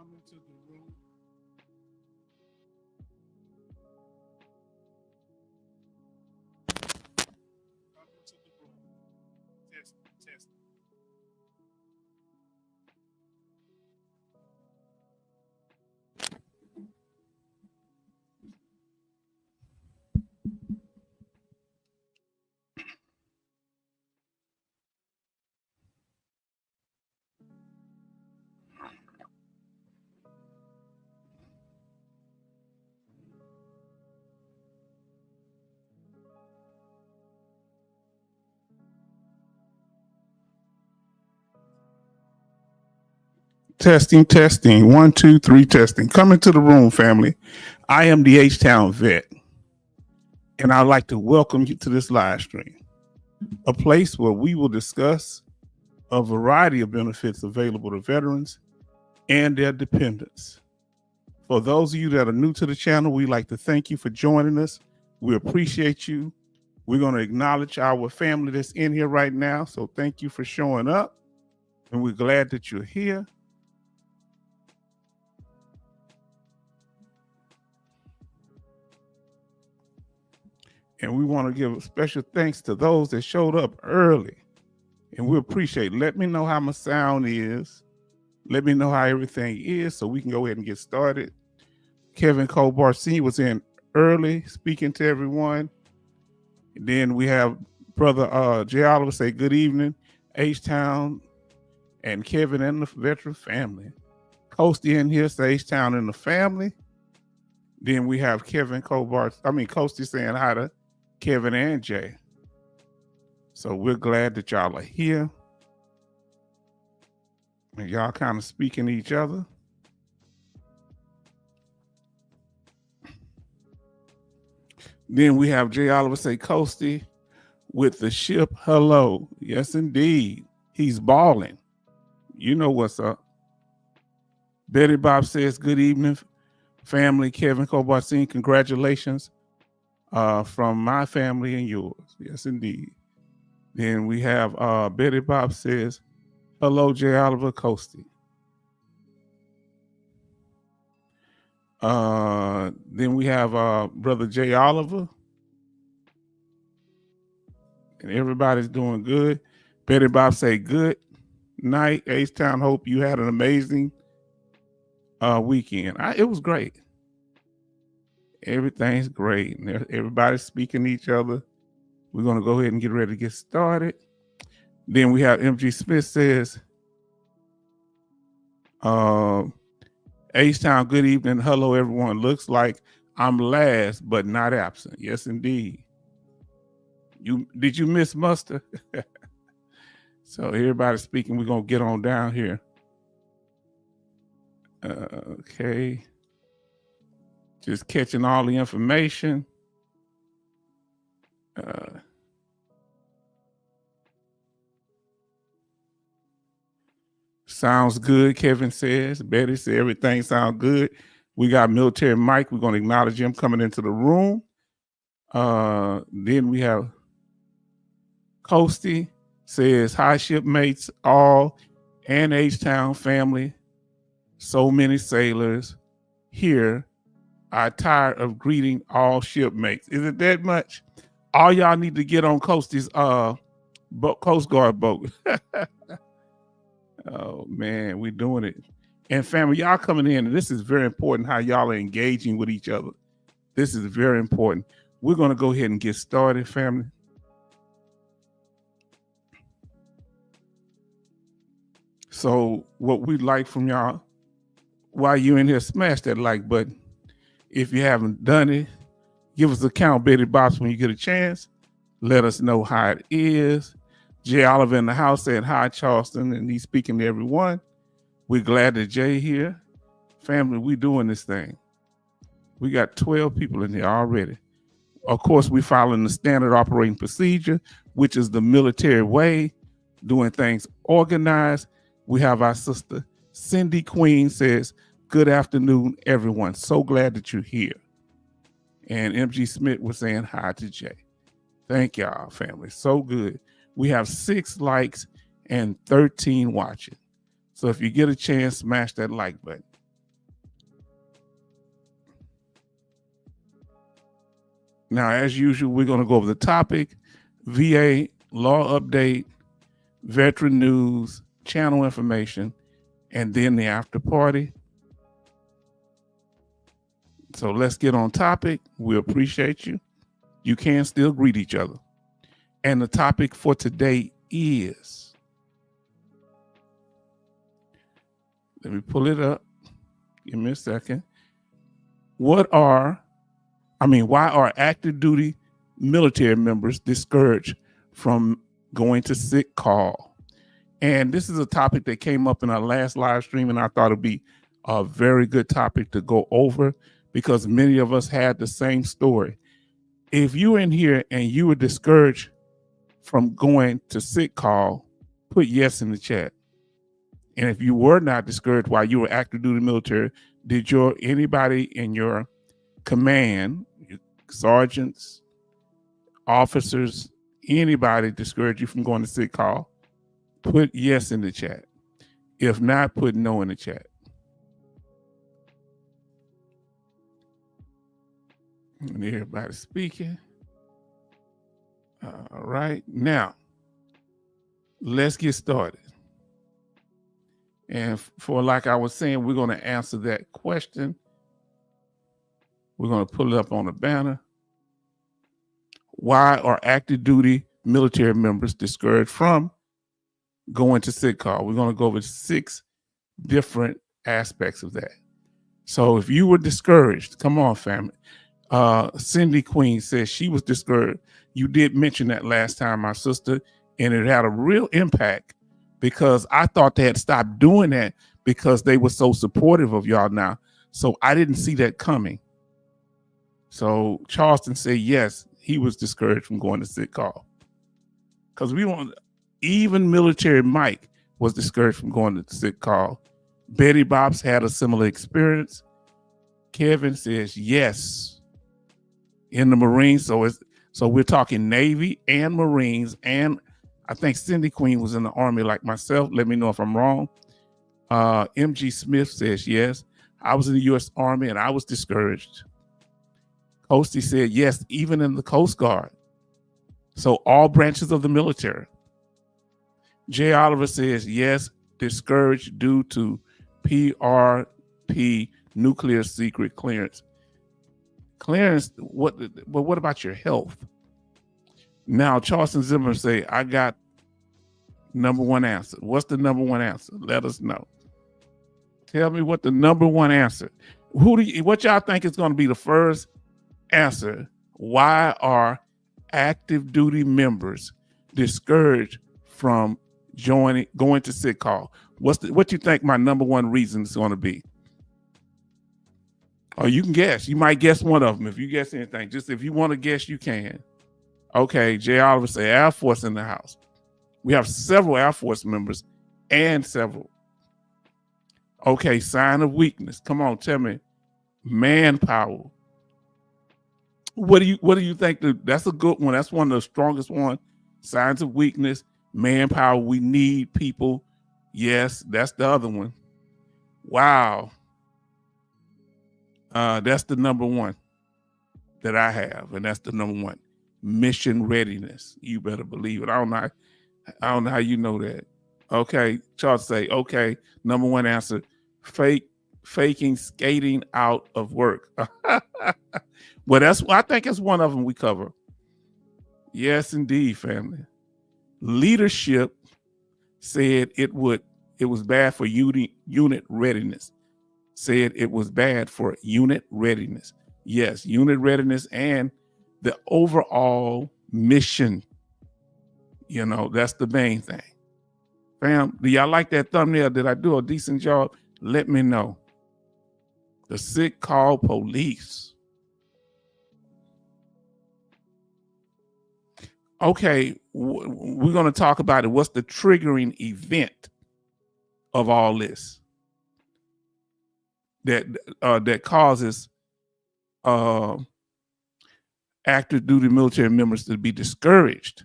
come into the room. Come into the room. Test, test. Testing, testing. One, two, three, testing. Come into the room, family. I am the H-Town vet, and I'd like to welcome you to this live stream, a place where we will discuss a variety of benefits available to veterans and their dependents. For those of you that are new to the channel, we'd like to thank you for joining us. We appreciate you. We're going to acknowledge our family that's in here right now. So thank you for showing up, and we're glad that you're here. And we want to give special thanks to those that showed up early. And we appreciate it. Let me know how my sound is. Let me know how everything is so we can go ahead and get started. Kevin Colbart Sr. was in early speaking to everyone. And then we have Brother Jay Oliver say good evening, H-Town and Kevin and the veteran family. Coasty in here say H-Town and the family. Then we have Coasty saying hi to Kevin and Jay. So we're glad that y'all are here. And y'all kind of speaking to each other. Then we have Jay Oliver say Coasty with the ship hello. Yes, indeed. He's balling. You know what's up. Betty Bob says good evening, family. Kevin Cobarcine, congratulations from my family and yours. Yes, indeed. Then we have Betty Bob says, hello, Jay Oliver Coasty. Then we have Brother Jay Oliver. And everybody's doing good. Betty Bob say good night, H-Town. Hope you had an amazing weekend. It was great. Everything's great. Everybody's speaking to each other. We're going to go ahead and get ready to get started. Then we have MG Smith says, H-Town, good evening. Hello, everyone. Looks like I'm last, but not absent. Yes, indeed. Did you miss muster? So everybody's speaking. We're going to get on down here. Okay. Just catching all the information. Sounds good, Kevin says. Betty said everything sounds good. We got Military Mike. We're going to acknowledge him coming into the room. Then we have Coasty says, hi, shipmates, all, and H-Town family. So many sailors here are tired of greeting all shipmates. Is it that much? All y'all need to get on Coasty's Coast Guard boat. Oh, man, we're doing it. And family, y'all coming in, and this is very important how y'all are engaging with each other. This is very important. We're going to go ahead and get started, family. So what we'd like from y'all, while you're in here, smash that like button. If you haven't done it, give us a count, Betty Bops, when you get a chance. Let us know how it is. Jay Oliver in the house said hi, Charleston, and he's speaking to everyone. We're glad that Jay here. Family, we doing this thing. We got 12 people in here already. Of course, we following the standard operating procedure, which is the military way, doing things organized. We have our sister, Cindy Queen says, good afternoon, everyone. So glad that you're here. And MG Smith was saying hi to Jay. Thank y'all, family. So good. We have 6 likes and 13 watching. So if you get a chance, smash that like button. Now, as usual, we're going to go over the topic, VA law update, veteran news, channel information, and then the after party. So let's get on topic. We appreciate you. You can still greet each other. And the topic for today is, let me pull it up. Give me a second. Why are active duty military members discouraged from going to sick call? And this is a topic that came up in our last live stream, and I thought it'd be a very good topic to go over because many of us had the same story. If you're in here and you were discouraged from going to sick call, put yes in the chat. And if you were not discouraged while you were active duty military, did anybody in your command, your sergeants, officers, anybody discourage you from going to sick call? Put yes in the chat. If not, put no in the chat. And everybody speaking. All right, now let's get started. And for like I was saying, we're going to answer that question. We're going to pull it up on the banner. Why are active duty military members discouraged from going to sick call? We're going to go over 6 different aspects of that. So if you were discouraged, come on, family. Cindy Queen says she was discouraged. You did mention that last time, my sister, and it had a real impact because I thought they had stopped doing that because they were so supportive of y'all now. So I didn't see that coming. So Charleston said, yes, he was discouraged from going to sick call. Because even military Mike was discouraged from going to sick call. Betty Bob's had a similar experience. Kevin says, yes, in the Marines. So we're talking Navy and Marines, and I think Cindy Queen was in the Army like myself. Let me know if I'm wrong. MG Smith says, yes, I was in the U.S. Army and I was discouraged. Coasty said, yes, even in the Coast Guard. So all branches of the military. Jay Oliver says, yes, discouraged due to PRP, nuclear secret clearance. Clearance, but what about your health? Now, Charleston Zimmer say, I got number one answer. What's the number one answer? Let us know. Tell me what the number one answer. What y'all think is going to be the first answer? Why are active duty members discouraged from going to sick call? What you think my number one reason is going to be? Oh, you can guess. You might guess one of them. If you guess anything, just if you want to guess, you can. Okay, Jay Oliver say Air Force in the house. We have several Air Force members and several. Okay, sign of weakness. Come on, tell me. Manpower. What do you think? That's a good one. That's one of the strongest ones. Signs of weakness, manpower. We need people. Yes, that's the other one. Wow. That's the number one that I have, and that's the number one. Mission readiness. You better believe it. I don't know how you know that. Okay, Charles say, okay, number one answer, faking skating out of work. Well, I think that's one of them we cover. Yes, indeed, family. Leadership said it was bad for unit readiness. Said it was bad for unit readiness. Yes, unit readiness and the overall mission. You know, that's the main thing. Fam, do y'all like that thumbnail? Did I do a decent job? Let me know. The sick call police. Okay, we're going to talk about it. What's the triggering event of all this that causes active duty military members to be discouraged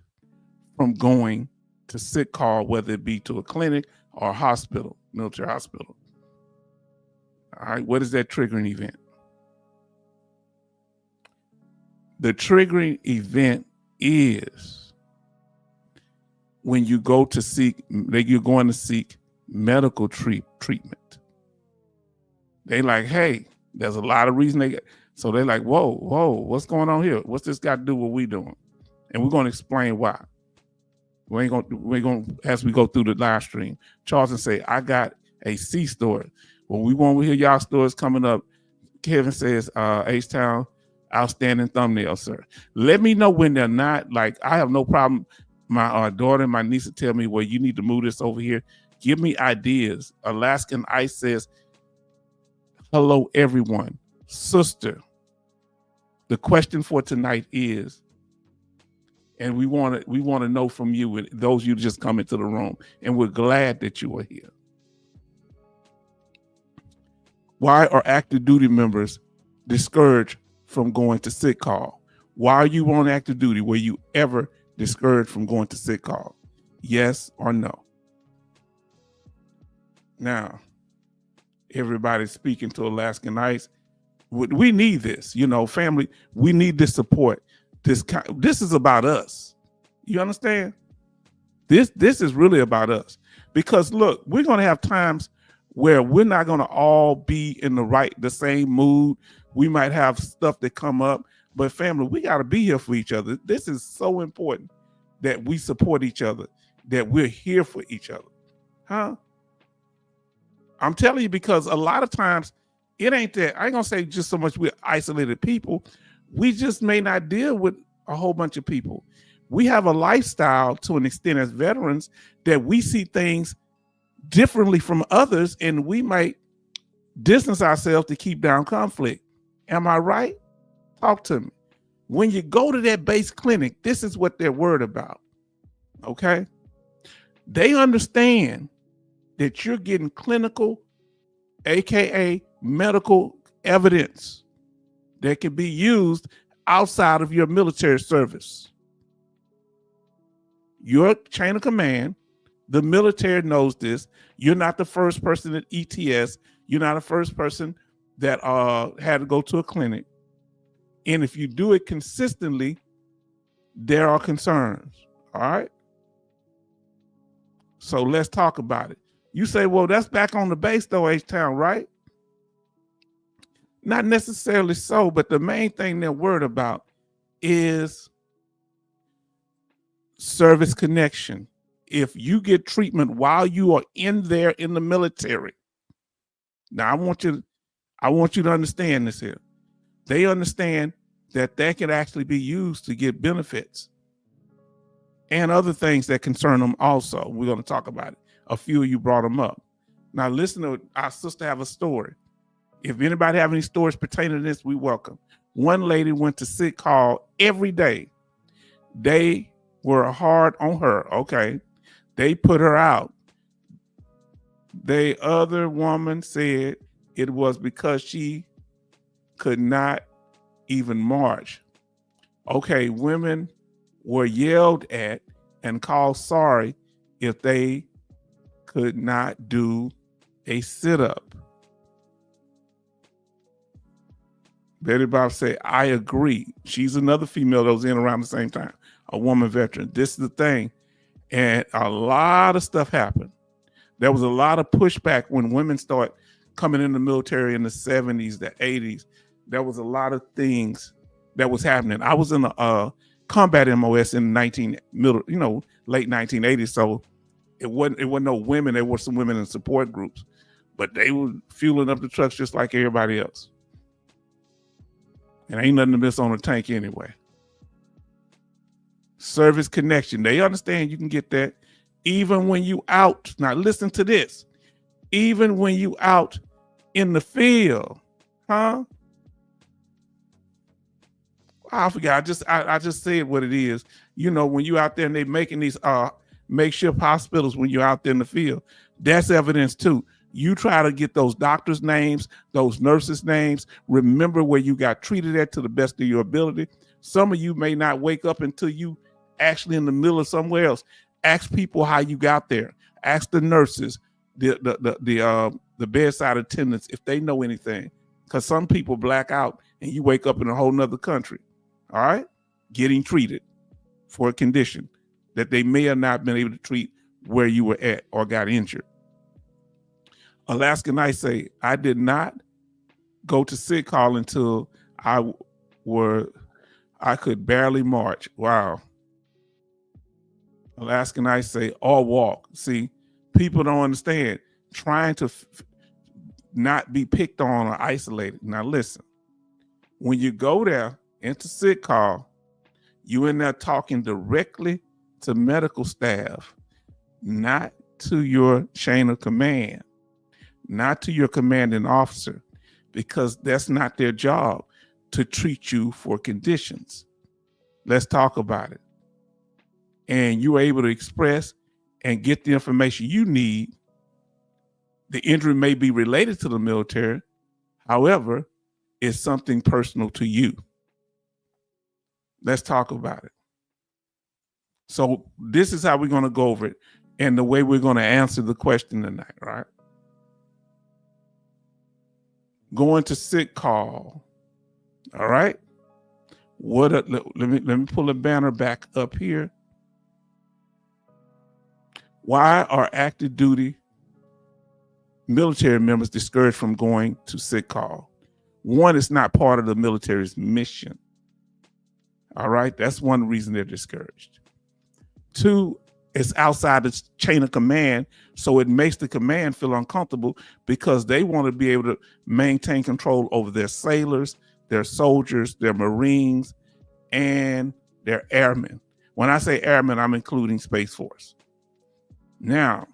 from going to sick call, whether it be to a clinic or a hospital, military hospital? All right, what is that triggering event? The triggering event is when you go to seek, you're going to seek medical treatment. They like, hey, there's a lot of reason so they're like, whoa, what's going on here? What's this got to do with what we doing? And we're going to explain why. We're going as we go through the live stream, Charles and say, I got a C story. Well, we want to hear y'all stories coming up. Kevin says, H-Town, outstanding thumbnail, sir. Let me know when they're not. Like, I have no problem. My daughter and my niece will tell me, well, you need to move this over here. Give me ideas. Alaskan Ice says, hello, everyone. Sister, the question for tonight is, and we want to know from you, and those you just come into the room, and we're glad that you are here. Why are active duty members discouraged from going to sick call? Why are you on active duty? Were you ever discouraged from going to sick call? Yes or no? Now, everybody's speaking to Alaskan Ice. We need this, family. We need this support. This is about us. You understand? This is really about us. Because look, we're going to have times where we're not going to all be in the same mood. We might have stuff that come up, but family, we got to be here for each other. This is so important that we support each other, that we're here for each other. Huh? I'm telling you, because a lot of times it ain't that. I ain't going to say just so much we're isolated people. We just may not deal with a whole bunch of people. We have a lifestyle to an extent as veterans that we see things differently from others, and we might distance ourselves to keep down conflict. Am I right? Talk to me. When you go to that base clinic, this is what they're worried about. Okay? They understand that you're getting clinical, aka medical evidence that can be used outside of your military service. Your chain of command, the military knows this. You're not the first person at ETS. You're not the first person that had to go to a clinic. And if you do it consistently, there are concerns. All right? So let's talk about it. You say, well, that's back on the base though, H-Town, right? Not necessarily so, but the main thing they're worried about is service connection. If you get treatment while you are in there in the military, now I want you to understand this here. They understand that can actually be used to get benefits and other things that concern them also. We're going to talk about it. A few of you brought them up. Now listen to our sister have a story. If anybody have any stories pertaining to this, we welcome. One lady went to sick call every day. They were hard on her. Okay. They put her out. The other woman said it was because she could not even march. Okay. Women were yelled at and called sorry if they could not do a sit-up. Betty Bob said, I agree. She's another female that was in around the same time, a woman veteran. This is the thing. And a lot of stuff happened. There was a lot of pushback when women start coming in the military in the 70s, the 80s. There was a lot of things that was happening. I was in a combat MOS in late 1980s. So it wasn't no women. There were some women in support groups, but they were fueling up the trucks just like everybody else. And ain't nothing to miss on a tank anyway. Service connection. They understand you can get that even when you out. Now listen to this. Even when you out in the field, huh? I forgot. I just said what it is. When you out there and they making these makeshift hospitals when you're out there in the field, that's evidence too. You try to get those doctors' names, those nurses' names. Remember where you got treated at to the best of your ability. Some of you may not wake up until you actually in the middle of somewhere else. Ask people how you got there. Ask the nurses, the bedside attendants if they know anything. Because some people black out and you wake up in a whole nother country. all right, getting treated for a condition that they may have not been able to treat where you were at or got injured. Alaska Knight say, I did not go to sick call until I could barely march. Wow. Alaska Knight say, or walk. See, people don't understand. Trying to not be picked on or isolated. Now listen, when you go there into sick call, you in there talking directly to medical staff, not to your chain of command, not to your commanding officer, because that's not their job to treat you for conditions. Let's talk about it. And you're able to express and get the information you need. The injury may be related to the military. However, it's something personal to you. Let's talk about it. So this is how we're going to go over it and the way we're going to answer the question tonight, right? Going to sick call. All right. Let me pull a banner back up here. Why are active duty military members discouraged from going to sick call? One, it's not part of the military's mission. All right. That's one reason they're discouraged. Two, it's outside the chain of command. So it makes the command feel uncomfortable because they want to be able to maintain control over their sailors, their soldiers, their Marines, and their airmen. When I say airmen, I'm including Space Force. Now,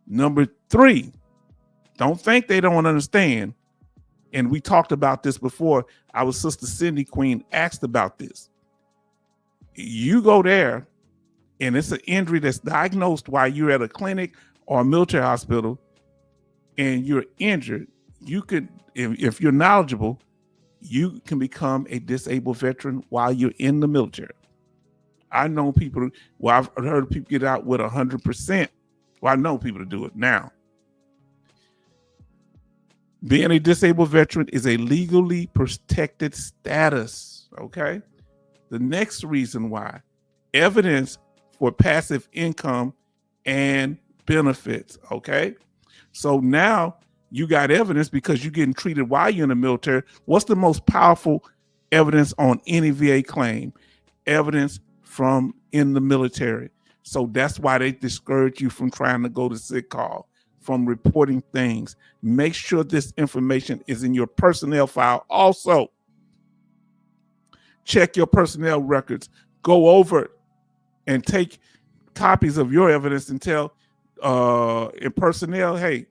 number three, don't think they don't understand. And we talked about this before. Our sister Cindy Queen asked about this. You go there and it's an injury that's diagnosed while you're at a clinic or a military hospital and you're injured, you could, if you're knowledgeable, you can become a disabled veteran while you're in the military. I know people, well, I've heard people get out with 100%. Well, I know people to do it now. Being a disabled veteran is a legally protected status, okay? The next reason why, evidence for passive income and benefits, okay? So now you got evidence because you're getting treated while you're in the military. What's the most powerful evidence on any VA claim? Evidence from in the military. So that's why they discourage you from trying to go to sick call, from reporting things. Make sure this information is in your personnel file. Also, check your personnel records. Go over it and take copies of your evidence and tell in personnel, hey,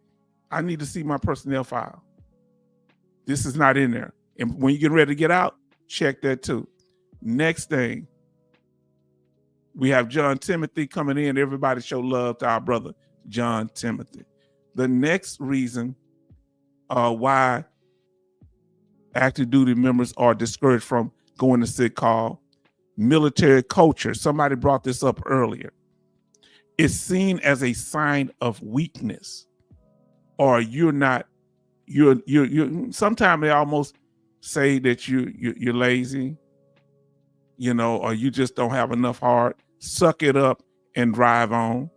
I need to see my personnel file. This is not in there. And when you get ready to get out, check that too. Next thing, we have John Timothy coming in. Everybody show love to our brother, John Timothy. The next reason why active duty members are discouraged from going to sick call, military culture. Somebody brought this up earlier. It's seen as a sign of weakness, or you're sometimes they almost say that you're lazy, you know, or you just don't have enough heart. Suck it up and drive on.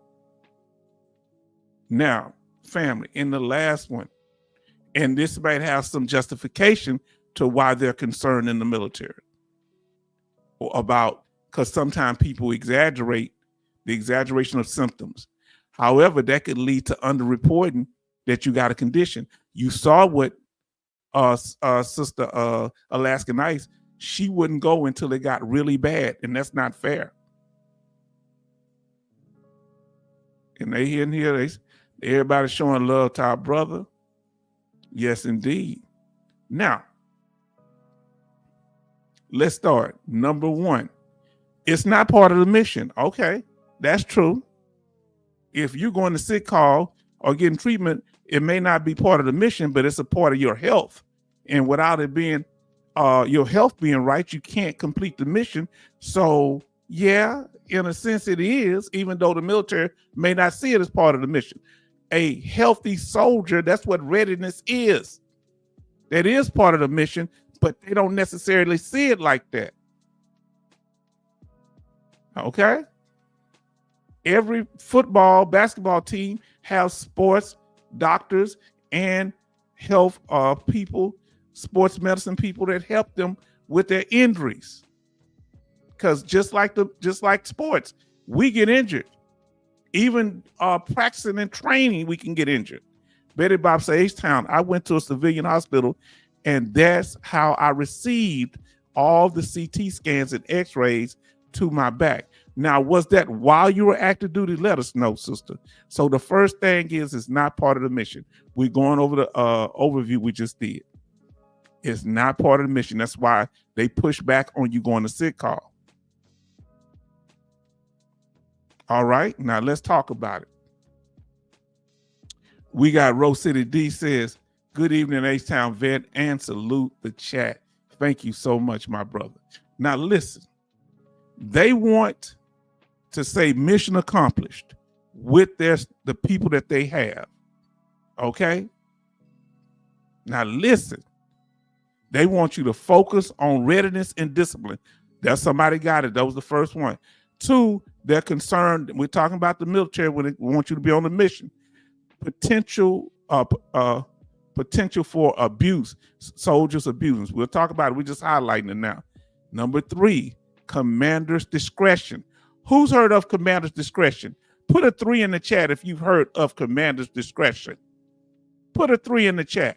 Now, family, in the last one, and this might have some justification to why they're concerned in the military about, because sometimes people exaggerate the exaggeration of symptoms. However, that could lead to underreporting that you got a condition. You saw what Sister Alaska Knight, she wouldn't go until it got really bad, and that's not fair. And they in here, everybody showing love to our brother. Yes, indeed. Now, let's start. Number one, it's not part of the mission. Okay, that's true. If you're going to sick call or getting treatment, it may not be part of the mission, but it's a part of your health. And without it being your health being right, you can't complete the mission. So yeah, in a sense it is, even though the military may not see it as part of the mission. A healthy soldier, that's what readiness is. That is part of the mission, but they don't necessarily see it like that. Okay? Every football, basketball team has sports doctors and health people, sports medicine people that help them with their injuries. Because just like sports, we get injured. Even practicing and training, we can get injured. Betty Bob says, H-Town, I went to a civilian hospital, and that's how I received all the CT scans and x-rays to my back. Now, was that while you were active duty? Let us know, sister. So the first thing is, it's not part of the mission. We're going over the overview we just did. It's not part of the mission. That's why they push back on you going to sick call. All right, now let's talk about it. We got Rose City D says, good evening, H-Town vet, and salute the chat. Thank you so much, my brother. Now listen, they want to say mission accomplished with the people that they have. Okay? Now listen, they want you to focus on readiness and discipline. That's somebody got it. That was the first one. 2, they're concerned. We're talking about the military when they want you to be on the mission. Potential for abuse, soldiers abuse. We'll talk about it. We're just highlighting it now. Number 3, commander's discretion. Who's heard of commander's discretion? Put a 3 in the chat if you've heard of commander's discretion. Put a 3 in the chat.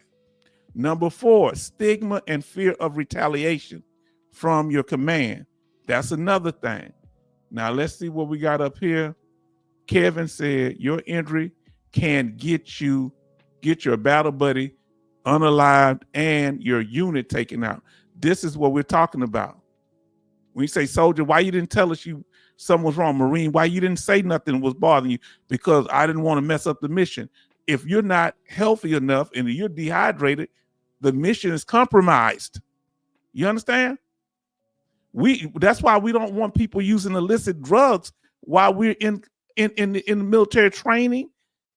Number 4, stigma and fear of retaliation from your command. That's another thing. Now let's see what we got up here. Kevin said your injury can get your battle buddy unalived and your unit taken out. This is what we're talking about. When you say, soldier, why you didn't tell us something was wrong? Marine, why you didn't say nothing was bothering you? Because I didn't want to mess up the mission. If you're not healthy enough and you're dehydrated, the mission is compromised. You understand? That's why we don't want people using illicit drugs while we're in the military training,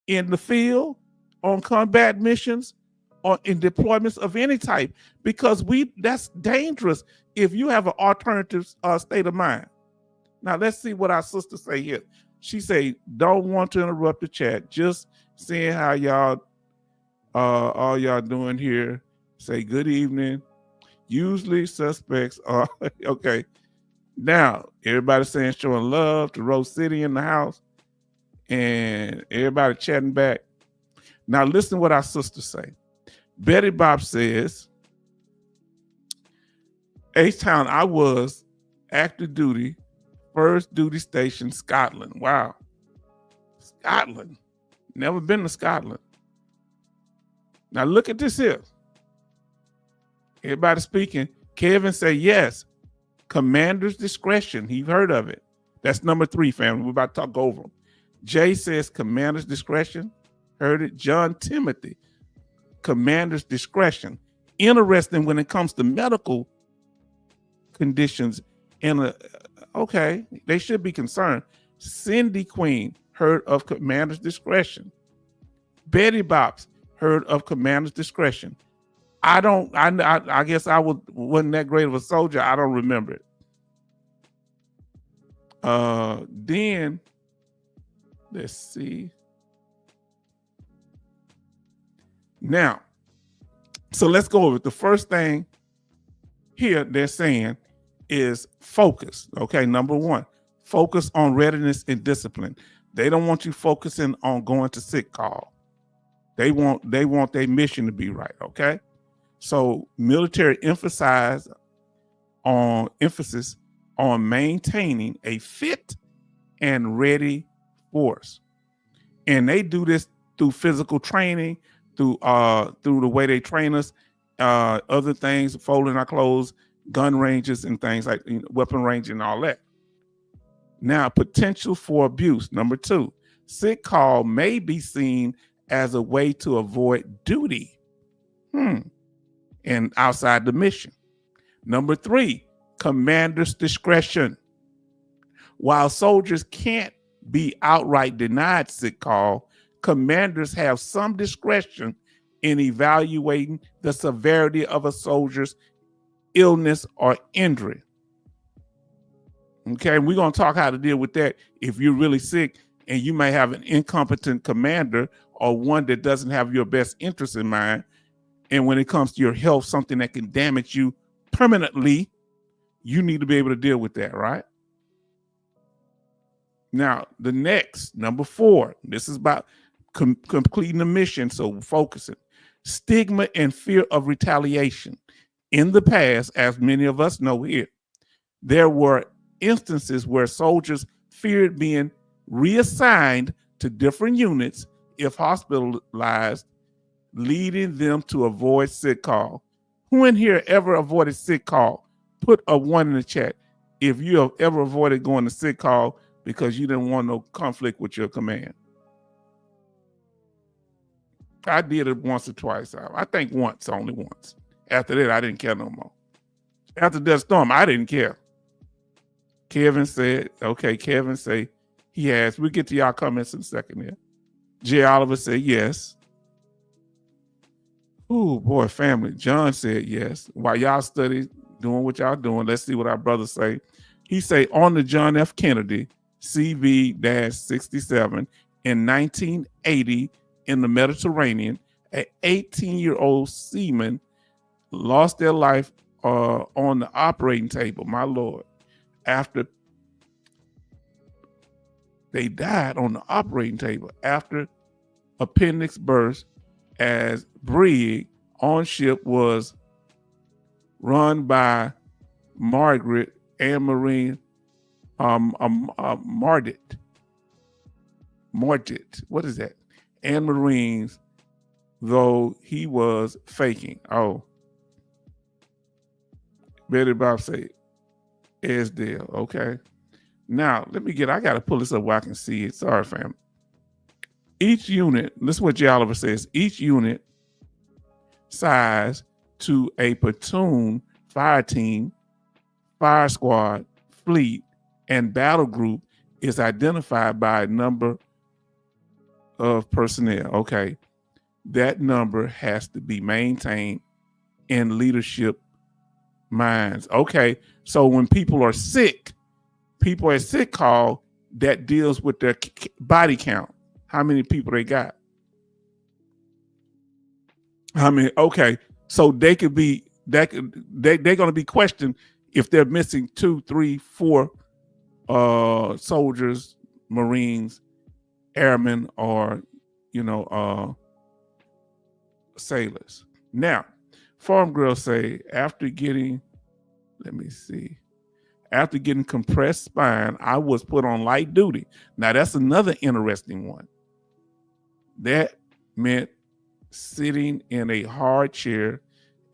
in the field, on combat missions, or in deployments of any type, because that's dangerous if you have an alternative state of mind. Now let's see what our sister say here. She say, don't want to interrupt the chat, just seeing how y'all all y'all doing here. Say good evening. Usually suspects are okay. Now everybody saying showing love to Rose City in the house, and everybody chatting back. Now listen to what our sister say. Betty Bob says, H-Town, I was active duty, first duty station, Scotland. Wow. Scotland. Never been to Scotland. Now look at this here. Everybody speaking. Kevin say yes. Commander's discretion. You've heard of it. That's number 3, family. We're about to talk over them. Jay says commander's discretion. Heard it. John Timothy. Commander's discretion. Interesting when it comes to medical conditions. Okay, they should be concerned. Cindy Queen heard of commander's discretion. Betty Bops heard of commander's discretion. I guess I wasn't that great of a soldier. I don't remember it. Then let's see. Now, so let's go over it. The first thing here they're saying is focus. Okay, number 1, focus on readiness and discipline. They don't want you focusing on going to sick call. They want their mission to be right. Okay. So military emphasis on maintaining a fit and ready force. And they do this through physical training, through the way they train us, other things, folding our clothes, gun ranges and things like weapon range and all that. Now, potential for abuse. Number 2, sick call may be seen as a way to avoid duty. And outside the mission. Number 3, commander's discretion. While soldiers can't be outright denied sick call, commanders have some discretion in evaluating the severity of a soldier's illness or injury. Okay, we're going to talk how to deal with that if you're really sick and you may have an incompetent commander or one that doesn't have your best interest in mind. And when it comes to your health, something that can damage you permanently, you need to be able to deal with that, right? Now, the next, number 4, this is about completing the mission, so focusing. Stigma and fear of retaliation. In the past, as many of us know here, there were instances where soldiers feared being reassigned to different units if hospitalized, leading them to avoid sick call. Who in here ever avoided sick call? Put a 1 in the chat if you have ever avoided going to sick call because you didn't want no conflict with your command. I did it once or twice. I think once, only once. After that, I didn't care no more. After Desert Storm, I didn't care. Kevin said, okay, Kevin say he has. We'll get to y'all comments in a second here. J. Oliver said yes. Oh boy, family. John said yes. While y'all study, doing what y'all doing, let's see what our brothers say. He say on the John F. Kennedy CV-67 in 1980 in the Mediterranean, an 18-year-old seaman lost their life on the operating table, my Lord. After they died on the operating table after appendix burst as brig on ship was run by Margaret Anne Marine Mardit. What is that? Anne Marine's, though he was faking. Oh. Betty Bob say Esdale. Okay. Now, I got to pull this up where I can see it. Sorry, fam. Each unit, this is what J. Oliver says, each unit size to a platoon, fire team, fire squad, fleet, and battle group is identified by a number of personnel. Okay. That number has to be maintained in leadership minds. Okay. So when people are sick call, that deals with their body count. How many people they got? How many? Okay. So they could be, they're going to be questioned if they're missing 2, 3, 4 soldiers, Marines, airmen, or, sailors. Now, Farm Girl say, after getting compressed spine, I was put on light duty. Now, that's another interesting one. That meant sitting in a hard chair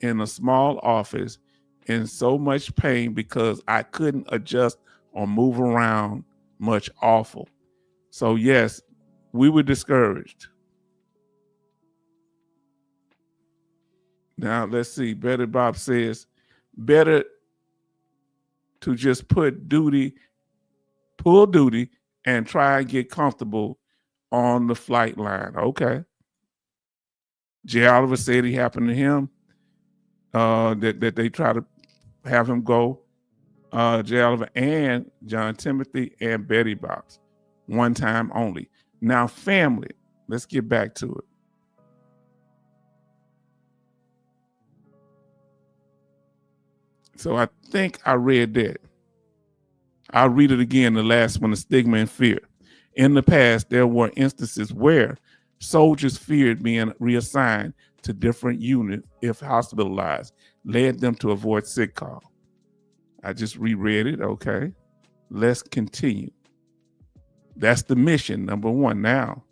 in a small office in so much pain because I couldn't adjust or move around much. Awful. So, yes, we were discouraged. Now, let's see. Betty Bob says, better to just pull duty, and try and get comfortable on the flight line. Okay. J. Oliver said it happened to him, that they try to have him go. J. Oliver and John Timothy and Betty Box, one time only. Now, family, let's get back to it. So I think I read that. I'll read it again, the last one, the stigma and fear. In the past, there were instances where soldiers feared being reassigned to different units if hospitalized, led them to avoid sick call. I just reread it. Okay. Let's continue. That's the mission, number 1. Now,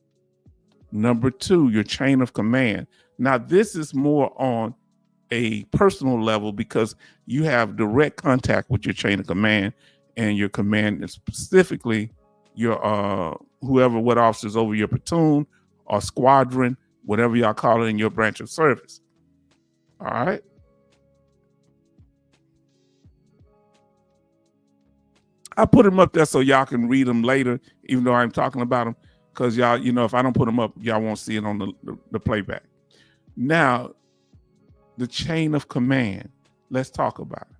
number 2, your chain of command. Now, this is more on a personal level because you have direct contact with your chain of command, and your command is specifically your what officers over your platoon or squadron, whatever y'all call it in your branch of service. All right. I put them up there so y'all can read them later, even though I'm talking about them, because y'all, if I don't put them up, y'all won't see it on the playback. Now, the chain of command. Let's talk about it.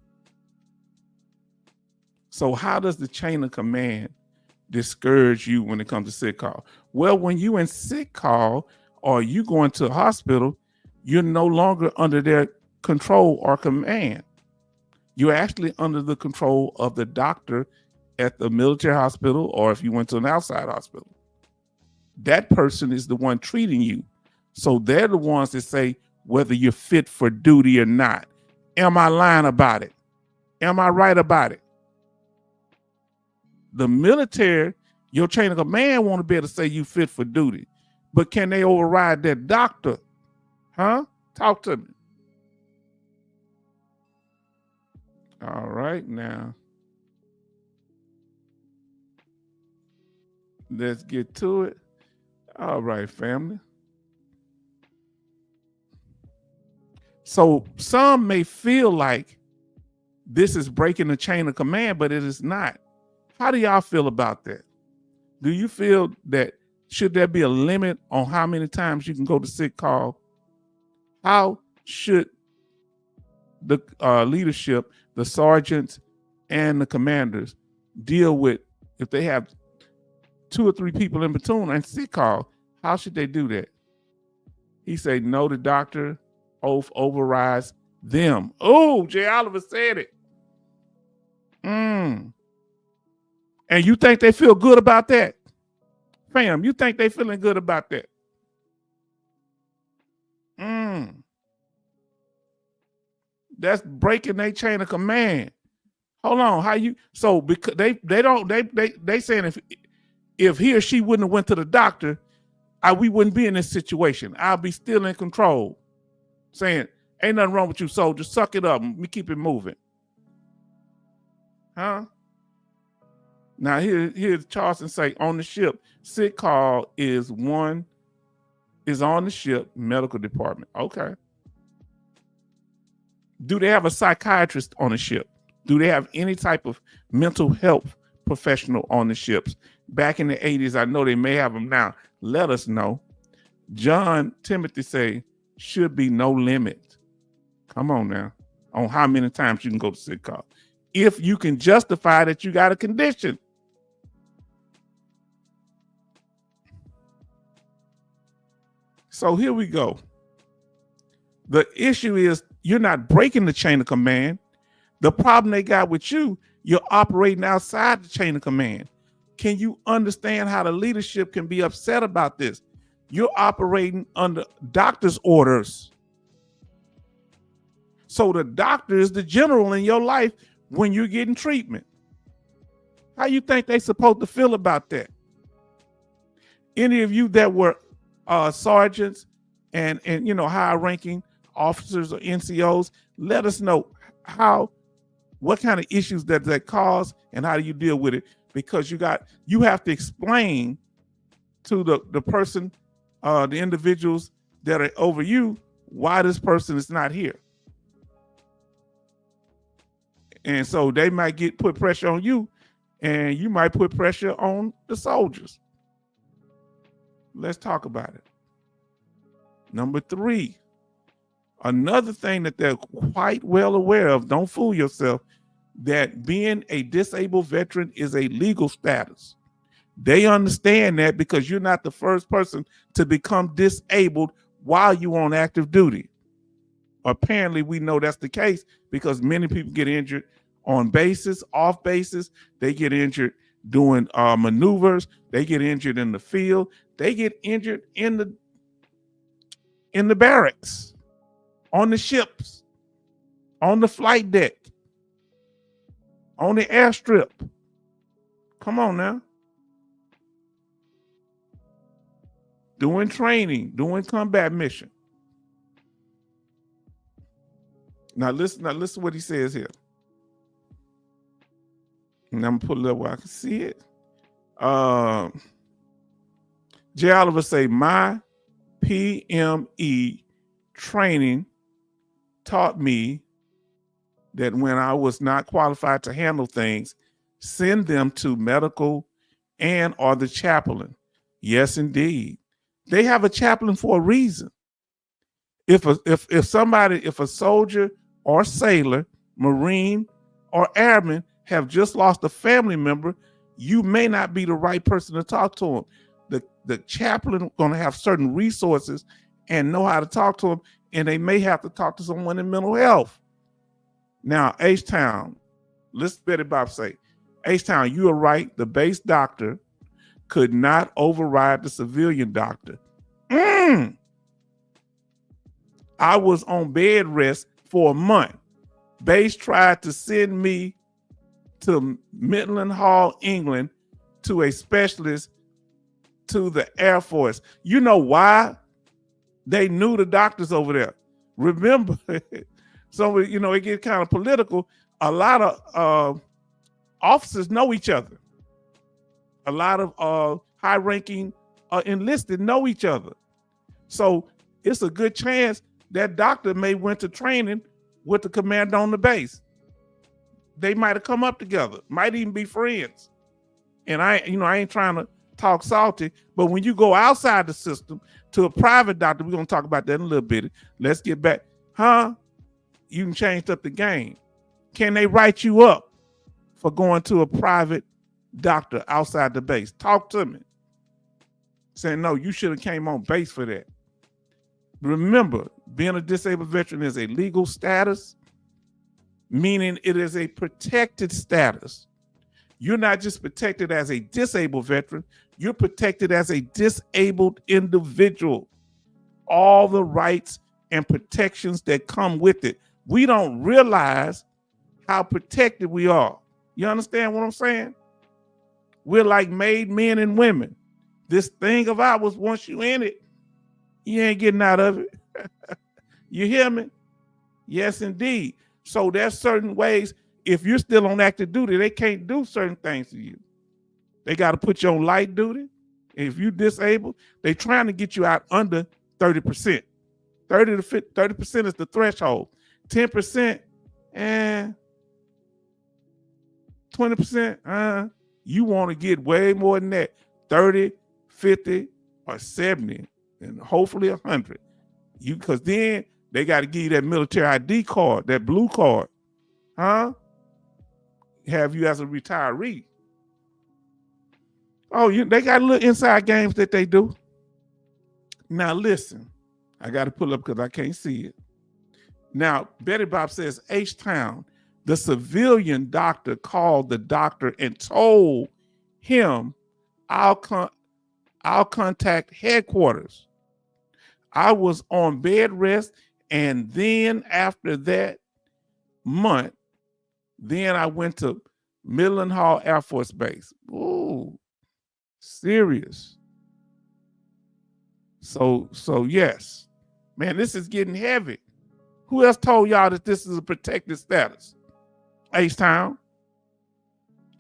So how does the chain of command discourage you when it comes to sick call? Well, when you in sick call or you going to a hospital, you're no longer under their control or command. You're actually under the control of the doctor at the military hospital, or if you went to an outside hospital. That person is the one treating you. So they're the ones that say whether you're fit for duty or not. Am I lying about it? Am I right about it? The military, your chain of command want to be able to say you fit for duty, but can they override that doctor? Huh? Talk to me. All right, now let's get to it. All right, family. So some may feel like this is breaking the chain of command, but it is not. How do y'all feel about that? Do you feel that should there be a limit on how many times you can go to sick call? How should the leadership, the sergeants and the commanders deal with if they have 2 or 3 people in platoon and sick call? How should they do that? He said, no, the doctor oath overrides them. Oh, Jay Oliver said it. And you think they feel good about that? Fam, you think they feeling good about that? That's breaking their chain of command. Hold on, how you? So because they saying if he or she wouldn't have went to the doctor, we wouldn't be in this situation. I'll be still in control. Saying ain't nothing wrong with you, soldier. Suck it up. We keep it moving. Huh? Now here's Charleston say on the ship, sick call is on the ship medical department. Okay. Do they have a psychiatrist on the ship? Do they have any type of mental health professional on the ships? Back in the 80s, I know they may have them now. Let us know. John Timothy say should be no limit. Come on now. On how many times you can go to sick call. If you can justify that you got a condition. So here we go. The issue is you're not breaking the chain of command. The problem they got with you, you're operating outside the chain of command. Can you understand how the leadership can be upset about this? You're operating under doctor's orders. So the doctor is the general in your life when you're getting treatment. How you think they supposed to feel about that? Any of you that were sergeants and high-ranking officers or NCOs, let us know what kind of issues that cause and how do you deal with it? Because you have to explain to the person, the individuals that are over you, why this person is not here. And so they might put pressure on you, and you might put pressure on the soldiers. Let's talk about it. Number 3, another thing that they're quite well aware of, don't fool yourself, that being a disabled veteran is a legal status. They understand that because you're not the first person to become disabled while you're on active duty. Apparently, we know that's the case because many people get injured on bases, off bases. They get injured doing maneuvers. They get injured in the field. They get injured in the barracks, on the ships, on the flight deck, on the airstrip. Come on now. Doing training, doing combat mission. Now listen what he says here. And I'm gonna pull it up where I can see it. Jay Oliver say, my PME training taught me that when I was not qualified to handle things, send them to medical and or the chaplain. Yes, indeed. They have a chaplain for a reason. If a soldier or sailor, Marine or airman have just lost a family member, you may not be the right person to talk to them. The chaplain going to have certain resources and know how to talk to them, and they may have to talk to someone in mental health. Now, H-Town, listen to Betty Bob say, H-Town, you are right. The base doctor could not override the civilian doctor. I was on bed rest for a month. Base tried to send me to Mildenhall, England, to a specialist to the Air Force. You know why? They knew the doctors over there. Remember, so it gets kind of political. A lot of officers know each other. A lot of high-ranking enlisted know each other. So it's a good chance that doctor may went to training with the commander on the base. They might have come up together, might even be friends. And I ain't trying to talk salty, but when you go outside the system to a private doctor, we're going to talk about that in a little bit. Let's get back. You can change up the game. Can they write you up for going to a private doctor outside the base? Talk to me. Saying, no, you should have came on base for that. Remember, being a disabled veteran is a legal status, meaning it is a protected status. You're not just protected as a disabled veteran, you're protected as a disabled individual. All the rights and protections that come with it. We don't realize how protected we are. You understand what I'm saying? We're like made men and women. This thing of ours, once you in it, you ain't getting out of it. You hear me? Yes, indeed. So there's certain ways, if you're still on active duty, they can't do certain things to you. They got to put you on light duty. If you're disabled, they're trying to get you out under 30%. 30% is the threshold. 10%, 20%, you want to get way more than that. 30, 50, or 70, and hopefully 100. Because then they got to give you that military ID card, that blue card. Have you as a retiree. Oh, they got little inside games that they do. Now listen, I got to pull up because I can't see it. Now, Betty Bob says, H-Town, the civilian doctor called the doctor and told him, I'll contact headquarters. I was on bed rest, and then after that month, then I went to Mildenhall Air Force Base. Ooh, serious. So yes, man, this is getting heavy. Who else told y'all that this is a protected status? H-Town,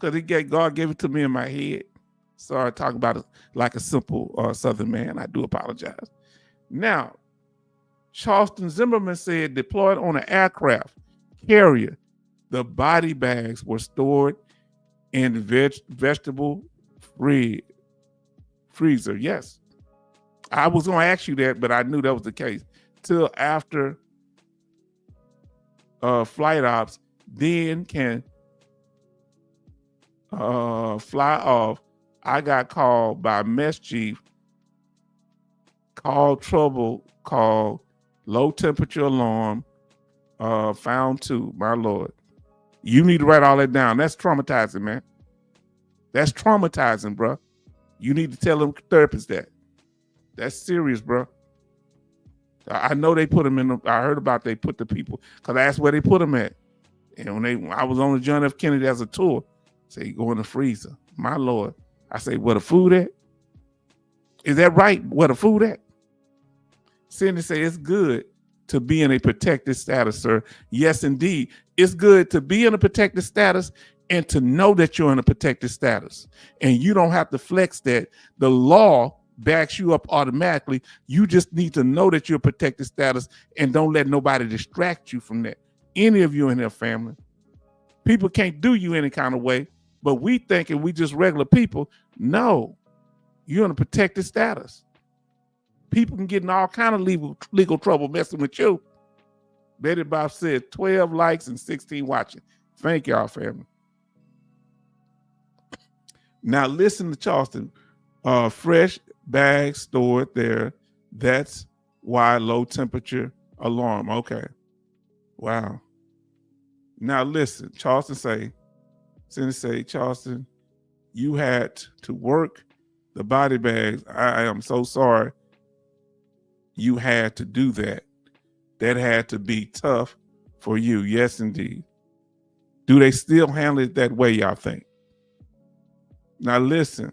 because God gave it to me in my head. Sorry, talk about it like a simple Southern man. I do apologize. Now, Charleston Zimmerman said, deployed on an aircraft carrier, the body bags were stored in vegetable freezer. Yes. I was going to ask you that, but I knew that was the case. Till after flight ops, then can fly off. I got called by mess chief, called trouble, called low temperature alarm, found 2, my Lord. You need to write all that down. That's traumatizing, man. That's traumatizing, bro. You need to tell them therapists that. That's serious, bro. I know they put them in. I heard about they put the people, because I asked where they put them at. And when I was on the John F. Kennedy as a tour, say, go in the freezer. My Lord. I say, where the food at? Is that right? Where the food at? Cindy say, it's good to be in a protected status, sir. Yes, indeed. It's good to be in a protected status and to know that you're in a protected status. And you don't have to flex that. The law backs you up automatically. You just need to know that you're a protected status and don't let nobody distract you from that. Any of you in their family. People can't do you any kind of way, but we thinking we just regular people. No, you're in a protected status. People can get in all kind of legal trouble messing with you. Betty Bob said 12 likes and 16 watching. Thank y'all, family. Now listen to Charleston. Fresh bags stored there. That's why low temperature alarm. Okay. Wow. Now listen, Charleston say, Charleston, you had to work the body bags. I am so sorry you had to do that. That had to be tough for you. Yes, indeed. Do they still handle it that way, y'all think? Now listen,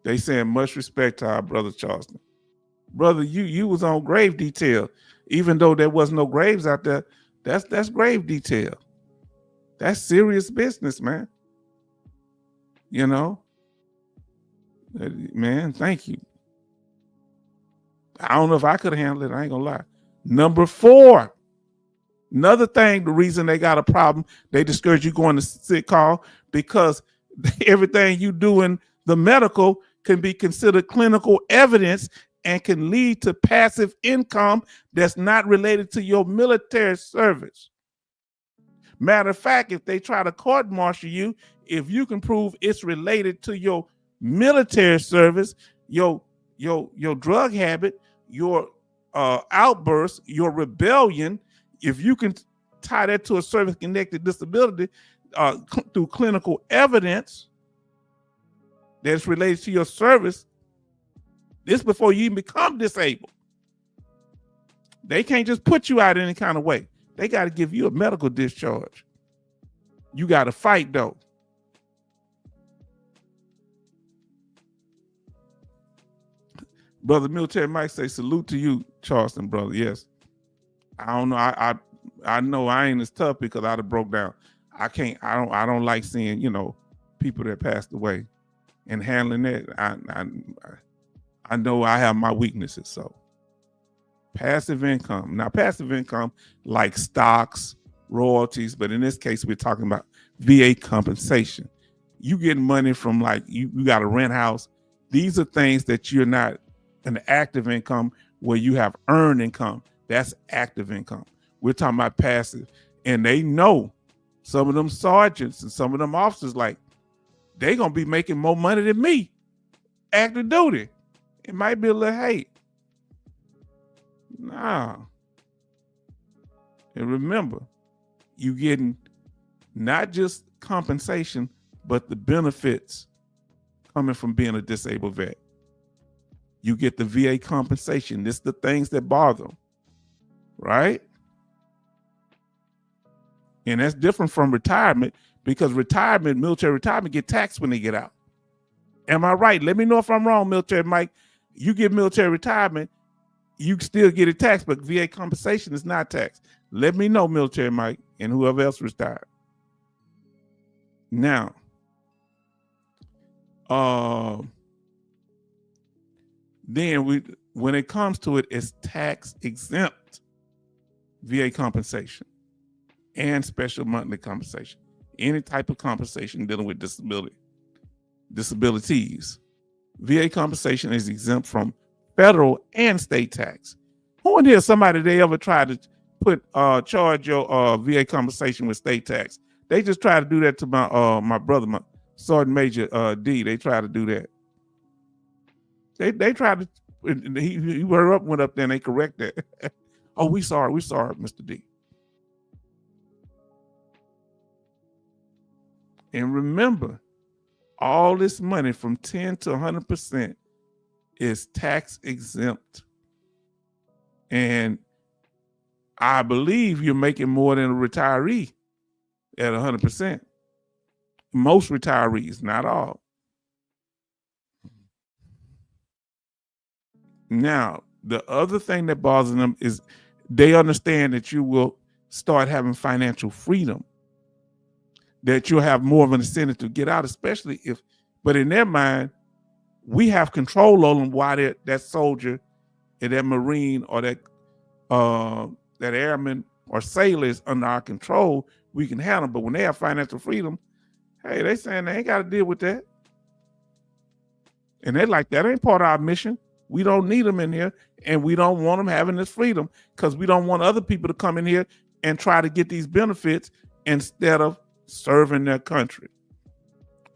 they saying much respect to our brother Charleston. Brother, you was on grave detail. Even though there was no graves out there, that's grave detail. That's serious business, man. You know? Man, thank you. I don't know if I could handle it. I ain't gonna lie. Number 4. Another thing, the reason they got a problem, they discourage you going to sick call because everything you do in the medical can be considered clinical evidence and can lead to passive income that's not related to your military service. Matter of fact, if they try to court martial you, if you can prove it's related to your military service, your drug habit, your outburst, your rebellion, if you can tie that to a service-connected disability through clinical evidence that's related to your service, this before you even become disabled. They can't just put you out any kind of way. They got to give you a medical discharge. You got to fight, though. Brother Military Mike say, salute to you, Charleston, brother. Yes. I don't know. I know I ain't as tough because I'd have broke down. I don't like seeing, people that passed away and handling that. I know I have my weaknesses. So passive income. Now, passive income like stocks, royalties, but in this case, we're talking about VA compensation. You get money from you got a rent house. These are things that you're not an active income where you have earned income. That's active income. We're talking about passive. And they know some of them sergeants and some of them officers, they going to be making more money than me. Active duty. It might be a little hate. Nah. And remember, you getting not just compensation, but the benefits coming from being a disabled vet. You get the VA compensation. This is the things that bother them, right? And that's different from retirement because military retirement get taxed when they get out. Am I right? Let me know if I'm wrong, Military Mike. You get military retirement, you still get it taxed, but VA compensation is not taxed. Let me know, Military Mike, and whoever else retired. Now, then when it comes to it's tax exempt VA compensation and special monthly compensation. Any type of compensation dealing with disabilities. VA compensation is exempt from federal and state tax. Who in here somebody they ever tried to charge your VA compensation with state tax? They just try to do that to my brother, my Sergeant Major D. They try to do that. They tried to. He went up there and they correct that. Oh, we sorry, Mr. D. And remember, all this money from 10 to 100% is tax exempt. And I believe you're making more than a retiree at 100%. Most retirees, not all. Now, the other thing that bothers them is they understand that you will start having financial freedom, that you'll have more of an incentive to get out, especially but in their mind, we have control over them while that soldier and that Marine or that airman or sailor is under our control, we can handle them. But when they have financial freedom, hey, they saying they ain't got to deal with that. And they're like, that ain't part of our mission. We don't need them in here, and we don't want them having this freedom because we don't want other people to come in here and try to get these benefits instead of serving their country.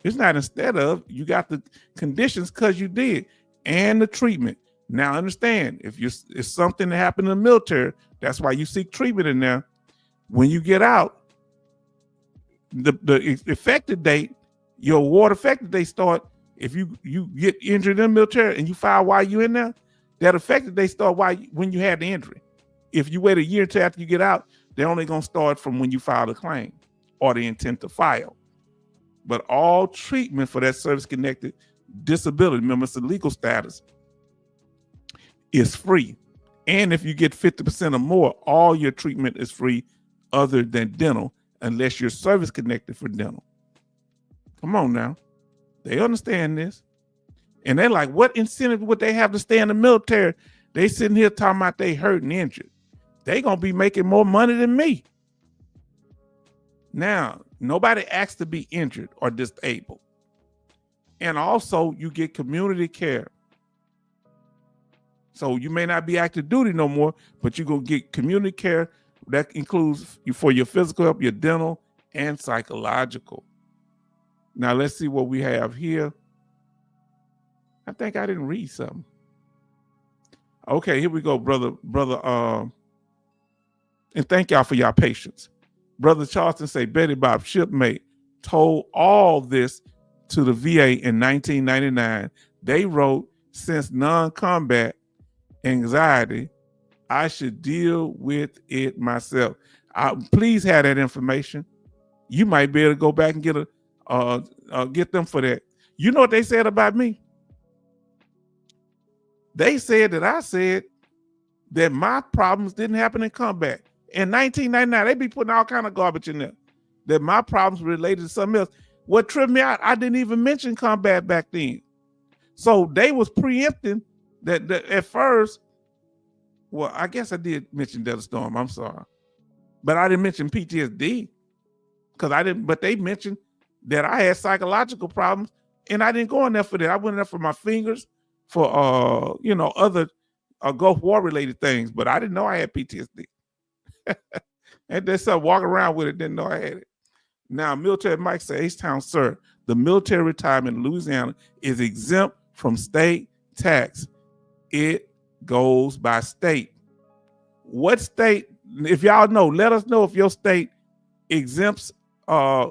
It's not instead of. You got the conditions because you did, and the treatment. Now understand, if something that happened in the military, that's why you seek treatment in there. When you get out, the effective date, your award effective date start. If you get injured in the military and you file while you're in there, that effective date start when you had the injury. If you wait a year until after you get out, they're only going to start from when you file a claim or the intent to file. But all treatment for that service-connected disability, remember it's a legal status, is free. And if you get 50% or more, all your treatment is free other than dental, unless you're service-connected for dental. Come on now. They understand this. And they're like, what incentive would they have to stay in the military? They sitting here talking about they hurt and injured. They gonna be making more money than me. Now, nobody asks to be injured or disabled. And also you get community care. So you may not be active duty no more, but you're gonna get community care that includes you for your physical help, your dental, and psychological. Now let's see what we have here. I think I didn't read something. Okay, here we go, brother. And thank y'all for y'all patience. Brother Charleston say Betty Bob shipmate told all this to the VA in 1999. They wrote, since non-combat anxiety, I should deal with it myself. Please have that information. You might be able to go back and get them for that. You know what they said about me? They said that I said that my problems didn't happen in combat. In 1999, they be putting all kind of garbage in there. That my problems were related to something else. What tripped me out, I didn't even mention combat back then. So they was preempting that at first. Well, I guess I did mention Desert Storm. I'm sorry. But I didn't mention PTSD. Because I didn't, but they mentioned that I had psychological problems, and I didn't go in there for that. I went in there for my fingers, for other Gulf War related things, but I didn't know I had PTSD. And then some walk around with it, didn't know I had it. Now, Military Mike says, H-Town, sir, the military retirement in Louisiana is exempt from state tax. It goes by state. What state, if y'all know, let us know if your state exempts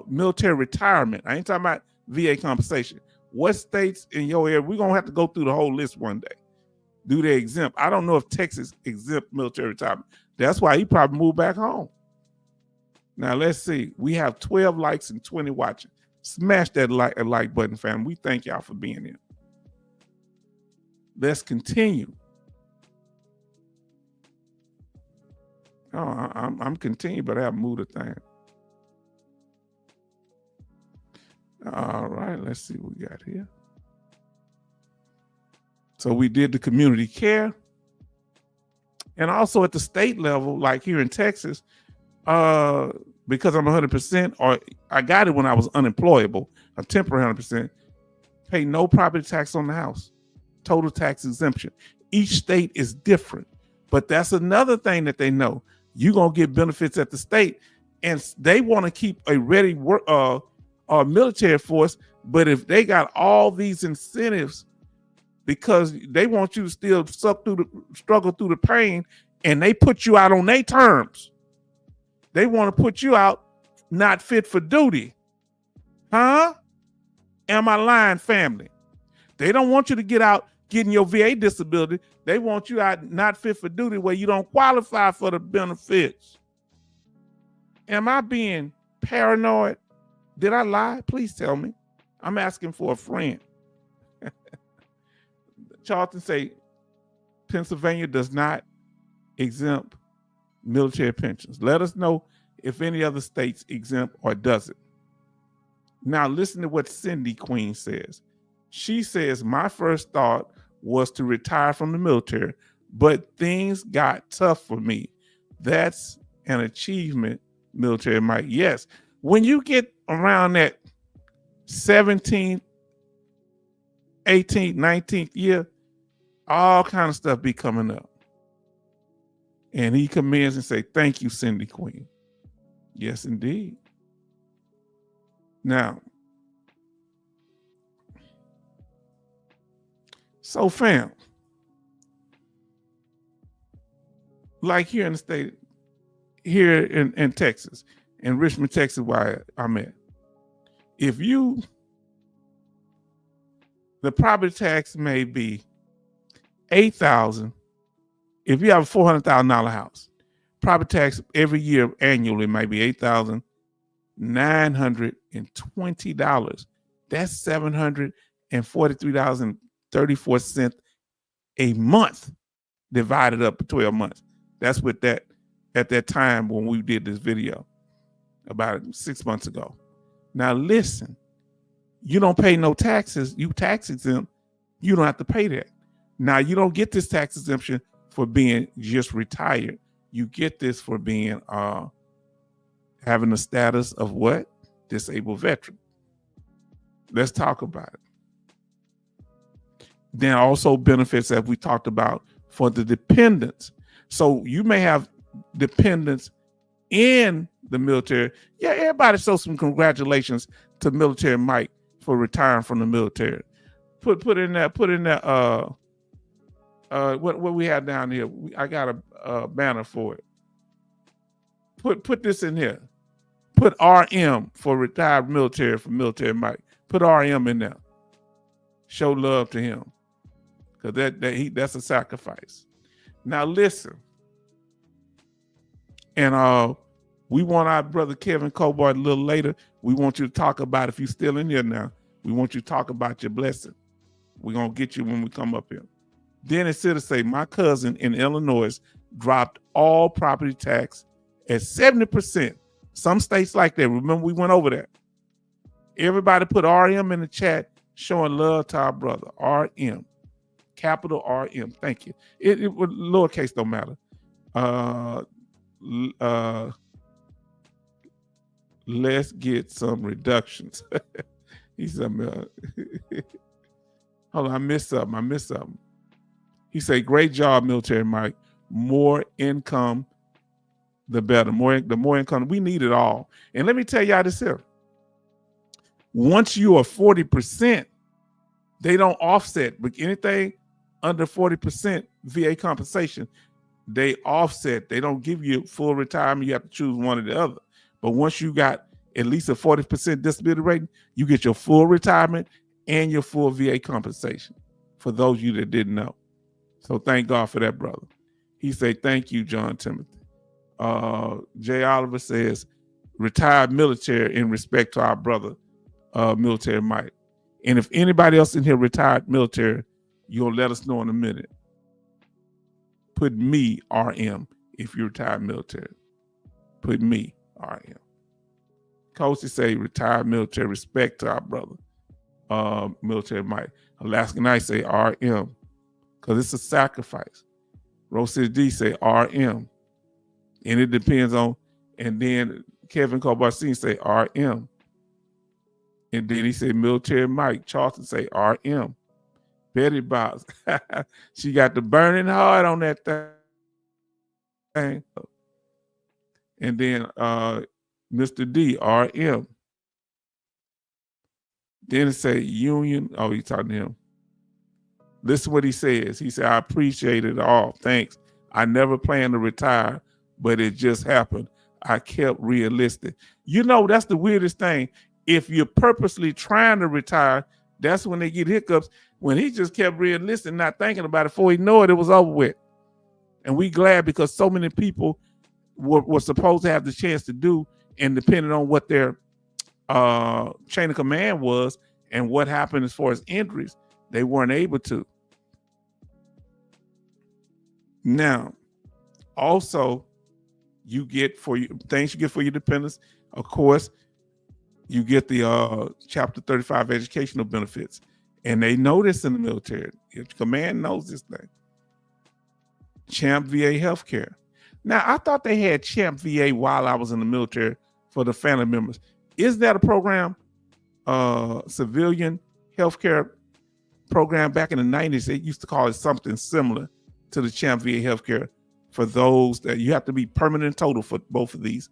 military retirement. I ain't talking about VA compensation. What states in your area? We're gonna have to go through the whole list one day. Do they exempt? I don't know if Texas exempt military retirement. That's why he probably moved back home. Now let's see. We have 12 likes and 20 watching. Smash that like button, fam. We thank y'all for being here. Let's continue. Oh, I'm continuing, but I haven't moved a thing. All right, let's see what we got here. So we did the community care. And also at the state level, like here in Texas, because I'm 100%, or I got it when I was unemployable, a temporary 100%, pay no property tax on the house, total tax exemption. Each state is different, but that's another thing that they know. You're going to get benefits at the state, and they want to keep a ready military force, but if they got all these incentives because they want you to still struggle through the pain, and they put you out on their terms. They want to put you out not fit for duty. Huh? Am I lying, family? They don't want you to get out getting your VA disability. They want you out not fit for duty where you don't qualify for the benefits. Am I being paranoid? Did I lie? Please tell me. I'm asking for a friend. Charlton say Pennsylvania does not exempt military pensions. Let us know if any other states exempt or doesn't. Now listen to what Cindy Queen says. She says, my first thought was to retire from the military, but things got tough for me. That's an achievement, military Mike. Yes, when you get around that 17th, 18th, 19th year, all kind of stuff be coming up. And he commends and say, thank you, Cindy Queen. Yes, indeed. Now, So, fam, like here in the state, here in Texas, in Richmond, Texas, where I'm at, if the property tax may be $8,000. If you have a $400,000 house, property tax every year annually might be $8,920. That's $743.34 a month divided up for 12 months. That's what that at that time when we did this video about 6 months ago. Now listen, you don't pay no taxes, you tax exempt, you don't have to pay that. Now you don't get this tax exemption for being just retired. You get this for being having the status of what? Disabled veteran. Let's talk about it. Then also benefits that we talked about for the dependents. So you may have dependents in the military. Yeah, everybody show some congratulations to Military Mike for retiring from the military. Put in that what we have down here. I got a banner for it. Put this in here. Put RM for retired military for Military Mike. Put RM in there. Show love to him, because that's a sacrifice. Now listen, and we want our brother Kevin Cobart a little later. We want you to talk about, if you're still in here now, we want you to talk about your blessing. We're gonna get you when we come up here. Then instead of say, my cousin in Illinois dropped all property tax at 70%. Some states like that. Remember, we went over that. Everybody put RM in the chat, showing love to our brother. RM, capital RM. Thank you. It would lowercase don't matter. Let's get some reductions. He said, hold on, I missed something. He said, great job, Military Mike. More income, the better. The more income. We need it all. And let me tell y'all this here. Once you are 40%, they don't offset. But anything under 40% VA compensation, they offset. They don't give you full retirement. You have to choose one or the other. But once you got at least a 40% disability rating, you get your full retirement and your full VA compensation, for those of you that didn't know. So thank God for that, brother. He said, thank you, John Timothy. Jay Oliver says, retired military in respect to our brother, Military Mike. And if anybody else in here retired military, you'll let us know in a minute. Put me, RM, if you're retired military. Put me, RM. Coach say retired military, respect to our brother, Military Mike. Alaska Knight say RM, because it's a sacrifice. Rose City D say RM. And it depends on, and then Kevin Cobarcine say RM. And then he said Military Mike. Charleston say RM. Betty Box, she got the burning heart on that thing. And then Mr. D, RM. Then it say Union. Oh, he's talking to him. Listen what he says. He said, I appreciate it all. Thanks. I never planned to retire, but it just happened. I kept re-enlisting. You know, that's the weirdest thing. If you're purposely trying to retire, that's when they get hiccups. When he just kept re-enlisting, not thinking about it, before he knew it, it was over with. And we glad, because so many people were supposed to have the chance to do, and depending on what their chain of command was and what happened as far as injuries, they weren't able to. Now, also, you get for you things you get for your dependents. Of course, you get the Chapter 35 educational benefits, and they know this in the military. Your command knows this thing. Champ VA healthcare. Now, I thought they had Champ VA while I was in the military for the family members. Isn't that a program, civilian healthcare program back in the 90s? They used to call it something similar to the Champ VA healthcare for those that you have to be permanent total for both of these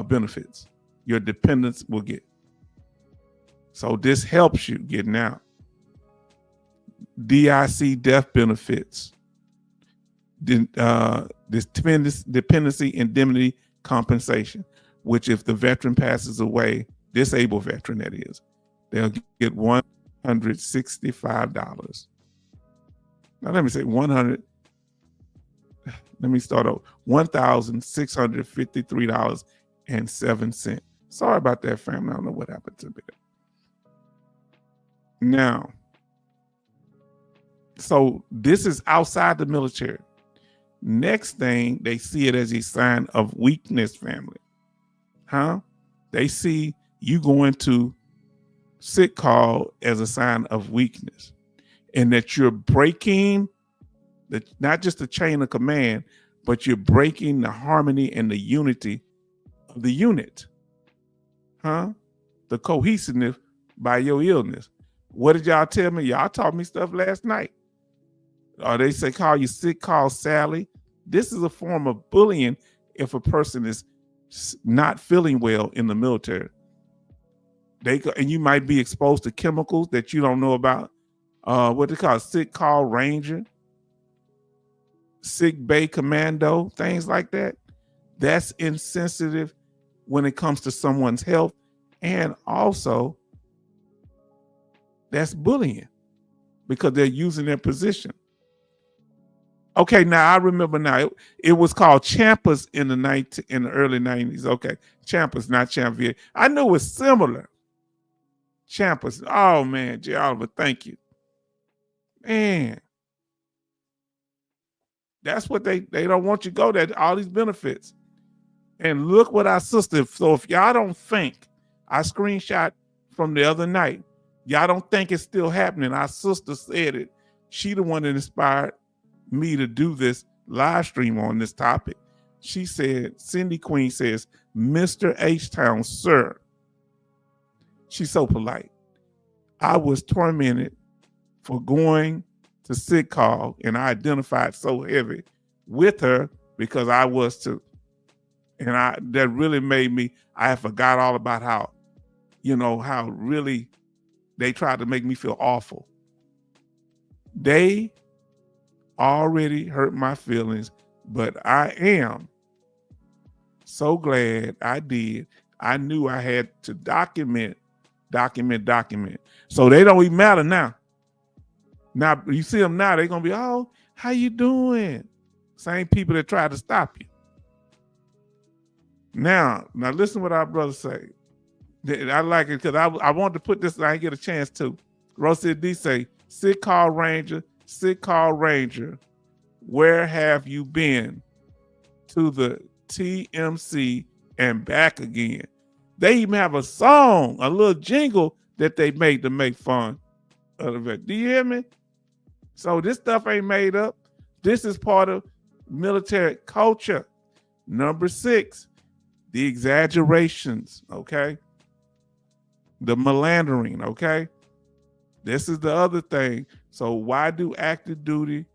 benefits. Your dependents will get. So this helps you getting out. DIC death benefits, this dependency indemnity compensation, which if the veteran passes away, disabled veteran that is, they'll get $165. Now let me say 100. Let me start over. $1,653.07. Sorry about that, family. I don't know what happened to me. Now, so this is outside the military. Next thing, they see it as a sign of weakness, family. They see you going to sick call as a sign of weakness, and that you're breaking not just the chain of command, but you're breaking the harmony and the unity of the unit. The cohesiveness by your illness. What did y'all tell me? Y'all taught me stuff last night. Or they say call you sick, call Sally. This is a form of bullying if a person is not feeling well in the military. And you might be exposed to chemicals that you don't know about. What they call sick call ranger, sick bay commando, things like that. That's insensitive when it comes to someone's health, and also that's bullying because they're using their position. Okay, now I remember now. It was called Champers in the early 90s. Okay, Champers, not Champion. I knew it was similar. Champers. Oh man, J. Oliver, thank you. Man, that's what they don't want you to go there. All these benefits. And look what our sister. So if y'all don't think, I screenshot from the other night, y'all don't think it's still happening. Our sister said it. She the one that inspired me to do this live stream on this topic. She said, Cindy Queen says, Mr. H-Town, sir. She's so polite. I was tormented for going to sick call, and I identified so heavy with her because I was too. And that really made me, I forgot all about how really they tried to make me feel awful. They already hurt my feelings, but I am so glad I did. I knew I had to document. So they don't even matter now. Now you see them now, they're gonna be, oh, how you doing? Same people that tried to stop you. Now listen what our brothers say. I like it because I wanted to put this, I didn't get a chance to. Rosie D say, sick call ranger, where have you been? To the TMC and back again. They even have a song, a little jingle that they made to make fun of it. Do you hear me? So this stuff ain't made up. This is part of military culture. Number 6, the exaggerations, okay? The malandering, okay? This is the other thing. So why are active duty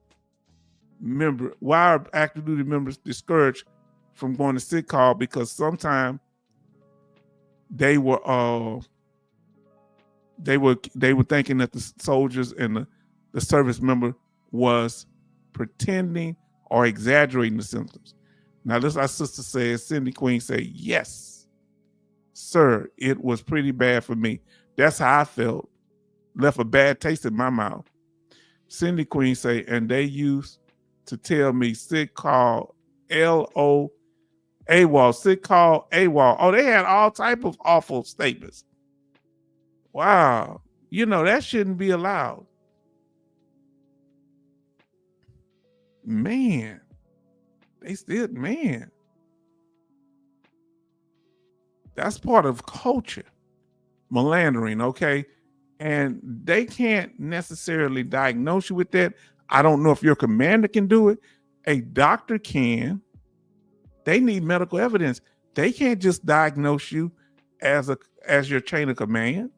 members discouraged from going to sick call? Because sometimes they were thinking that the soldiers and the service member was pretending or exaggerating the symptoms. Now this, our sister says, Cindy Queen say, yes, sir, it was pretty bad for me. That's how I felt. Left a bad taste in my mouth. Cindy Queen say, and they used to tell me sick call AWOL, sick call AWOL. Oh, they had all type of awful statements. Wow. That shouldn't be allowed. Man. That's part of culture. Malandering, okay? And they can't necessarily diagnose you with that. I don't know if your commander can do it. A doctor can. They need medical evidence. They can't just diagnose you as your chain of command.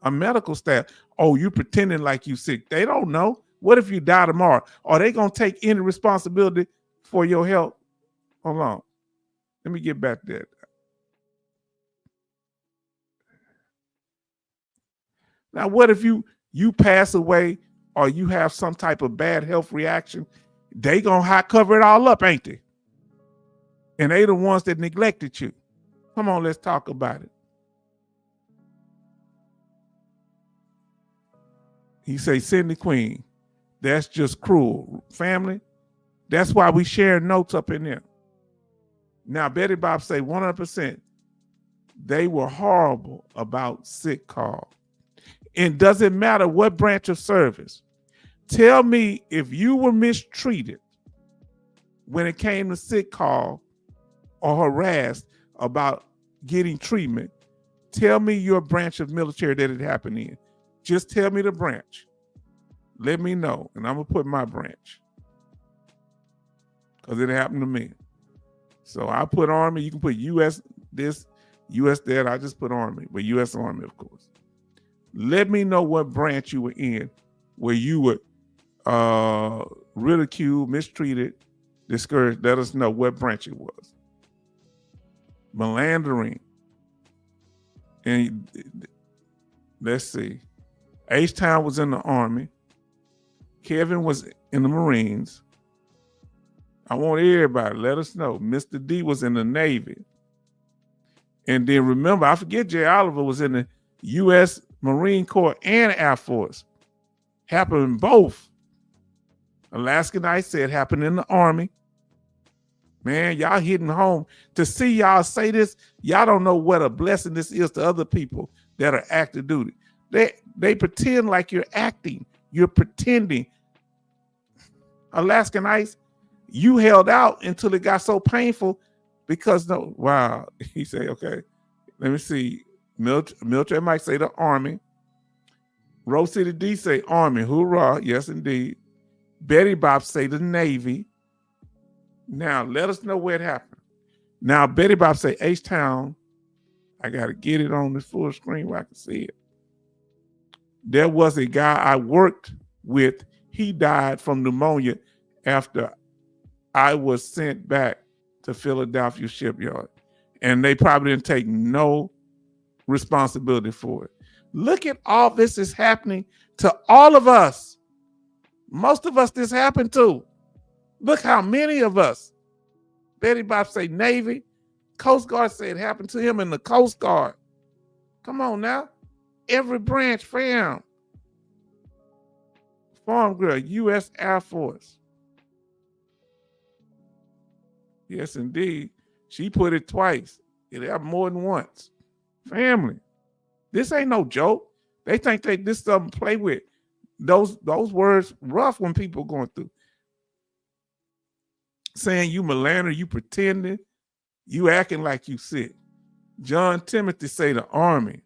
A medical staff, oh, you pretending like you sick. They don't know. What if you die tomorrow? Are they going to take any responsibility for your health? Hold on. Let me get back to that. Now, what if you pass away or you have some type of bad health reaction, they gonna cover it all up, ain't they? And they the ones that neglected you. Come on, let's talk about it. He say, Sydney Queen, that's just cruel. Family, that's why we share notes up in there. Now, Betty Bob say 100%, they were horrible about sick call. It doesn't matter what branch of service. Tell me if you were mistreated when it came to sick call or harassed about getting treatment. Tell me your branch of military that it happened in. Just tell me the branch. Let me know, and I'm going to put my branch because it happened to me. So I put Army. You can put U.S. this, U.S. that. I just put Army, but U.S. Army, of course. Let me know what branch you were in where you were ridiculed, mistreated, discouraged. Let us know what branch it was. Melandering. And let's see. H-Town was in the Army. Kevin was in the Marines. I want everybody, let us know. Mr. D was in the Navy. And then remember, I forget Jay Oliver was in the U.S. Marine Corps and Air Force. Happened in both. Alaska Knight said happened in the Army. Man, y'all hitting home. To see y'all say this, y'all don't know what a blessing this is to other people that are active duty. They pretend like you're acting. You're pretending. Alaskan Ice, you held out until it got so painful because no, wow. He said, okay, let me see. Military Mike say the Army. Rose City D say Army, hoorah, yes indeed. Betty Bob say the Navy. Now let us know where it happened. Now Betty Bob say H-Town. I gotta get it on the full screen where I can see it. There was a guy I worked with. He died from pneumonia after I was sent back to Philadelphia Shipyard. And they probably didn't take no responsibility for it. Look at all this is happening to all of us. Most of us this happened to. Look how many of us. Betty Bob say Navy. Coast Guard said it happened to him in the Coast Guard. Come on now. Every branch, fam. Farm Girl, U.S. Air Force. Yes, indeed. She put it twice. It happened more than once. Family. This ain't no joke. They think this something to play with. Those words rough when people going through. Saying you Melander, you pretending, you acting like you sick. John Timothy say the Army.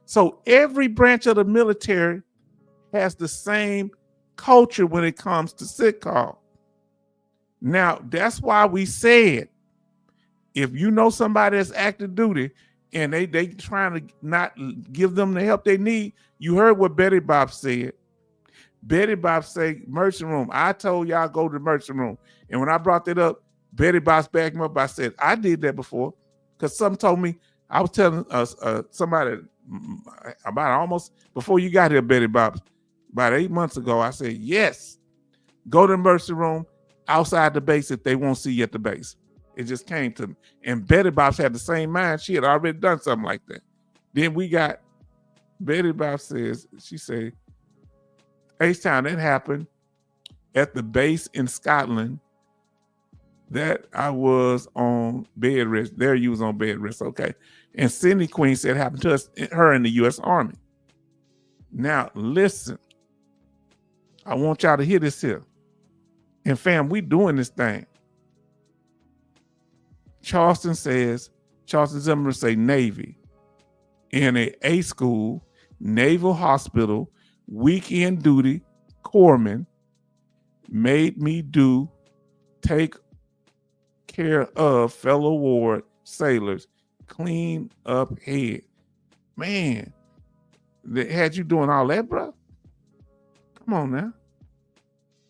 So every branch of the military has the same culture when it comes to sick call. Now, that's why we said, if you know somebody that's active duty and they trying to not give them the help they need, you heard what Betty Bob said. Betty Bob say, emergency room. I told y'all go to the emergency room. And when I brought that up, Betty Bob's backed me up. I said, I did that before. Because some told me, I was telling somebody about almost before you got here, Betty Bob, about 8 months ago, I said, yes, go to the emergency room outside the base if they won't see you at the base. It just came to me. And Betty Bob's had the same mind. She had already done something like that. Then we got, Betty Bob says, she said, H-Town, that happened at the base in Scotland that I was on bed rest. There you was on bed rest, okay. And Cindy Queen said it happened to her in the U.S. Army. Now, listen. I want y'all to hear this here. And fam, we doing this thing. Charleston Zimmerman say Navy. In a school, Naval Hospital, weekend duty, corpsman, made me take care of fellow ward sailors, clean up head. Man, they had you doing all that, bro? Come on now.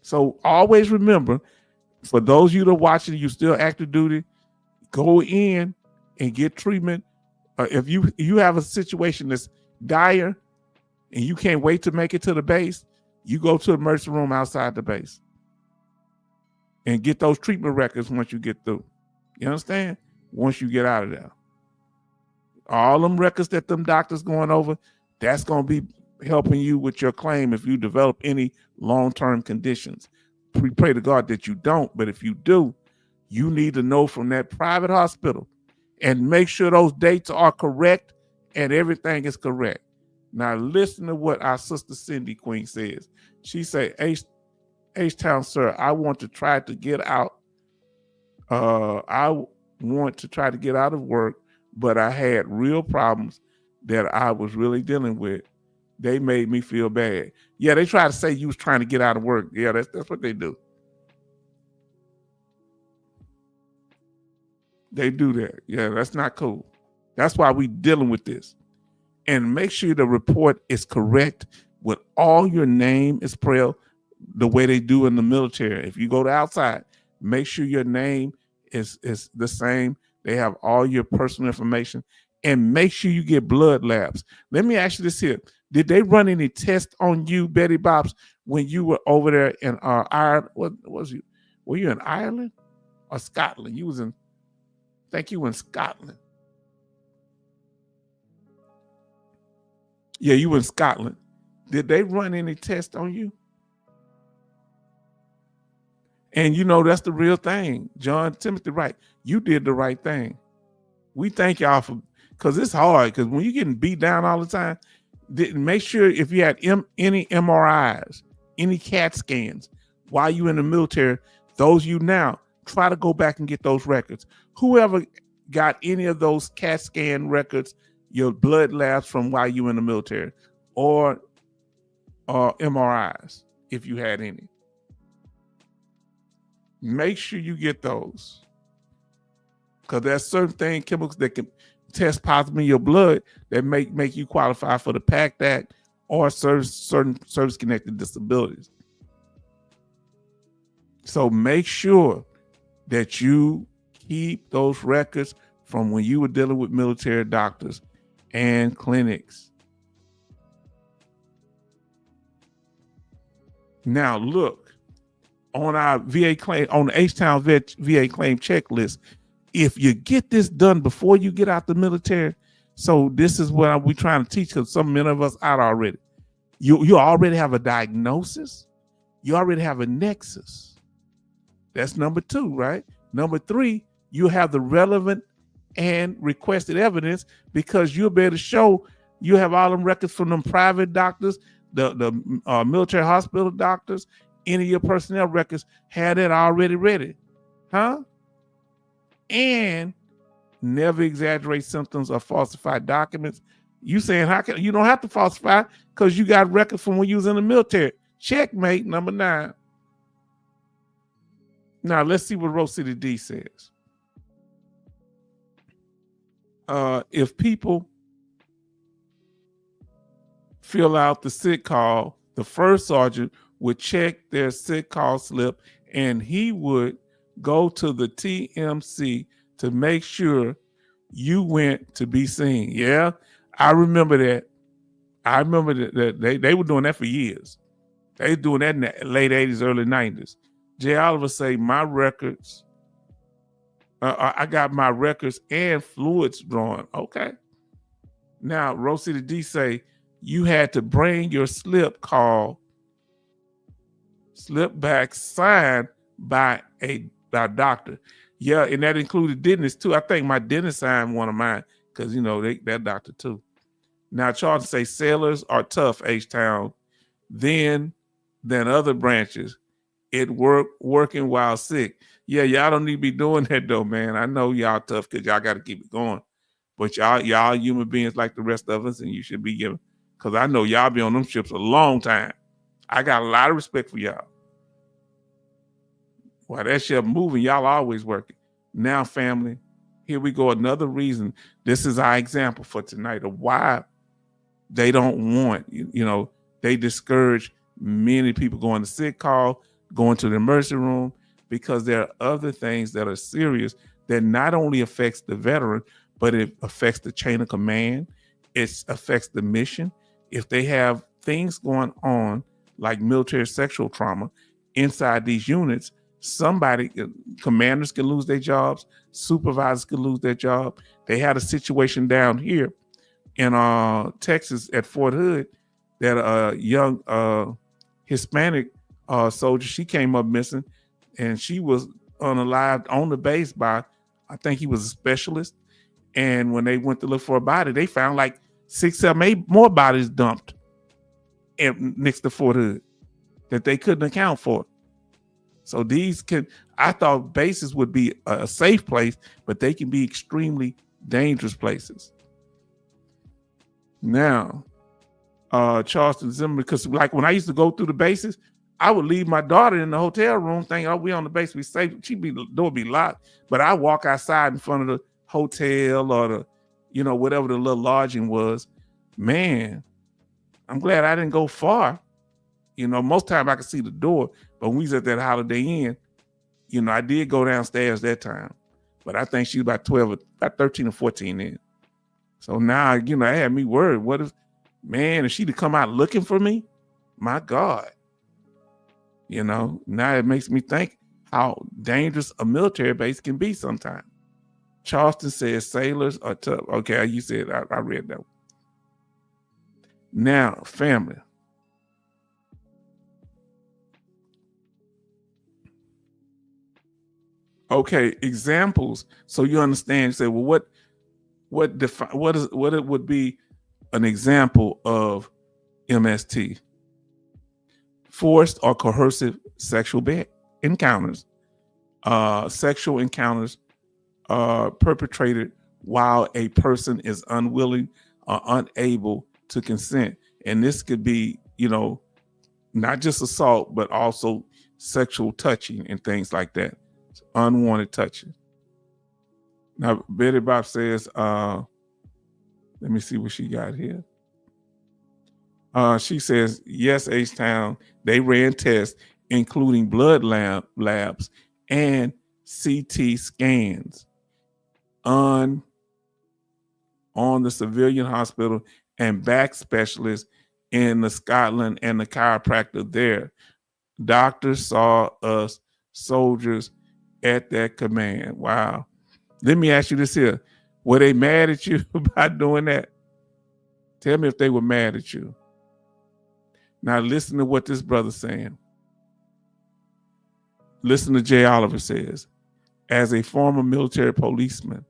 So always remember, for those of you that are watching, you still active duty, go in and get treatment. If you have a situation that's dire and you can't wait to make it to the base, You go to the emergency room outside the base and get those treatment records once you get through. You understand? Once you get out of there. All them records that them doctors going over, that's going to be helping you with your claim if you develop any long-term conditions. We pray to God that you don't, but if you do, you need to know from that private hospital and make sure those dates are correct and everything is correct. Now listen to what our sister Cindy Queen says. She say, H-Town, sir, I want to try to get out. I want to try to get out of work, but I had real problems that I was really dealing with. They made me feel bad. Yeah, they try to say you was trying to get out of work. Yeah, that's what they do. They do that. Yeah, that's not cool. That's why we dealing with this. And make sure the report is correct with all your name is spelled the way they do in the military. If you go to outside, make sure your name is the same. They have all your personal information, and make sure you get blood labs. Let me ask you this here. Did they run any tests on you, Betty Bobs, when you were over there in Ireland? What was you? Were you in Ireland or Scotland? You was in, I think you were in Scotland. Yeah, you were in Scotland. Did they run any tests on you? And you know, that's the real thing. John Timothy, right. You did the right thing. We thank y'all for, because it's hard, because when you're getting beat down all the time, make sure if you had any MRIs, any CAT scans while you in the military, those you now, try to go back and get those records. Whoever got any of those CAT scan records, your blood labs from while you in the military, or MRIs, if you had any. Make sure you get those, because there's certain chemicals that can test positive in your blood that make you qualify for the PACT Act or certain service-connected disabilities. So make sure that you keep those records from when you were dealing with military doctors and clinics. Now look, on our VA claim, on the H-Town VA claim checklist, if you get this done before you get out the military, so this is what we're trying to teach, because some many of us out already. You already have a diagnosis. You already have a nexus. That's number 2, right? Number 3, you have the relevant and requested evidence, because you'll be able to show you have all them records from them private doctors, the military hospital doctors. Any of your personnel records had it already ready, huh? And never exaggerate symptoms or falsify documents. You saying how can you don't have to falsify because you got records from when you was in the military. Checkmate, number 9. Now let's see what Rose City D says. If people fill out the sick call, the first sergeant would check their sick call slip, and he would go to the TMC to make sure you went to be seen. Yeah, I remember that. I remember that they were doing that for years. They were doing that in the late 80s, early 90s. Jay Oliver say, my records, I got my records and fluids drawn. Okay. Now, Rose City D say, you had to bring your slip back signed by a doctor. Yeah, and that included dentists too. I think my dentist signed one of mine, because you know that doctor too. Now Charles say sailors are tough, H-Town, than other branches. It working while sick. Yeah, y'all don't need to be doing that though, man. I know y'all tough because y'all got to keep it going. But y'all human beings like the rest of us, and you should be given, because I know y'all be on them ships a long time. I got a lot of respect for y'all. While that ship moving, y'all always working. Now, family, here we go. Another reason. This is our example for tonight of why they don't want, they discourage many people going to sick call, going to the emergency room, because there are other things that are serious that not only affects the veteran, but it affects the chain of command. It affects the mission. If they have things going on like military sexual trauma inside these units, commanders can lose their jobs, supervisors can lose their job. They had a situation down here in Texas at Fort Hood that a young Hispanic soldier, she came up missing, and she was unalived on the base by, I think he was a specialist. And when they went to look for a body, they found like 6, 7, 8 more bodies dumped next to Fort Hood that they couldn't account for. So I thought bases would be a safe place, but they can be extremely dangerous places. Now, Charleston Zimmerman, because like when I used to go through the bases, I would leave my daughter in the hotel room thinking, oh, we on the base, we safe. The door be locked, but I walk outside in front of the hotel or the, whatever the little lodging was. Man, I'm glad I didn't go far. Most time I could see the door, but when we was at that Holiday Inn, I did go downstairs that time, but I think she was about 13 or 14 then. So now, it had me worried. What if she'd have come out looking for me? My God. Now it makes me think how dangerous a military base can be sometimes. Charleston says sailors are tough. Okay, you said, I read that one. Now, family. Okay, examples. So you understand, you say, well, what it would be an example of MST? Forced or coercive sexual encounters. Sexual encounters perpetrated while a person is unwilling or unable to consent. And this could be, not just assault, but also sexual touching and things like that. Unwanted touching. Now, Betty Bob says, let me see what she got here. She says, yes, H-Town, they ran tests, including blood labs and CT scans on the civilian hospital and back specialists in the Scotland and the chiropractor there. Doctors saw us soldiers at that command. Wow. Let me ask you this here. Were they mad at you about doing that? Tell me if they were mad at you. Now listen to what this brother's saying. Listen to Jay Oliver says, as a former military policeman,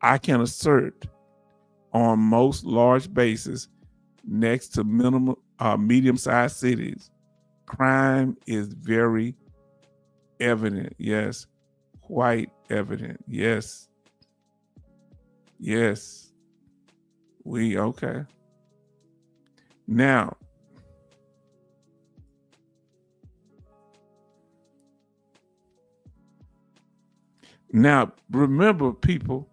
I can assert on most large bases next to medium-sized cities, crime is very evident. Yes, quite evident. Yes. Yes. Okay. Now, remember, people,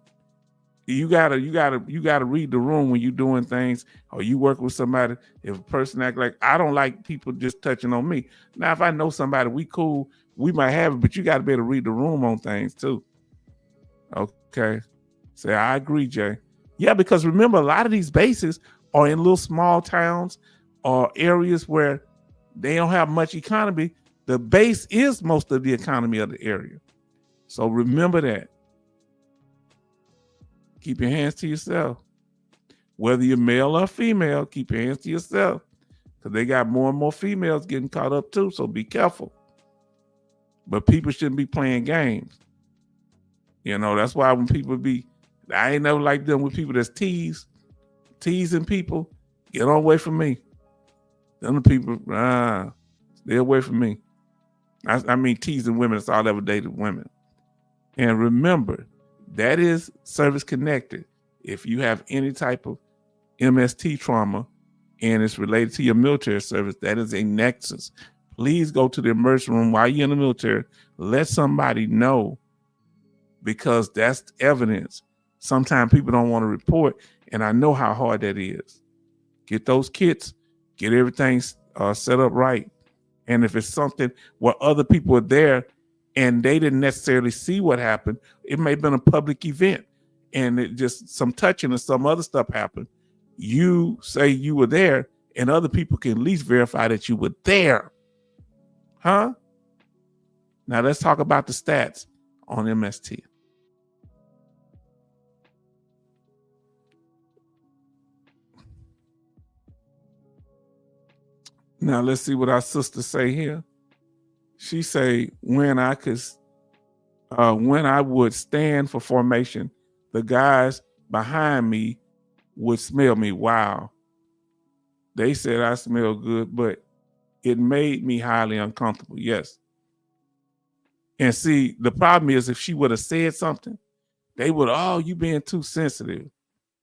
you gotta read the room when you're doing things or you work with somebody. If a person act like, I don't like people just touching on me. Now, if I know somebody, we cool, we might have it, but you got to be able to read the room on things too. Okay. Say, I agree, Jay. Yeah, because remember, a lot of these bases are in little small towns or areas where they don't have much economy. The base is most of the economy of the area. So remember that. Keep your hands to yourself. Whether you're male or female, keep your hands to yourself. Because they got more and more females getting caught up too, so be careful. But people shouldn't be playing games. That's why when people I ain't never like them with people that's teasing people. Get on away from me. Them people, stay away from me. I mean, teasing women, that's all I ever dated women. And remember, that is service connected. If you have any type of MST trauma and it's related to your military service, that is a nexus. Please go to the emergency room while you're in the military. Let somebody know, because that's evidence. Sometimes people don't want to report, and I know how hard that is. Get those kits, get everything set up right. And if it's something where other people are there and they didn't necessarily see what happened, it may have been a public event and it just some touching or some other stuff happened. You say you were there and other people can at least verify that you were there. Huh? Now let's talk about the stats on MST. Now let's see what our sister say here. She say, when I would stand for formation, the guys behind me would smell me. Wow. They said I smell good, but it made me highly uncomfortable. Yes. And see, the problem is if she would have said something, they would, oh, you being too sensitive.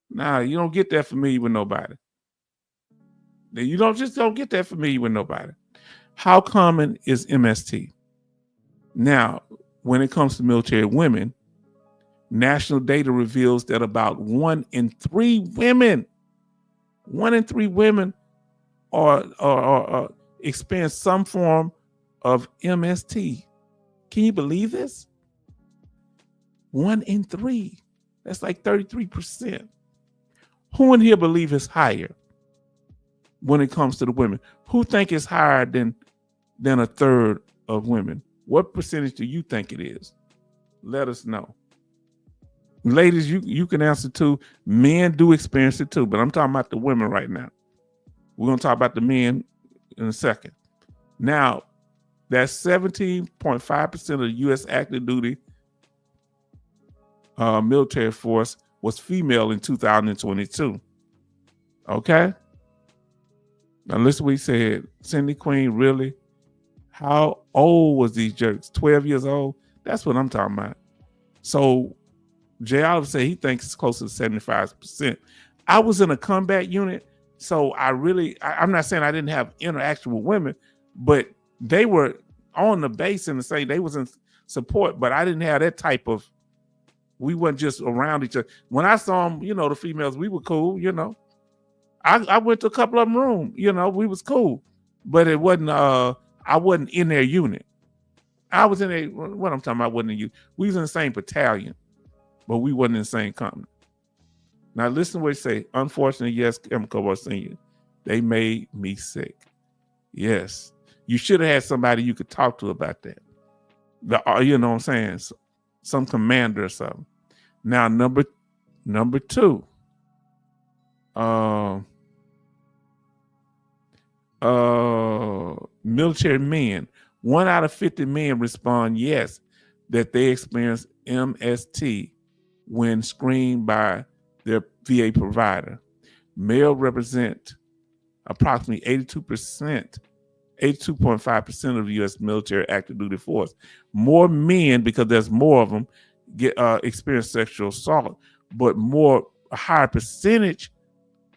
Nah, you don't get that familiar with nobody. You don't get that familiar with nobody. How common is MST? Now, when it comes to military women, national data reveals that about 1 in 3 women are experience some form of MST. Can you believe this? 1 in 3. That's like 33%. Who in here believe it's higher when it comes to the women? Who think it's higher than a third of women? What percentage do you think it is? Let us know. Ladies, you can answer too. Men do experience it too, but I'm talking about the women right now. We're going to talk about the men in a second. Now, that's 17.5% of the U.S. active duty military force was female in 2022. Okay? Now listen what he said. Cindy Queen, really? How old was these jerks? 12 years old? That's what I'm talking about. So Jay Oliver said he thinks it's close to 75%. I was in a combat unit, so I'm not saying I didn't have interaction with women, but they were on the base and say they was in support, but I didn't have that type of, we weren't just around each other. When I saw them, the females, we were cool, I went to a couple of them room, we was cool, but it wasn't, I wasn't in their unit. I was in what I'm talking about, wasn't in you. We was in the same battalion, but we wasn't in the same company. Now listen to what they say. Unfortunately, yes, Chemical was Senior, they made me sick. Yes. You should have had somebody you could talk to about that. You know what I'm saying? Some commander or something. Now, number 2. Military men. 1 out of 50 men respond yes that they experience MST when screened by their VA provider. Male represent approximately 82.5% of the U.S. military active duty force. More men, because there's more of them, experience sexual assault, but a higher percentage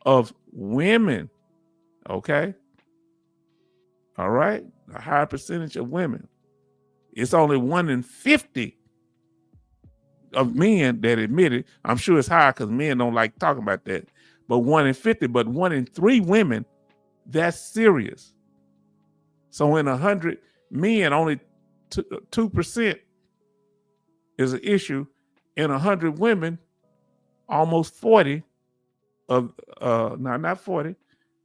of women. Okay. All right. A higher percentage of women. It's only 1 in 50 of men that admit it. I'm sure it's higher because men don't like talking about that. But 1 in 50, but 1 in 3 women, that's serious. So in 100 men, only 2% is an issue. In 100 women, almost 40 of, not 40,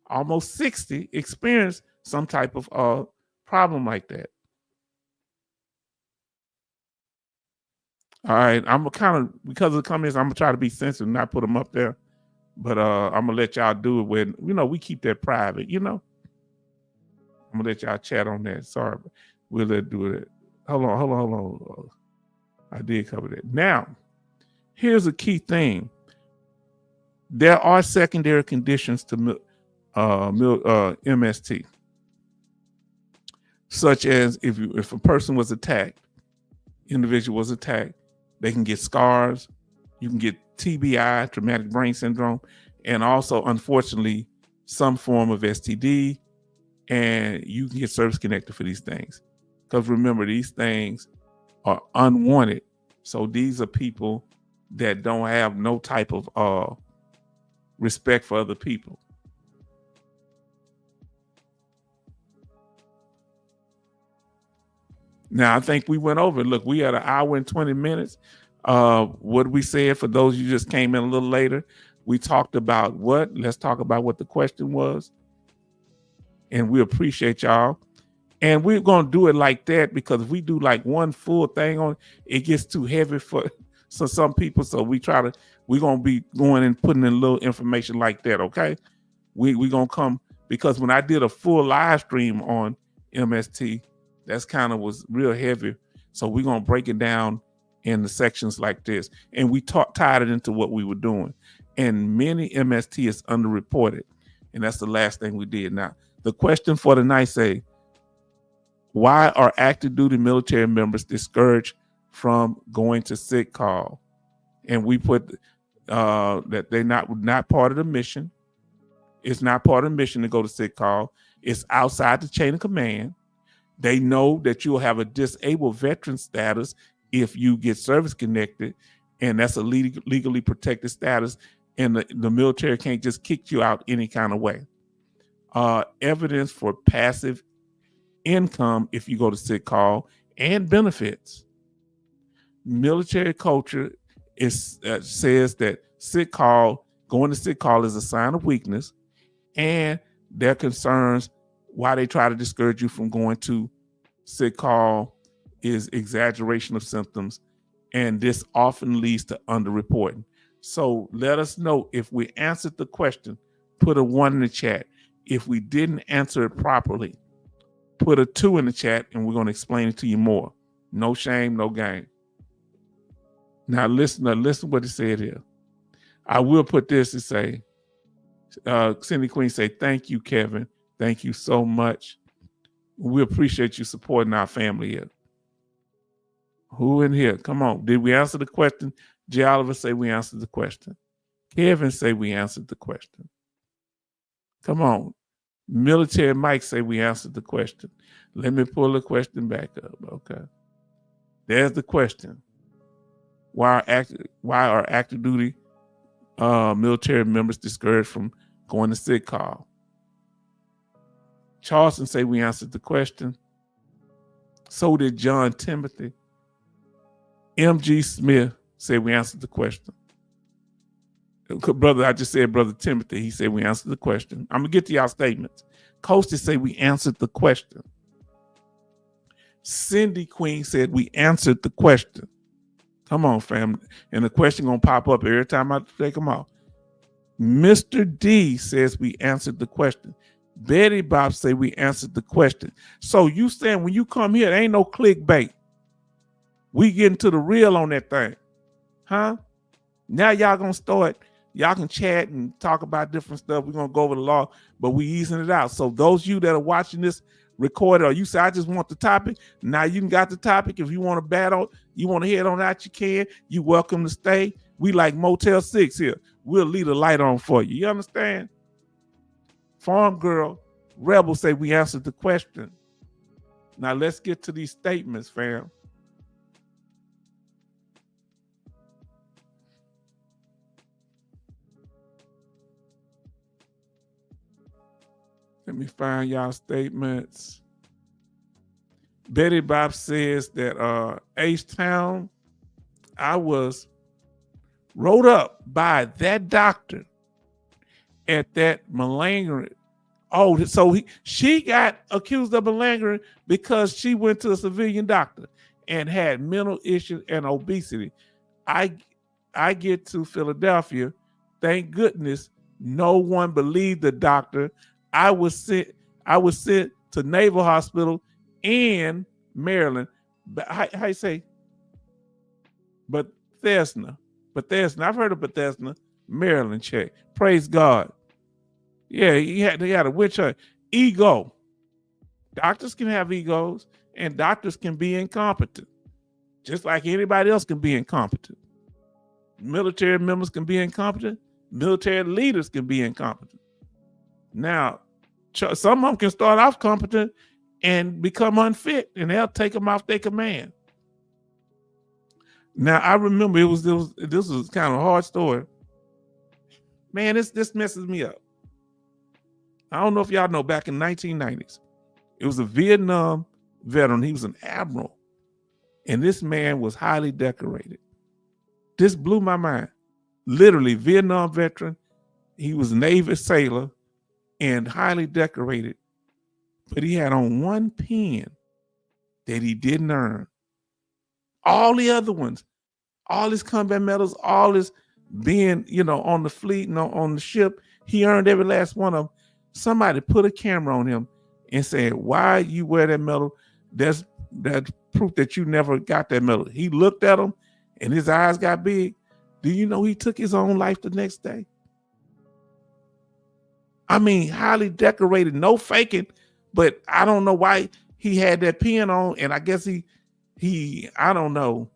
almost 60 experience some type of problem like that. All right, I'm because of the comments, I'm gonna try to be sensitive and not put them up there. But I'm gonna let y'all do it when we keep that private. I'm gonna let y'all chat on that. Sorry, but we'll let do it. Hold on. I did cover that. Now, here's a key thing. There are secondary conditions to MST, such as if a person was attacked, individual was attacked, they can get scars. You can get TBI, traumatic brain syndrome, and also, unfortunately, some form of STD, and you can get service connected for these things. Because remember, these things are unwanted. So these are people that don't have no type of respect for other people. Now, I think we went over. Look, we had 1 hour and 20 minutes. What we said, for those you just came in a little later, we talked about what? Let's talk about what the question was. and we appreciate y'all. And we're going to do it like that because if we do like one full thing on it, gets too heavy for some people. So we're going to be going and putting in a little information like that. Okay. We're going to come, because when I did a full live stream on MST, that's kind of was real heavy. So we're going to break it down in the sections like this. And we tied it into what we were doing. And many MST is underreported. And that's the last thing we did. Now, the question for tonight say, why are active duty military members discouraged from going to sick call? And we put that they're not part of the mission. It's not part of the mission to go to sick call. It's outside the chain of command. They know that you'll have a disabled veteran status if you get service connected, and that's a legally protected status, and the military can't just kick you out any kind of way. Evidence for passive income if you go to sick call, and benefits. Military culture says that going to sick call is a sign of weakness, and their concerns why they try to discourage you from going to sick call is exaggeration of symptoms, and this often leads to underreporting. So let us know if we answered the question. Put a 1 in the chat. If we didn't answer it properly, put a 2 in the chat, and we're going to explain it to you more. No shame, no game. Now listen what it said here. I will put this to say, Cindy Queen say, thank you, Kevin. Thank you so much. We appreciate you supporting our family here. Who in here? Come on. Did we answer the question? J. Oliver say we answered the question. Kevin say we answered the question. Come on. Military Mike say we answered the question. Let me pull the question back up. Okay. There's the question. Why are active duty military members discouraged from going to sick call? Charleston say we answered the question. So did John Timothy. M.G. Smith said we answered the question. Brother, I just said Brother Timothy. He said we answered the question. I'm going to get to y'all statements. Coasty say we answered the question. Cindy Queen said we answered the question. Come on, fam. And the question going to pop up every time I take them out. Mr. D says we answered the question. Betty Bob say we answered the question. So you saying when you come here, there ain't no clickbait. We getting to the real on that thing. Huh? Now y'all gonna start, y'all can chat and talk about different stuff. We're gonna go over the law, but we easing it out. So those of you that are watching this recorded, or you say, I just want the topic. Now you got the topic. If you want to battle, you want to head on out, you can. You welcome to stay. We like Motel 6 here. We'll leave a light on for you. You understand? Farm Girl Rebel say we answered the question. Now let's get to these statements, fam. Let me find y'all statements. Betty Bob says that H-Town, I was wrote up by that doctor at that malingering. Oh, so she got accused of malingering because she went to a civilian doctor and had mental issues and obesity. I get to Philadelphia. Thank goodness no one believed the doctor. I was sent to Naval Hospital in Maryland. How you say? Bethesda. I've heard of Bethesda, Maryland. Check. Praise God. Yeah, he had a witch hunt. Ego. Doctors can have egos, and doctors can be incompetent, just like anybody else can be incompetent. Military members can be incompetent. Military leaders can be incompetent. Now, some of them can start off competent and become unfit, and they'll take them off their command. Now, I remember this was kind of a hard story. Man, this messes me up. I don't know if y'all know, back in 1990s, it was a Vietnam veteran. He was an admiral, and this man was highly decorated. This blew my mind. Literally, Vietnam veteran. He was a Navy sailor and highly decorated. but he had on one pen that he didn't earn. All the other ones, all his combat medals, all his being, on the fleet and on the ship, he earned every last one of them. Somebody put a camera on him and said, "Why you wear that medal? That's proof that you never got that medal." He looked at him and his eyes got big. Do you know he took his own life the next day? I mean, highly decorated, no faking, but I don't know why he had that pin on, and I guess I don't know.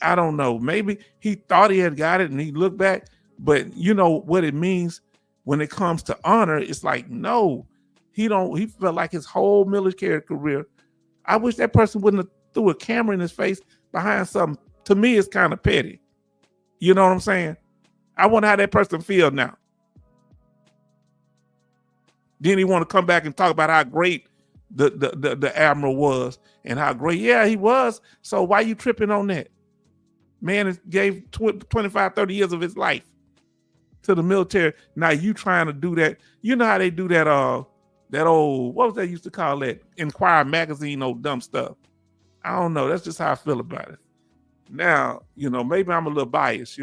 I don't know. Maybe he thought he had got it and he looked back, but you know what it means when it comes to honor. It's like, no, he felt like his whole military career. I wish that person wouldn't have threw a camera in his face behind something. To me, it's kind of petty. You know what I'm saying? I wonder how that person feels now. Then he want to come back and talk about how great the admiral was and how great. Yeah, he was. So why you tripping on that? Man gave 25, 30 years of his life to the military. Now you trying to do that. You know how they do that old, what was that used to call that? Inquirer magazine, old dumb stuff. I don't know. That's just how I feel about it. Now, maybe I'm a little biased,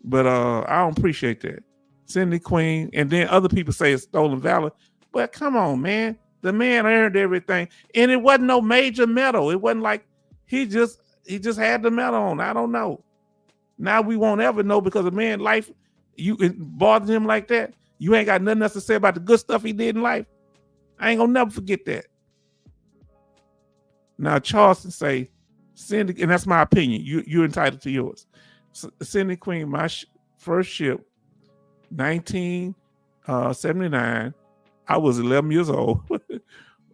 but I don't appreciate that. Cindy Queen, and then other people say it's stolen valor. But come on, man. The man earned everything. And it wasn't no major medal. It wasn't like he just had the medal on. I don't know. Now we won't ever know because the man life, it bothered him like that. You ain't got nothing else to say about the good stuff he did in life. I ain't gonna never forget that. Now Charleston say, Cindy, and that's my opinion. You're entitled to yours. Cindy Queen, my first ship, 1979. I was 11 years old.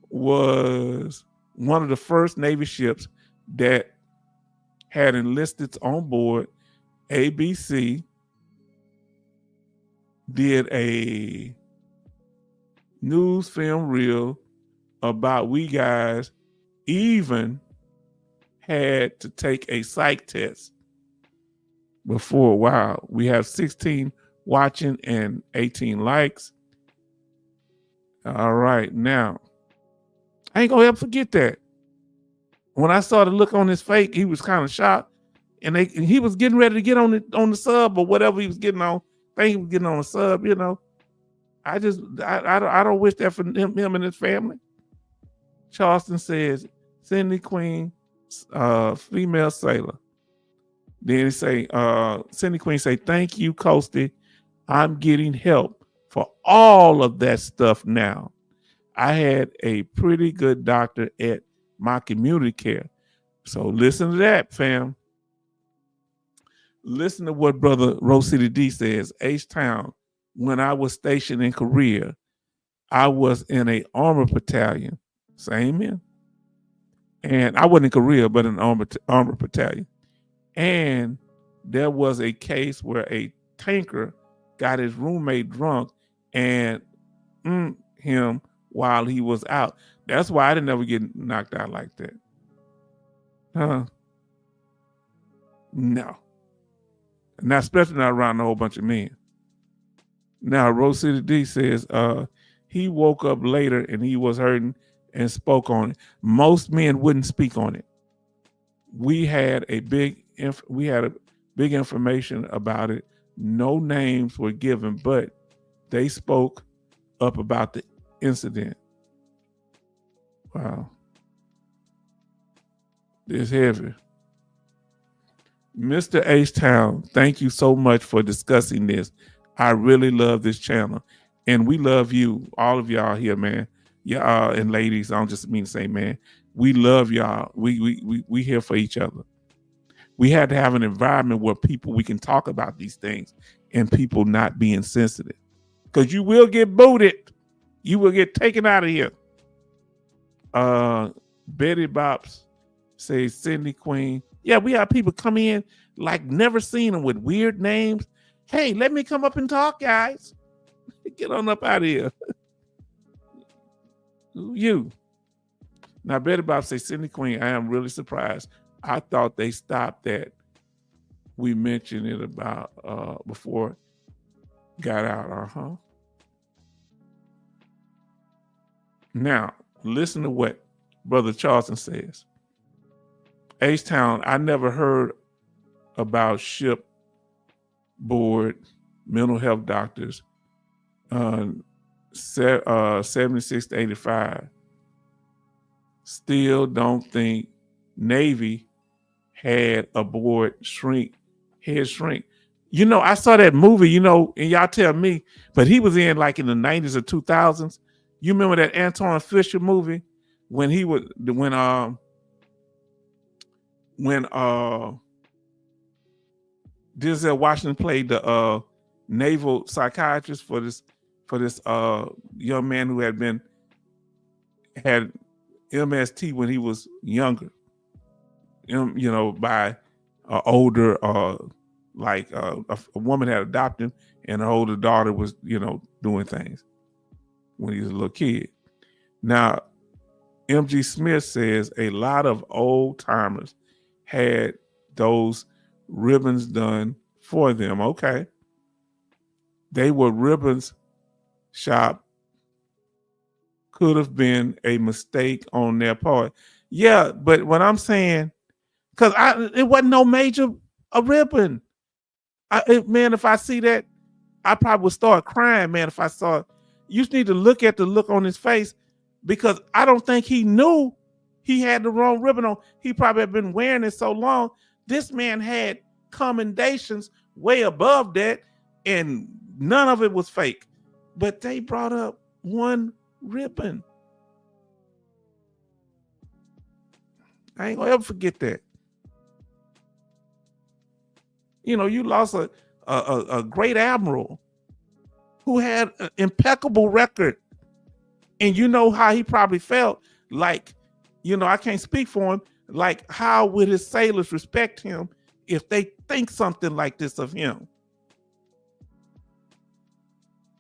Was one of the first Navy ships that had enlisted on board. ABC did a news film reel about we guys even had to take a psych test before. Wow, we have 16 watching and 18 likes. All right, now I ain't gonna ever forget that. When I saw the look on his face, he was kind of shocked, and he was getting ready to get on the sub or whatever he was getting on. I think he was getting on a sub, I don't wish that for him and his family. Charleston says, Cindy Queen, female sailor. Then he say, Cindy Queen say, thank you, Coasty. I'm getting help for all of that stuff now. I had a pretty good doctor at my community care. So listen to that, fam. Listen to what Brother Rose City D says. H-Town, when I was stationed in Korea, I was in an armor battalion. Same here. And I wasn't in Korea, but in an armor battalion. And there was a case where a tanker got his roommate drunk and him while he was out. That's why I didn't ever get knocked out like that. No. Not especially not around a whole bunch of men. Now, Rose City D says he woke up later and he was hurting and spoke on it. Most men wouldn't speak on it. We had a big information about it. No names were given, but they spoke up about the incident. Wow. It's heavy. Mr. H-Town, thank you so much for discussing this. I really love this channel. And we love you, all of y'all here, man. Y'all and ladies, I don't just mean to say, man. We love y'all. We here for each other. We had to have an environment where we can talk about these things and people not being sensitive. Because you will get booted. You will get taken out of here. Betty Bops says, Cindy Queen. Yeah, we have people come in like never seen them with weird names. Hey, let me come up and talk, guys. Get on up out of here. You. Now, Betty Bob says, Cindy Queen, I am really surprised. I thought they stopped that. We mentioned it about before it got out. Now, listen to what Brother Charleston says. H-Town, I never heard about SHIP board, mental health doctors, 76 to 85. Still don't think Navy had a board head shrink. You know, I saw that movie, you know, and y'all tell me, but he was in like in the 90s or 2000s. You remember that Anton Fisher movie when he was when Denzel Washington played the naval psychiatrist for this young man who had MST when he was younger, you know, by older like a woman had adopted him, and her older daughter was, you know, doing things when he was a little kid. Now, M.G. Smith says a lot of old timers had those ribbons done for them. Okay. They were ribbons shop. Could have been a mistake on their part. Yeah, but what I'm saying, because it wasn't no major a ribbon. Man, if I see that, I probably would start crying, man, if I saw it. You just need to look at the look on his face, because I don't think he knew he had the wrong ribbon on. He probably had been wearing it so long. This man had commendations way above that, and none of it was fake. But they brought up one ribbon. I ain't gonna ever forget that. You know, you lost a great admiral who had an impeccable record. And you know how he probably felt. Like, you know, I can't speak for him. Like, how would his sailors respect him if they think something like this of him?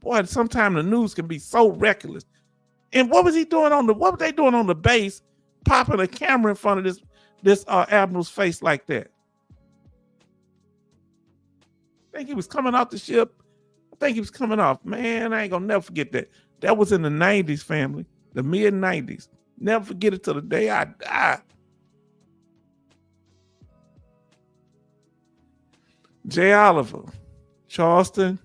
Boy, sometimes the news can be so reckless. And what was he doing what were they doing on the base, popping a camera in front of this admiral's face like that? I think he was coming off the ship. I think he was coming off. Man, I ain't gonna never forget that. That was in the 90s, family, the mid 90s. Never forget it till the day I die. Jay Oliver, Charleston,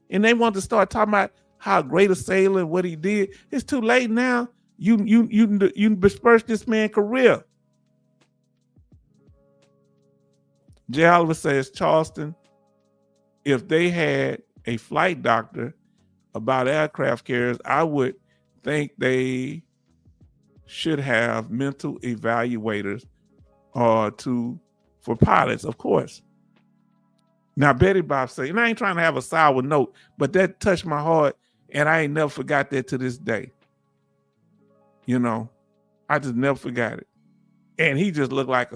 and they want to start talking about how great a sailor and what he did. It's too late now. You disperse this man's career. Jay Oliver says, Charleston, if they had a flight doctor about aircraft carriers, I would think they should have mental evaluators for pilots, of course. Now, Betty Bob said, and I ain't trying to have a sour note, but that touched my heart, and I ain't never forgot that to this day. You know, I just never forgot it. And he just looked like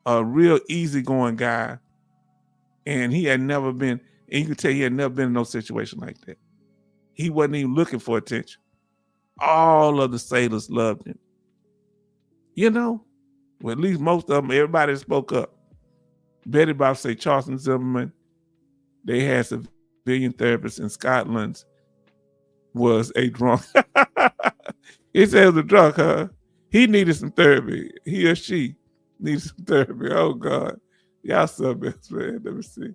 a real easygoing guy. And he had never been, and you could tell he had never been in no situation like that. He wasn't even looking for attention. All of the sailors loved him. You know, well, at least most of them, everybody spoke up. Betty Bob say Charleston Zimmerman, they had civilian therapists in Scotland, was a drunk. He said it was a drunk, huh? He needed some therapy. He or she needed some therapy. Oh, God. Y'all so best, man. Let me see.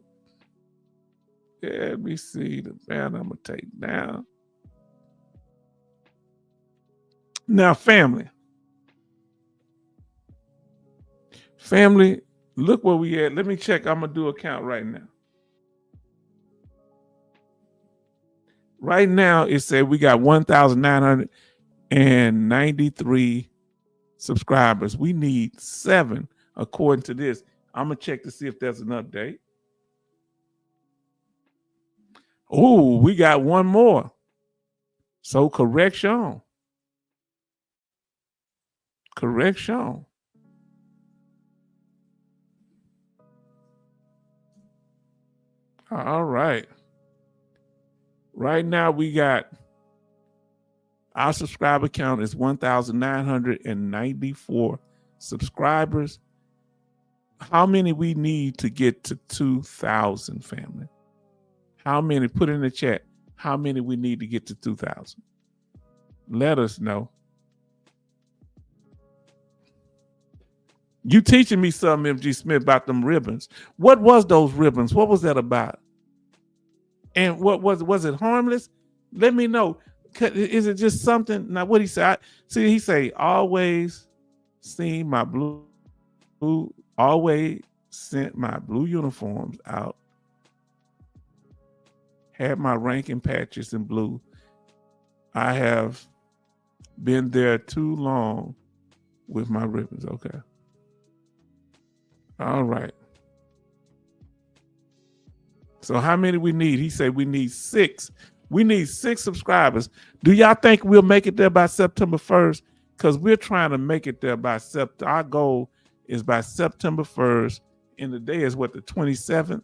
Yeah, let me see the band I'm going to take down. Now, family. Family, look where we at. Let me check. I'm going to do a count right now. Right now, it said we got 1,993 subscribers. We need 7, according to this. I'm going to check to see if there's an update. Oh, we got one more. So correction. Correction. All right. Right now we got our subscriber count is 1,994 subscribers. How many we need to get to 2,000, family? How many? Put in the chat how many we need to get to 2,000. Let us know. You teaching me something, MG Smith, about them ribbons. What was those ribbons? What was that about? And what was it harmless? Let me know. Is it just something? Now, what he said? See, he say, always seen my blue, always sent my blue uniforms out. Had my ranking patches in blue. I have been there too long with my ribbons. Okay. All right. So how many we need? He said we need 6. We need 6 subscribers. Do y'all think we'll make it there by September 1st? Because we're trying to make it there by September. Our goal is by September 1st. And the day is what, the 27th?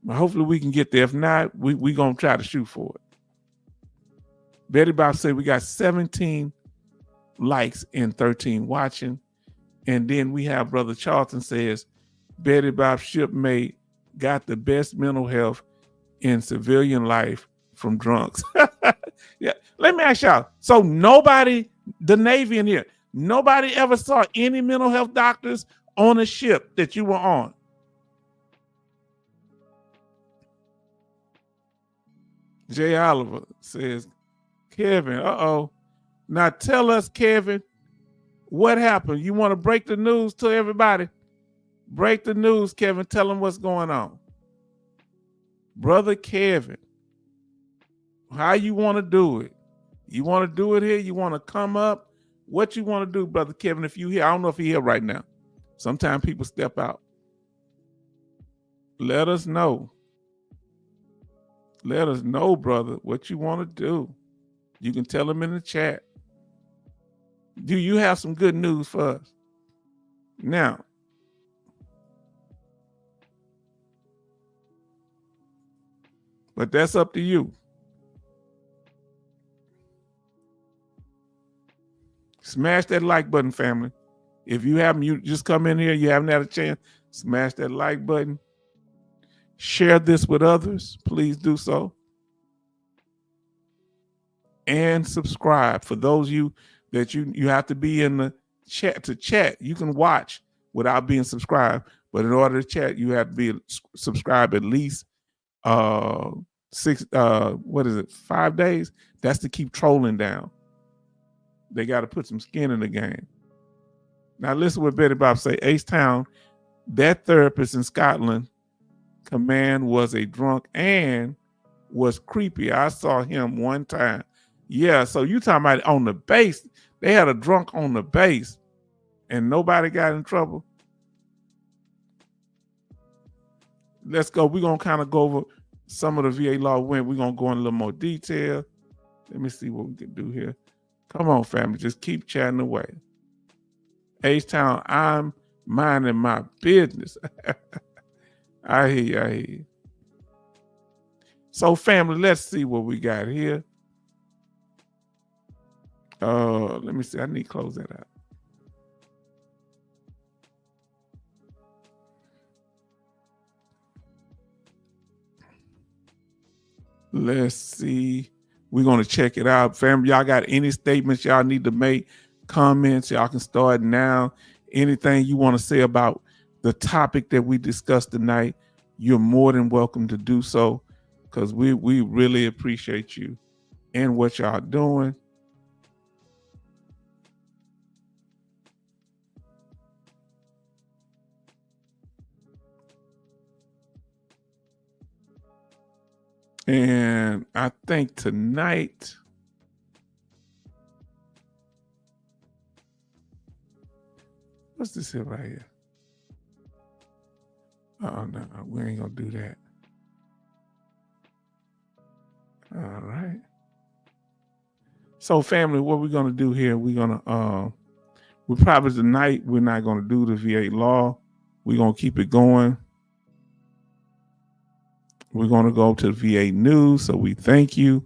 But hopefully we can get there. If not, we're going to try to shoot for it. Betty Bob said we got 17 likes and 13 watching. And then we have Brother Charlton says, Betty Bob shipmate got the best mental health in civilian life from drunks. Yeah. Let me ask y'all. So nobody, the Navy in here, nobody ever saw any mental health doctors on a ship that you were on? Jay Oliver says, Kevin, now tell us, Kevin, what happened? You want to break the news to everybody? Break the news, Kevin. Tell them what's going on. Brother Kevin, how you want to do it? You want to do it here? You want to come up? What you want to do, Brother Kevin, if you here? I don't know if you're here right now. Sometimes people step out. Let us know. Let us know, brother, what you want to do. You can tell them in the chat. Do you have some good news for us? Now, but that's up to you. Smash that like button, family. If you haven't, you just come in here, you haven't had a chance, smash that like button. Share this with others. Please do so. And subscribe. For those of you that you have to be in the chat to chat. You can watch without being subscribed. But in order to chat, you have to be subscribed at least 5 days? That's to keep trolling down. They got to put some skin in the game. Now listen what Betty Bob say. H-Town, that therapist in Scotland command was a drunk and was creepy. I saw him one time. Yeah, so you talking about on the base. They had a drunk on the base and nobody got in trouble. Let's go. We're going to kind of go over some of the VA law. We're going to go in a little more detail. Let me see what we can do here. Come on, family. Just keep chatting away. H-Town, I'm minding my business. I hear you. I hear you. So, family, let's see what we got here. Let me see. I need to close that out. Let's see. We're going to check it out. Family, y'all got any statements y'all need to make? Comments, y'all can start now. Anything you want to say about the topic that we discussed tonight, you're more than welcome to do so, because we really appreciate you and what y'all doing. And I think tonight, what's this here right here? Oh, no, we ain't going to do that. All right. So, family, what we're going to do here, we're going to, we probably tonight, we're not going to do the VA law. We're going to keep it going. We're going to go to VA News, so we thank you.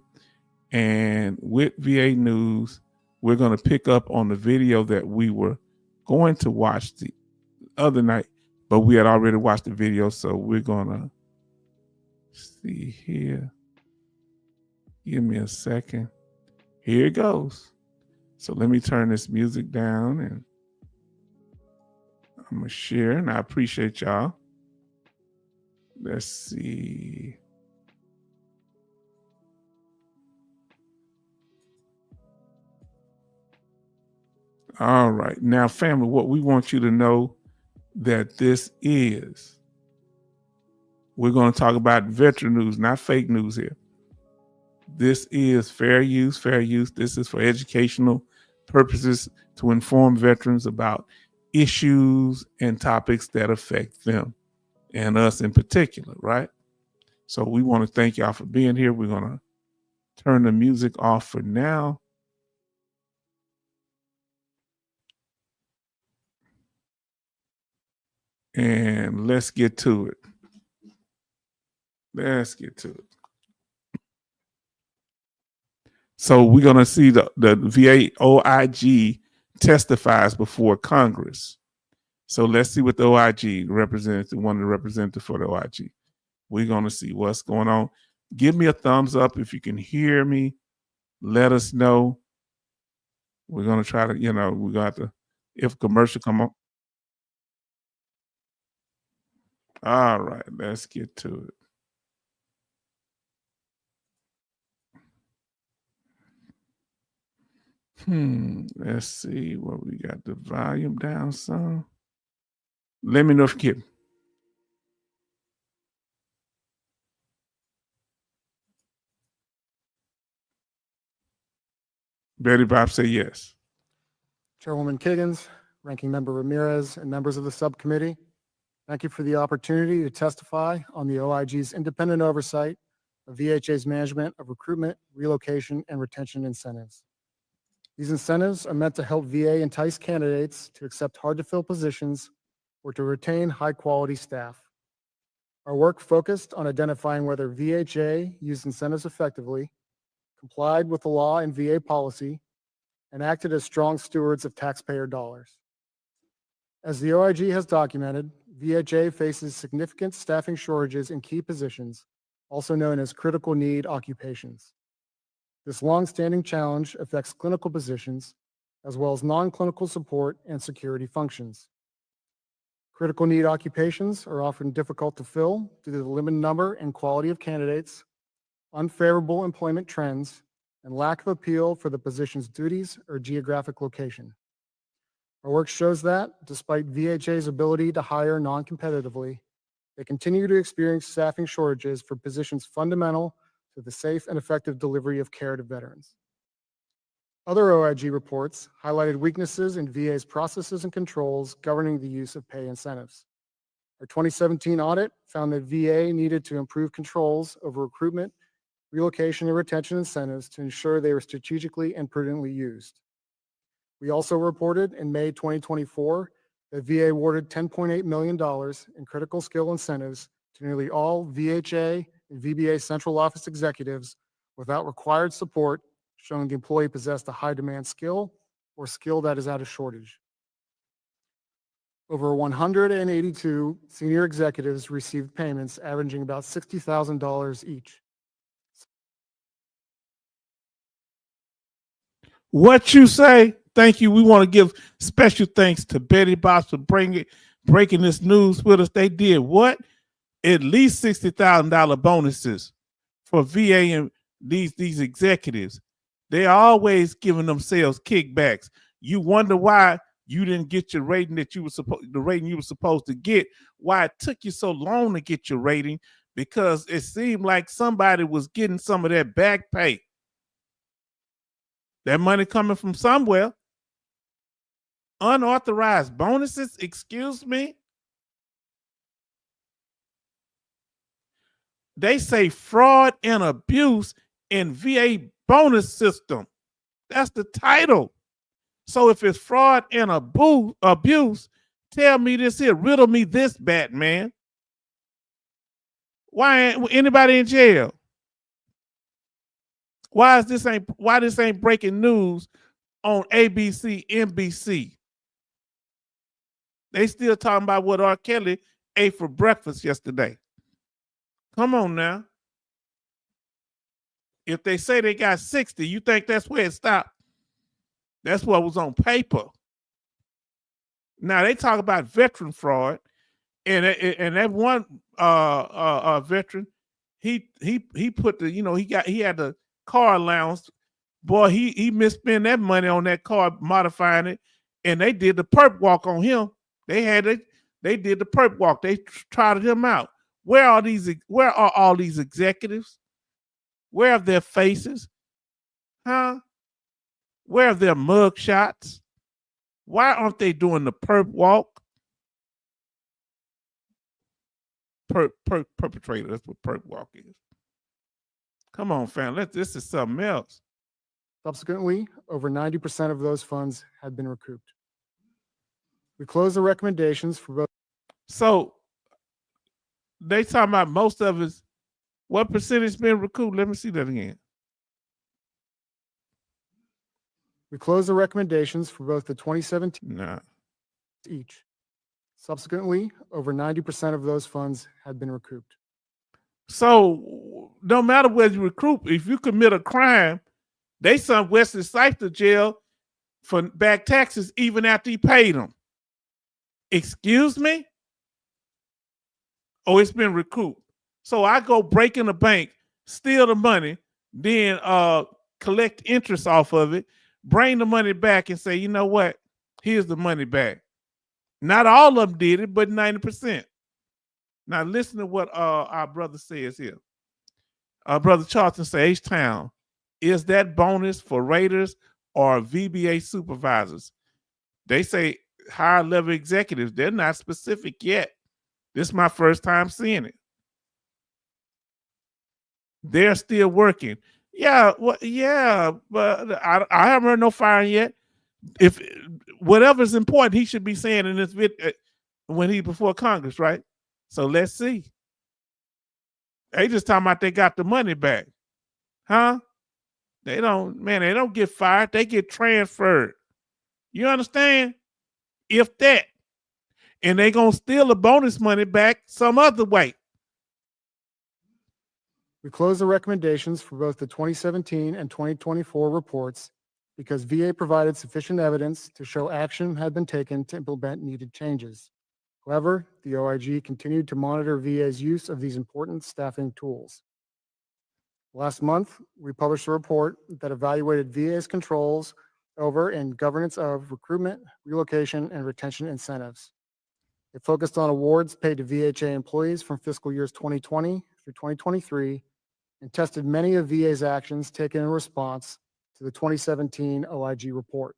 And with VA News, we're going to pick up on the video that we were going to watch the other night, but we had already watched the video, so we're going to see here. Give me a second. Here it goes. So let me turn this music down and I'm gonna share, and I appreciate y'all. Let's see. All right. Now, family, what we want you to know that this is, we're going to talk about veteran news, not fake news here. This is fair use, fair use. This is for educational purposes to inform veterans about issues and topics that affect them and us in particular, right? So we want to thank y'all for being here. We're going to turn the music off for now. And let's get to it. Let's get to it. So we're going to see the VA OIG testifies before Congress. So let's see what the OIG representative, one of the representatives for the OIG. We're going to see what's going on. Give me a thumbs up if you can hear me. Let us know. We're going to try to, we're going to, if commercial come on. All right, let's get to it. Let's see what we got. The volume down some. Let me know if you can. Betty Bob say yes. Chairwoman Kiggins, Ranking Member Ramirez, and members of the subcommittee, thank you for the opportunity to testify on the OIG's independent oversight of VHA's management of recruitment, relocation, and retention incentives. These incentives are meant to help VA entice candidates to accept hard-to-fill positions or to retain high-quality staff. Our work focused on identifying whether VHA used incentives effectively, complied with the law and VA policy, and acted as strong stewards of taxpayer dollars. As the OIG has documented, VHA faces significant staffing shortages in key positions, also known as critical need occupations. This long-standing challenge affects clinical positions, as well as non-clinical support and security functions. Critical need occupations are often difficult to fill due to the limited number and quality of candidates, unfavorable employment trends, and lack of appeal for the position's duties or geographic location. Our work shows that, despite VHA's ability to hire non-competitively, they continue to experience staffing shortages for positions fundamental to the safe and effective delivery of care to veterans. Other OIG reports highlighted weaknesses in VA's processes and controls governing the use of pay incentives. Our 2017 audit found that VA needed to improve controls over recruitment, relocation, and retention incentives to ensure they were strategically and prudently used. We also reported in May 2024 that VA awarded $10.8 million in critical skill incentives to nearly all VHA and VBA central office executives without required support, showing the employee possessed a high demand skill or skill that is at a shortage. Over 182 senior executives received payments averaging about $60,000 each. What you say? Thank you. We want to give special thanks to Betty Boss for breaking this news with us. They did what? At least $60,000 bonuses for VA and these executives. They're always giving themselves kickbacks. You wonder why you didn't get your rating that you were supposed to get. Why it took you so long to get your rating? Because it seemed like somebody was getting some of that back pay. That money coming from somewhere. Unauthorized bonuses, excuse me. They say fraud and abuse in VA bonus system. That's the title. So if it's fraud and abuse, tell me this here, riddle me this, Batman. Why ain't anybody in jail? Why this ain't breaking news on ABC, NBC? They still talking about what R. Kelly ate for breakfast yesterday. Come on now. If they say they got 60, you think that's where it stopped? That's what was on paper. Now they talk about veteran fraud, and that one veteran, he put the he had the car allowance. Boy, he misspent that money on that car modifying it, and they did the perp walk on him. They did the perp walk. They trotted him out. Where are all these executives? Where are their faces? Huh? Where are their mug shots? Why aren't they doing the perp walk? Perpetrator, that's what perp walk is. Come on, fam. This is something else. Subsequently, over 90% of those funds had been recouped. We close the recommendations for both. So they talking about most of it. What percentage been recouped? Let me see that again. We close the recommendations for both the 2017 Nah. each. Subsequently, over 90% of those funds had been recouped. So no matter whether you recruit, if you commit a crime, they sent Wesley Snipes to jail for back taxes even after he paid them. Excuse me? Oh, it's been recouped. So I go break in the bank, steal the money, then collect interest off of it, bring the money back and say, you know what? Here's the money back. Not all of them did it, but 90%. Now listen to what our brother says here. Brother Charlton says, H-Town, is that bonus for Raiders or VBA supervisors? They say higher level executives. They're not specific yet. This is my first time seeing it. They're still working. Yeah, well, yeah, but I haven't heard no firing yet. If whatever's important, he should be saying in this video when he's before Congress, right? So let's see. They just talking about they got the money back, huh? They don't get fired. They get transferred. You understand? If that, and they gonna steal the bonus money back some other way. We close the recommendations for both the 2017 and 2024 reports because VA provided sufficient evidence to show action had been taken to implement needed changes. However, the OIG continued to monitor VA's use of these important staffing tools. Last month, we published a report that evaluated VA's controls over and governance of recruitment, relocation, and retention incentives. It focused on awards paid to VHA employees from fiscal years 2020 through 2023 and tested many of VA's actions taken in response to the 2017 OIG report.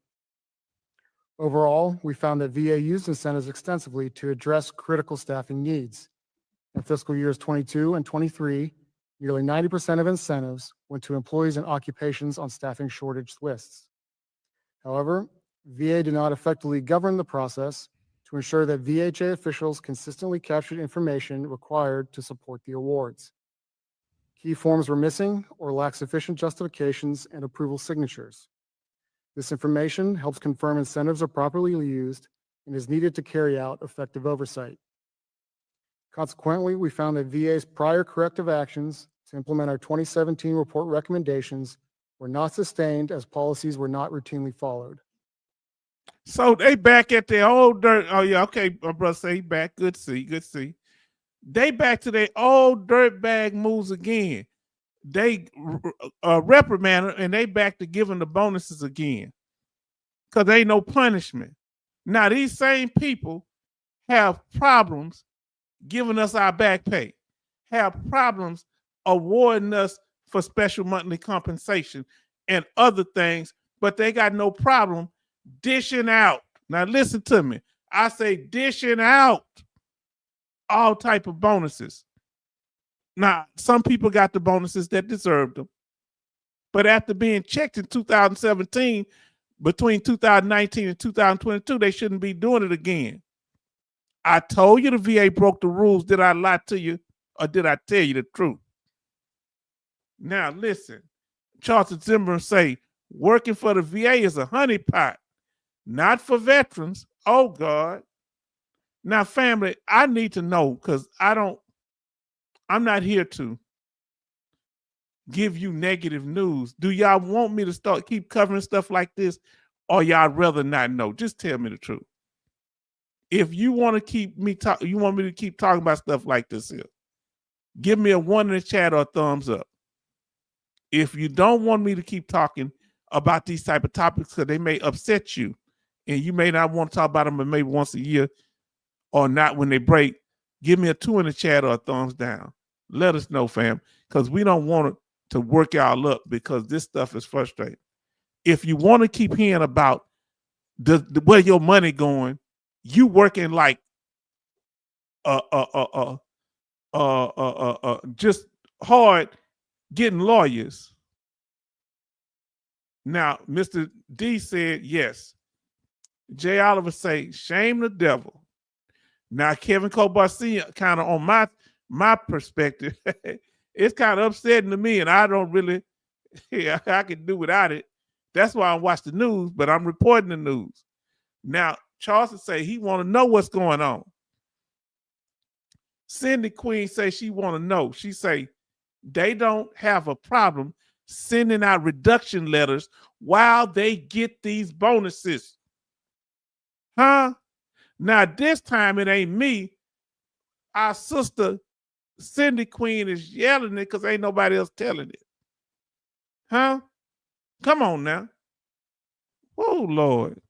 Overall, we found that VA used incentives extensively to address critical staffing needs. In fiscal years 22 and 23, nearly 90% of incentives went to employees and occupations on staffing shortage lists. However, VA did not effectively govern the process to ensure that VHA officials consistently captured information required to support the awards. Key forms were missing or lacked sufficient justifications and approval signatures. This information helps confirm incentives are properly used and is needed to carry out effective oversight. Consequently, we found that VA's prior corrective actions to implement our 2017 report recommendations were not sustained as policies were not routinely followed. So they back at their old dirt. Oh yeah, okay, my brother say he back. Good to see, good to see. They back to their old dirtbag moves again. They reprimand her and they back to giving the bonuses again. Because there ain't no punishment. Now these same people have problems giving us our back pay, have problems awarding us for special monthly compensation and other things, but they got no problem dishing out. Now listen to me. I say dishing out all type of bonuses. Now, some people got the bonuses that deserved them. But after being checked in 2017, between 2019 and 2022, they shouldn't be doing it again. I told you the VA broke the rules. Did I lie to you or did I tell you the truth? Now, listen. Charlton Zimmerman say, working for the VA is a honeypot, not for veterans. Oh, God. Now, family, I need to know because I'm not here to give you negative news. Do y'all want me to keep covering stuff like this or y'all rather not know? Just tell me the truth. If you want to keep me you want me to keep talking about stuff like this here, give me a 1 in the chat or a thumbs up. If you don't want me to keep talking about these type of topics because they may upset you and you may not want to talk about them maybe once a year or not when they break, give me a 2 in the chat or a thumbs down. Let us know, fam, because we don't want to work y'all up because this stuff is frustrating. If you want to keep hearing about where your money going, you working like just hard getting lawyers. Now, Mr. D said yes. Jay Oliver say, shame the devil. Now, Kevin Kobar Sr., kind of on my perspective, it's kind of upsetting to me, and I don't really, I can do without it. That's why I watch the news, but I'm reporting the news. Now, Charleston say he want to know what's going on. Cindy Queen say she want to know. She say they don't have a problem sending out reduction letters while they get these bonuses. Huh? Now, this time it ain't me. Our sister Cindy Queen is yelling it because ain't nobody else telling it. Huh? Come on now. Oh, Lord.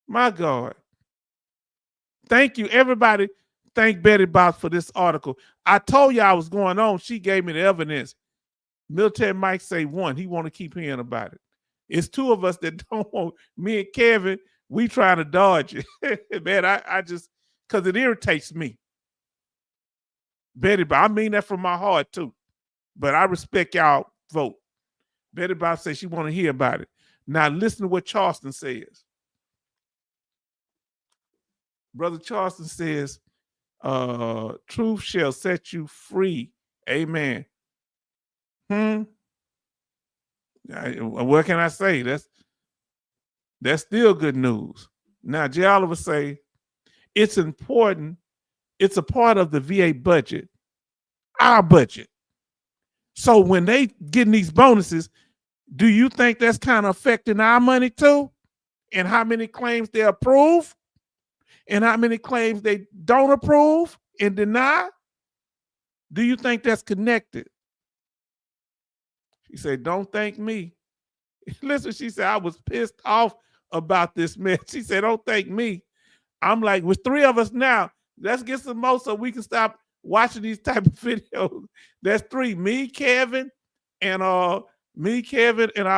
My God. Thank you, everybody. Thank Betty Bob for this article. I told you I was going on. She gave me the evidence. Military Mike say one. He want to keep hearing about it. It's two of us that don't want. Me and Kevin, we trying to dodge it. Man, I just, because it irritates me. Betty Bob, I mean that from my heart too. But I respect y'all vote. Betty Bob says she want to hear about it. Now listen to what Charleston says. Brother Charleston says, truth shall set you free. Amen. What can I say? That's still good news. Now, Jay Oliver say, it's important. It's a part of the VA budget, our budget. So when they getting these bonuses, do you think that's kind of affecting our money too? And how many claims they approve? And how many claims they don't approve and deny? Do you think that's connected? She said, don't thank me. Listen, she said, I was pissed off about this mess. She said, don't thank me. I'm like, with three of us now, let's get some more so we can stop watching these type of videos. That's three, me, Kevin, and our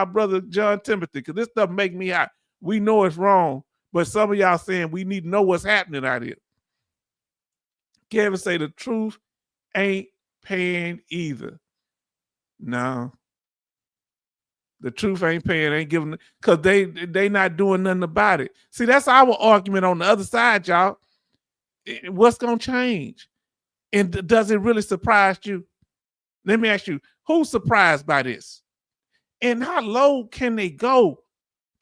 brother John Timothy, because this stuff make me hot. We know it's wrong, but some of y'all saying we need to know what's happening out here. Kevin say the truth ain't paying either. No. The truth ain't paying, ain't giving, because they not doing nothing about it. See, that's our argument on the other side, y'all. What's going to change? And does it really surprise you? Let me ask you, who's surprised by this? And how low can they go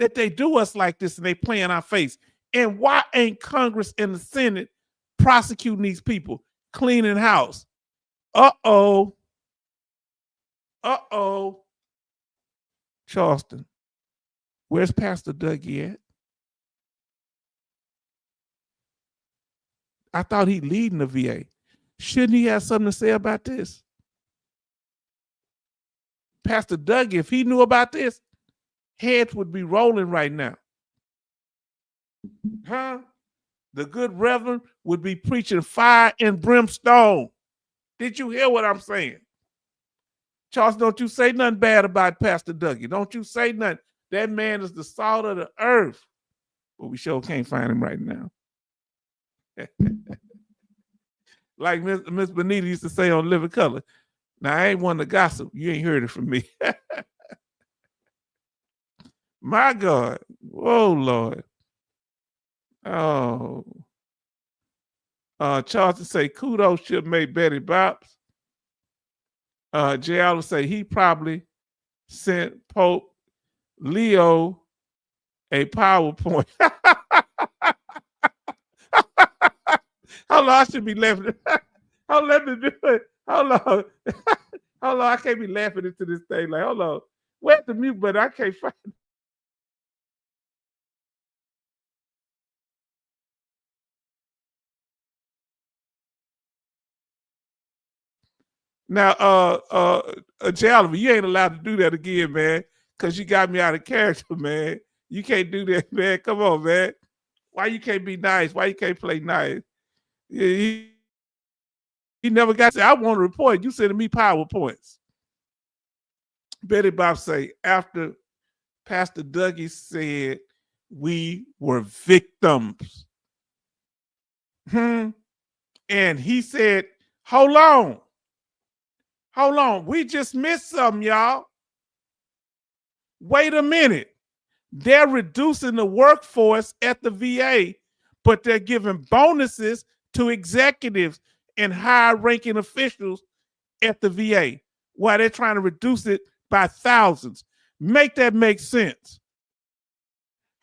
that they do us like this and they play in our face? And why ain't Congress and the Senate prosecuting these people, cleaning house? Uh-oh. Uh-oh. Charleston, where's Pastor Dougie at? I thought he'd leading the VA. Shouldn't he have something to say about this? Pastor Dougie, if he knew about this, heads would be rolling right now. Huh? The good reverend would be preaching fire and brimstone. Did you hear what I'm saying? Charles, don't you say nothing bad about Pastor Dougie. Don't you say nothing. That man is the salt of the earth. But we sure can't find him right now. Like Miss Benita used to say on Living Color. Now, I ain't one to gossip. You ain't heard it from me. My God. Oh, Lord. Oh. Charleston say, kudos should make Betty Bops. Jay Allen say he probably sent Pope Leo a PowerPoint. Hold on, I should be laughing. Hold on, let me do it. Hold on. Hold on, I can't be laughing into this thing. Like, hold on. Where's the mute button? I can't find it. Now, J. Oliver, you ain't allowed to do that again, man, because you got me out of character, man. You can't do that, man. Come on, man. Why you can't be nice? Why you can't play nice? He never got to say, I want to report. You sending me PowerPoints. Betty Bob say, after Pastor Dougie said we were victims. And he said, hold on. Hold on. We just missed something, y'all. Wait a minute. They're reducing the workforce at the VA, but they're giving bonuses to executives and high-ranking officials at the VA while they're trying to reduce it by thousands. Make that make sense.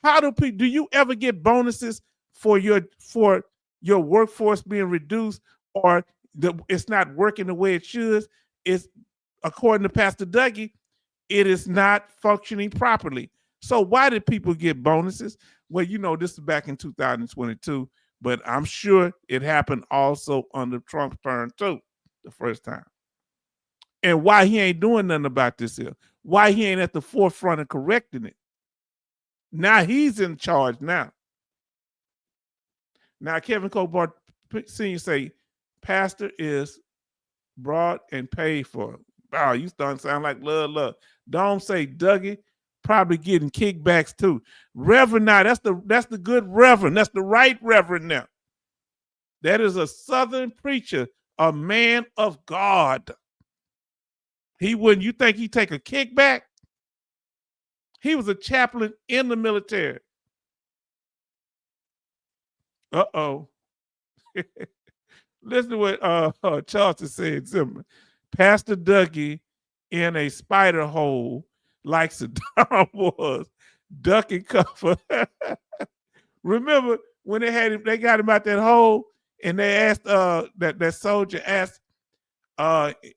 How do you ever get bonuses for your workforce being reduced, or it's not working the way it should? It's, according to Pastor Dougie, it is not functioning properly. So why did people get bonuses? Well, this is back in 2022, but I'm sure it happened also under Trump's term too, the first time. And why he ain't doing nothing about this here? Why he ain't at the forefront of correcting it? Now he's in charge now. Now Kevin Colbert Senior say, Pastor is brought and paid for. Wow, you starting to sound like love. Don't say Dougie probably getting kickbacks too. Reverend now, that's the good reverend. That's the right reverend now. That is a Southern preacher, a man of God. You think he'd take a kickback? He was a chaplain in the military. Uh-oh. Listen to what Charleston said. Pastor Dougie in a spider hole like Saddam was, duck and cover. Remember when they got him out that hole, and they asked that soldier asked,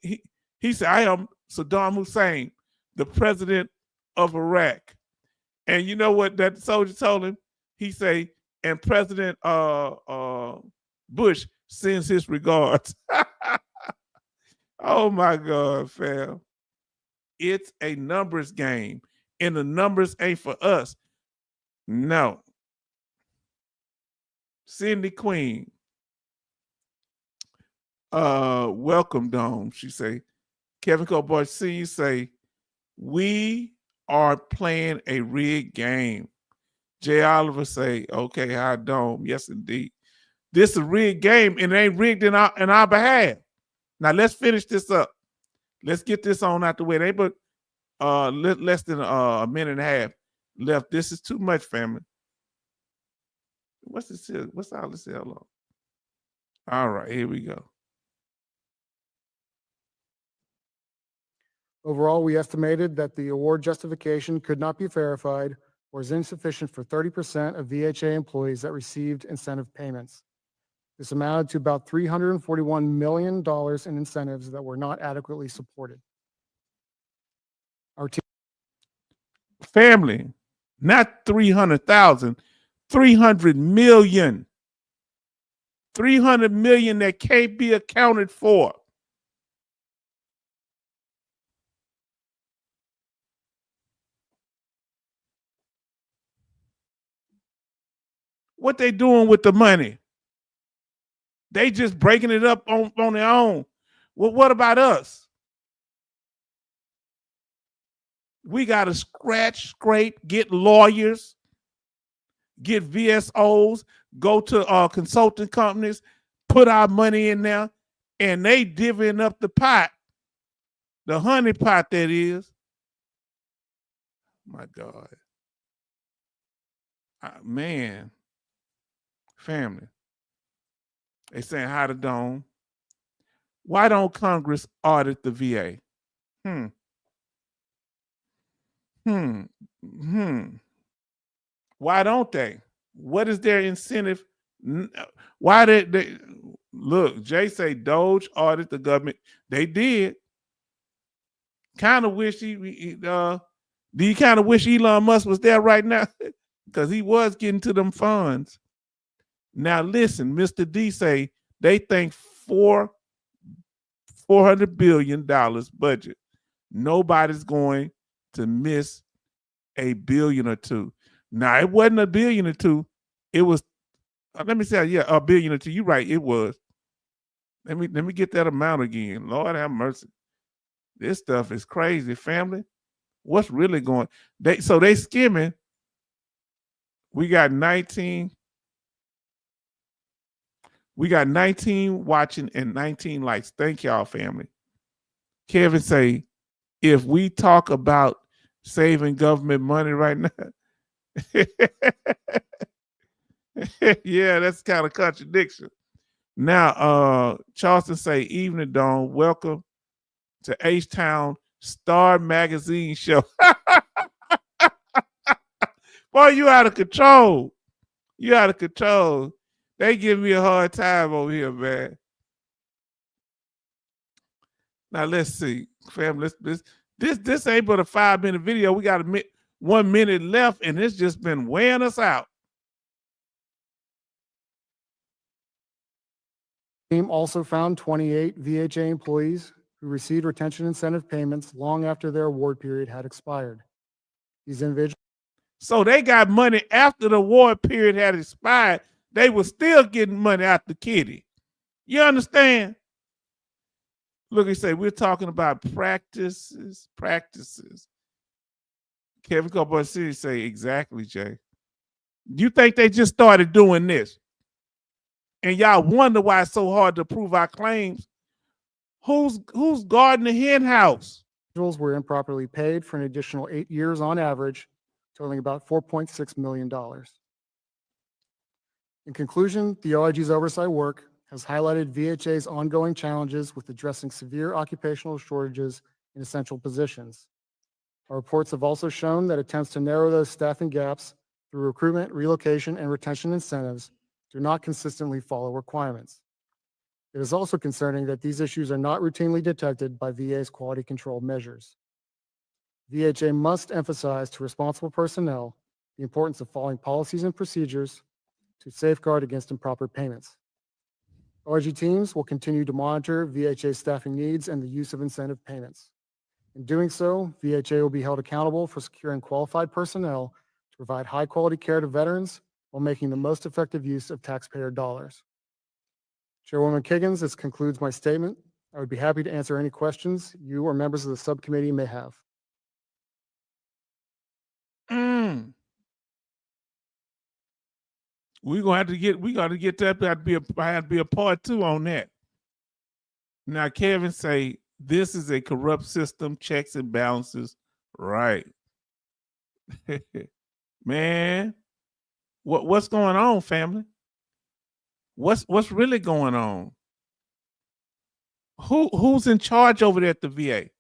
he said, I am Saddam Hussein, the president of Iraq. And you know what that soldier told him? He say, and President Bush sends his regards. Oh my God, fam. It's a numbers game, and the numbers ain't for us. No. Cindy Queen. Welcome, Dome. She say, Kevin Colbert Senior say, we are playing a rigged game. Jay Oliver say, okay, hi, Dome. Yes, indeed. This is a rigged game, and it ain't rigged in our behalf. Now let's finish this up. Let's get this on out the way. They but less than a minute and a half left. This is too much, family. What's this here? What's all this here? All right, here we go. Overall, we estimated that the award justification could not be verified or is insufficient for 30% of VHA employees that received incentive payments. This amounted to about $341 million in incentives that were not adequately supported. Our team Family, not 300,000, 300 million. 300 million that can't be accounted for. What they doing with the money? They just breaking it up on their own. Well, what about us? We got to scrape, get lawyers, get VSOs, go to consulting companies, put our money in there, and they divvying up the pot, the honey pot that is. My God. Man. Family. They saying hi to Dome. Why don't Congress audit the VA? Why don't they? What is their incentive? Why did they look? Jay say Doge audit the government. They did. Kind of wish do you kind of wish Elon Musk was there right now? Because he was getting to them funds. Now listen, Mr. D say they think $400 billion budget. Nobody's going to miss $1 billion or $2 billion. Now, it wasn't $1 billion or $2 billion. It was, let me say, yeah, $1 billion or $2 billion. You're right, it was. Let me get that amount again. Lord have mercy. This stuff is crazy, family. What's really going? They skimming. We got 19. We got 19 watching and 19 likes. Thank y'all, family. Kevin say, if we talk about saving government money right now, yeah, that's kind of contradiction. Now, Charleston say, evening, Dawn, welcome to H-Town Star Magazine show. Boy, you out of control. You out of control. They give me a hard time over here, man. Now let's see, family. This ain't but a 5-minute video. We got 1 minute left, and it's just been wearing us out. Team also found 28 VHA employees who received retention incentive payments long after their award period had expired. These individuals. So they got money after the award period had expired. They were still getting money out the kitty. You understand? Look, he say, we're talking about practices. Kevin Cowboy City say, exactly, Jay. You think they just started doing this? And y'all wonder why it's so hard to prove our claims? Who's guarding the hen house? Individuals were improperly paid for an additional 8 years on average, totaling about $4.6 million. In conclusion, the OIG's oversight work has highlighted VHA's ongoing challenges with addressing severe occupational shortages in essential positions. Our reports have also shown that attempts to narrow those staffing gaps through recruitment, relocation, and retention incentives do not consistently follow requirements. It is also concerning that these issues are not routinely detected by VA's quality control measures. VHA must emphasize to responsible personnel the importance of following policies and procedures to safeguard against improper payments. OIG teams will continue to monitor VHA's staffing needs and the use of incentive payments. In doing so, VHA will be held accountable for securing qualified personnel to provide high-quality care to veterans while making the most effective use of taxpayer dollars. Chairwoman Kiggins, this concludes my statement. I would be happy to answer any questions you or members of the subcommittee may have. We got to get that. I had to be a part 2 on that. Now, Kevin say this is a corrupt system, checks and balances, right? Man, what's going on, family? What's really going on? Who's in charge over there at the VA?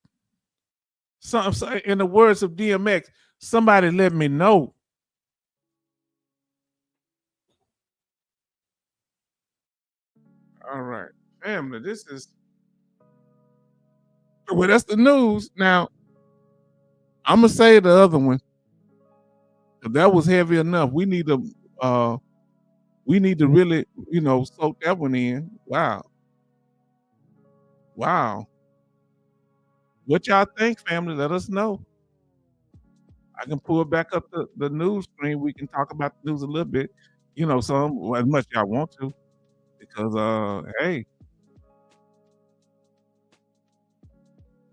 So, in the words of DMX, somebody let me know. All right, family, this is, well, that's the news. Now, I'm gonna say the other one. That was heavy enough. We need to really, soak that one in. Wow. What y'all think, family? Let us know. I can pull back up the news screen. We can talk about the news a little bit, some as much as y'all want to, because hey,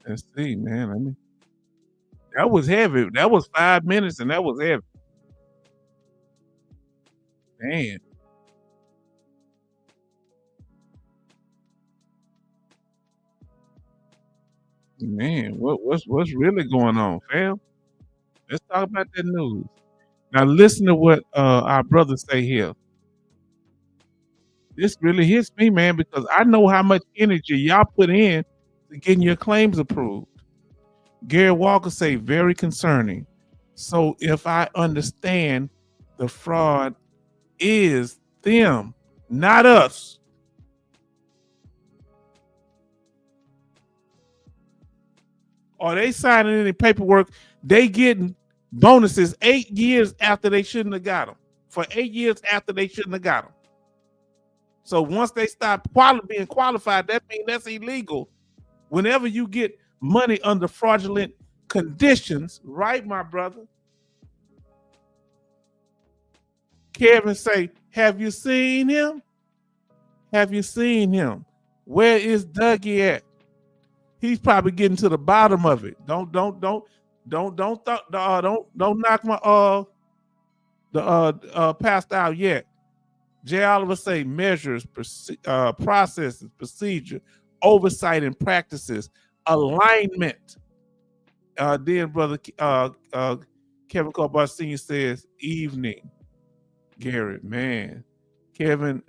let's see, man. That was heavy. That was 5 minutes, and that was heavy. Man. Man, what's really going on, fam? Let's talk about that news. Now listen to what our brothers say here. This really hits me, man, because I know how much energy y'all put in to getting your claims approved. Gary Walker say, very concerning. So if I understand, the fraud is them, not us. Are they signing any paperwork? They getting bonuses 8 years after they shouldn't have got them. For 8 years after they shouldn't have got them. So once they stop being qualified, that means that's illegal. Whenever you get money under fraudulent conditions, right, my brother? Kevin say, have you seen him? Have you seen him? Where is Dougie at? He's probably getting to the bottom of it. Don't knock my pastor out yet. Jay Oliver say measures, processes, procedure, oversight and practices, alignment. Then brother Kevin Cobar Sr. says evening. Garrett, man. Kevin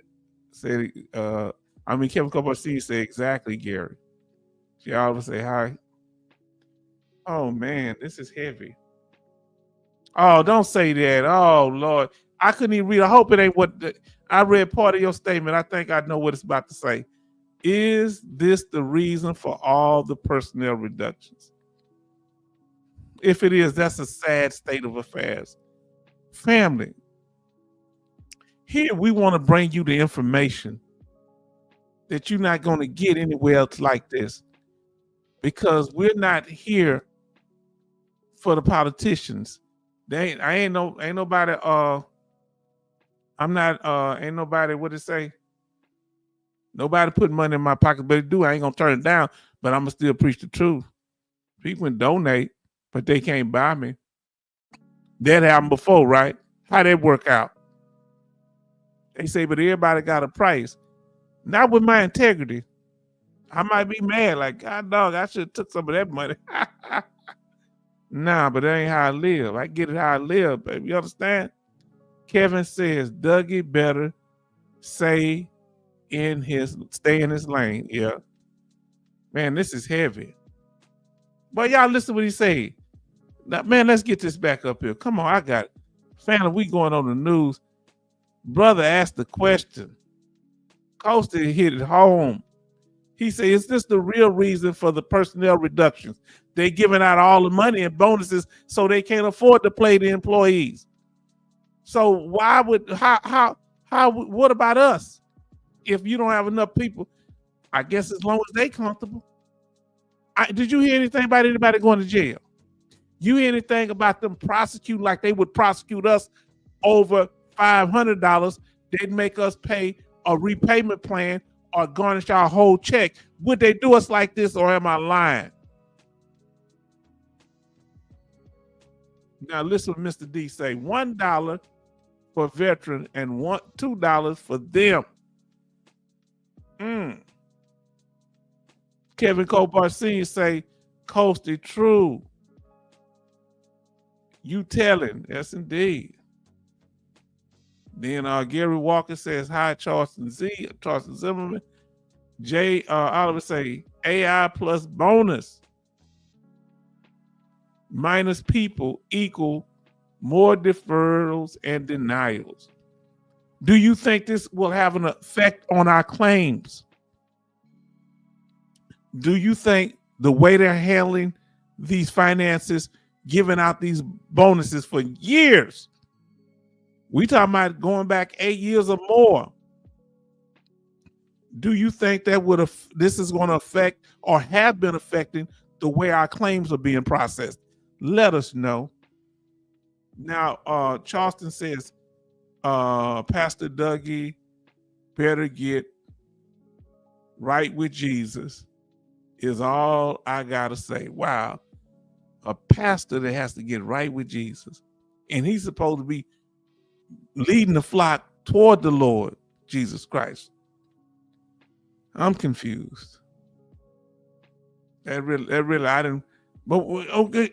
said Kevin Cobar Sr. said exactly, Gary. Jay Oliver say hi. Oh man, this is heavy. Oh, don't say that. Oh Lord. I couldn't even read. I hope it ain't I read part of your statement. I think I know what it's about to say. Is this the reason for all the personnel reductions? If it is, that's a sad state of affairs. Family, here we want to bring you the information that you're not going to get anywhere else like this, because we're not here for the politicians. Ain't nobody what it say? Nobody put money in my pocket, but I ain't gonna turn it down, but I'm gonna still preach the truth. People can donate, but they can't buy me. That happened before, right? How that work out? They say, but everybody got a price. Not with my integrity. I might be mad, like, God dog, I should have took some of that money. Nah, but that ain't how I live. I get it how I live, baby. You understand? Kevin says Dougie better stay in his lane. Yeah. Man, this is heavy. But y'all listen to what he say. Now, man, let's get this back up here. Come on, I got it. Family, we going on the news. Brother asked the question. Costa hit it home. He said, is this the real reason for the personnel reductions? They giving out all the money and bonuses so they can't afford to pay the employees. So what about us? If you don't have enough people, I guess as long as they comfortable. Did you hear anything about anybody going to jail? You hear anything about them prosecuting like they would prosecute us over $500? They'd make us pay a repayment plan or garnish our whole check. Would they do us like this, or am I lying? Now listen what Mr. D say. $1 for veteran and $2 for them. Kevin Cobar Sr. say, Coasty, true. You telling. Yes, indeed. Then Gary Walker says, hi, Charleston Zimmerman. Jay Oliver say, AI plus bonus minus people equal more deferrals and denials. Do you think this will have an effect on our claims? Do you think the way they're handling these finances, giving out these bonuses for years, we talking about going back 8 years or more, do you think that this is going to affect or have been affecting the way our claims are being processed? Let us know. Now, Charleston says, Pastor Dougie better get right with Jesus is all I got to say. Wow. A pastor that has to get right with Jesus, and he's supposed to be leading the flock toward the Lord Jesus Christ. I'm confused. That really, I didn't. But okay,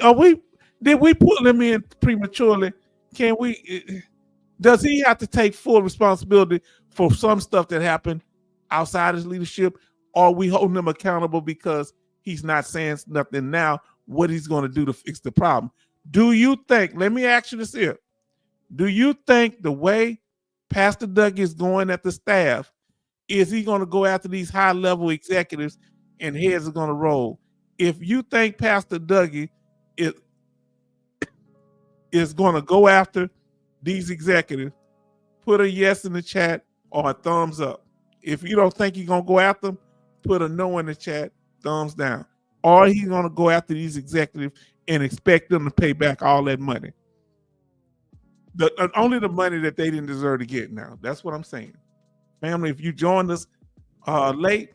did we put him in prematurely? Can we? Does he have to take full responsibility for some stuff that happened outside his leadership, or are we holding him accountable because he's not saying nothing now? What he's going to do to fix the problem? Do you think? Let me ask you this here. Do you think the way Pastor Dougie is going at the staff, is he going to go after these high-level executives and heads are going to roll? If you think Pastor Dougie is going to go after these executives, put a yes in the chat or a thumbs up. If you don't think you're going to go after them, put a no in the chat thumbs down. Or he's going to go after these executives and expect them to pay back all that money. Only the money that they didn't deserve to get now. That's what I'm saying. Family, if you joined us late,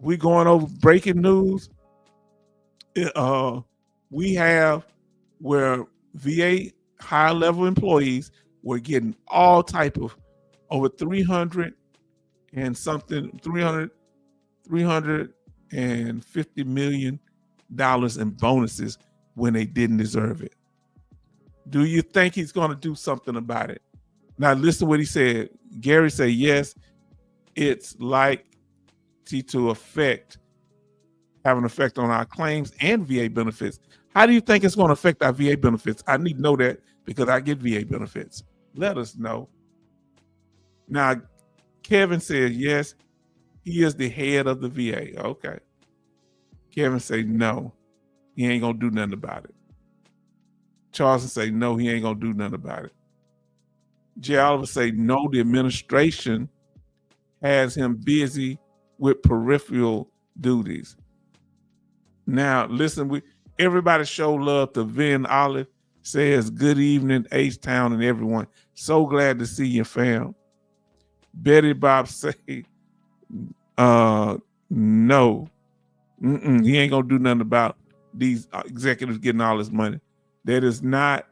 we going over breaking news. We have where VA high level employees were getting all type of over 300 and something, 350 million dollars in bonuses when they didn't deserve it. Do you think he's going to do something about it? Now listen to what he said. Gary said, yes, it's likely to have an effect on our claims and VA benefits. How do you think it's going to affect our VA benefits? I need to know that because I get VA benefits. Let us know. Now, Kevin says, yes, he is the head of the VA. Okay. Kevin say, no, he ain't going to do nothing about it. Charleston say, no, he ain't going to do nothing about it. Jay Oliver say, no, the administration has him busy with peripheral duties. Now, listen, everybody show love to Vin Olive. Says, good evening, H-Town and everyone. So glad to see you, fam. Betty Bob say, no. He ain't going to do nothing about these executives getting all this money. That is not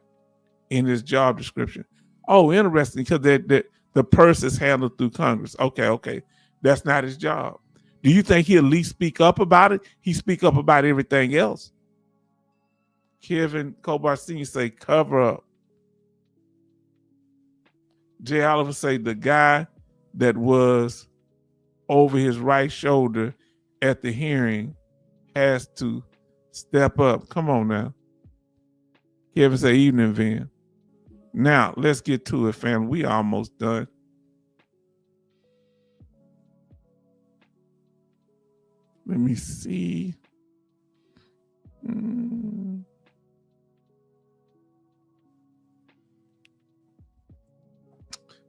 in his job description. Oh, interesting, because the purse is handled through Congress. Okay. That's not his job. Do you think he'll at least speak up about it? He speak up about everything else. Kevin Kobar Sr. say, cover up. Jay Oliver say, the guy that was over his right shoulder at the hearing has to step up. Come on now. Kevin say, evening, Vin. Now, let's get to it, family. We almost done. Let me see.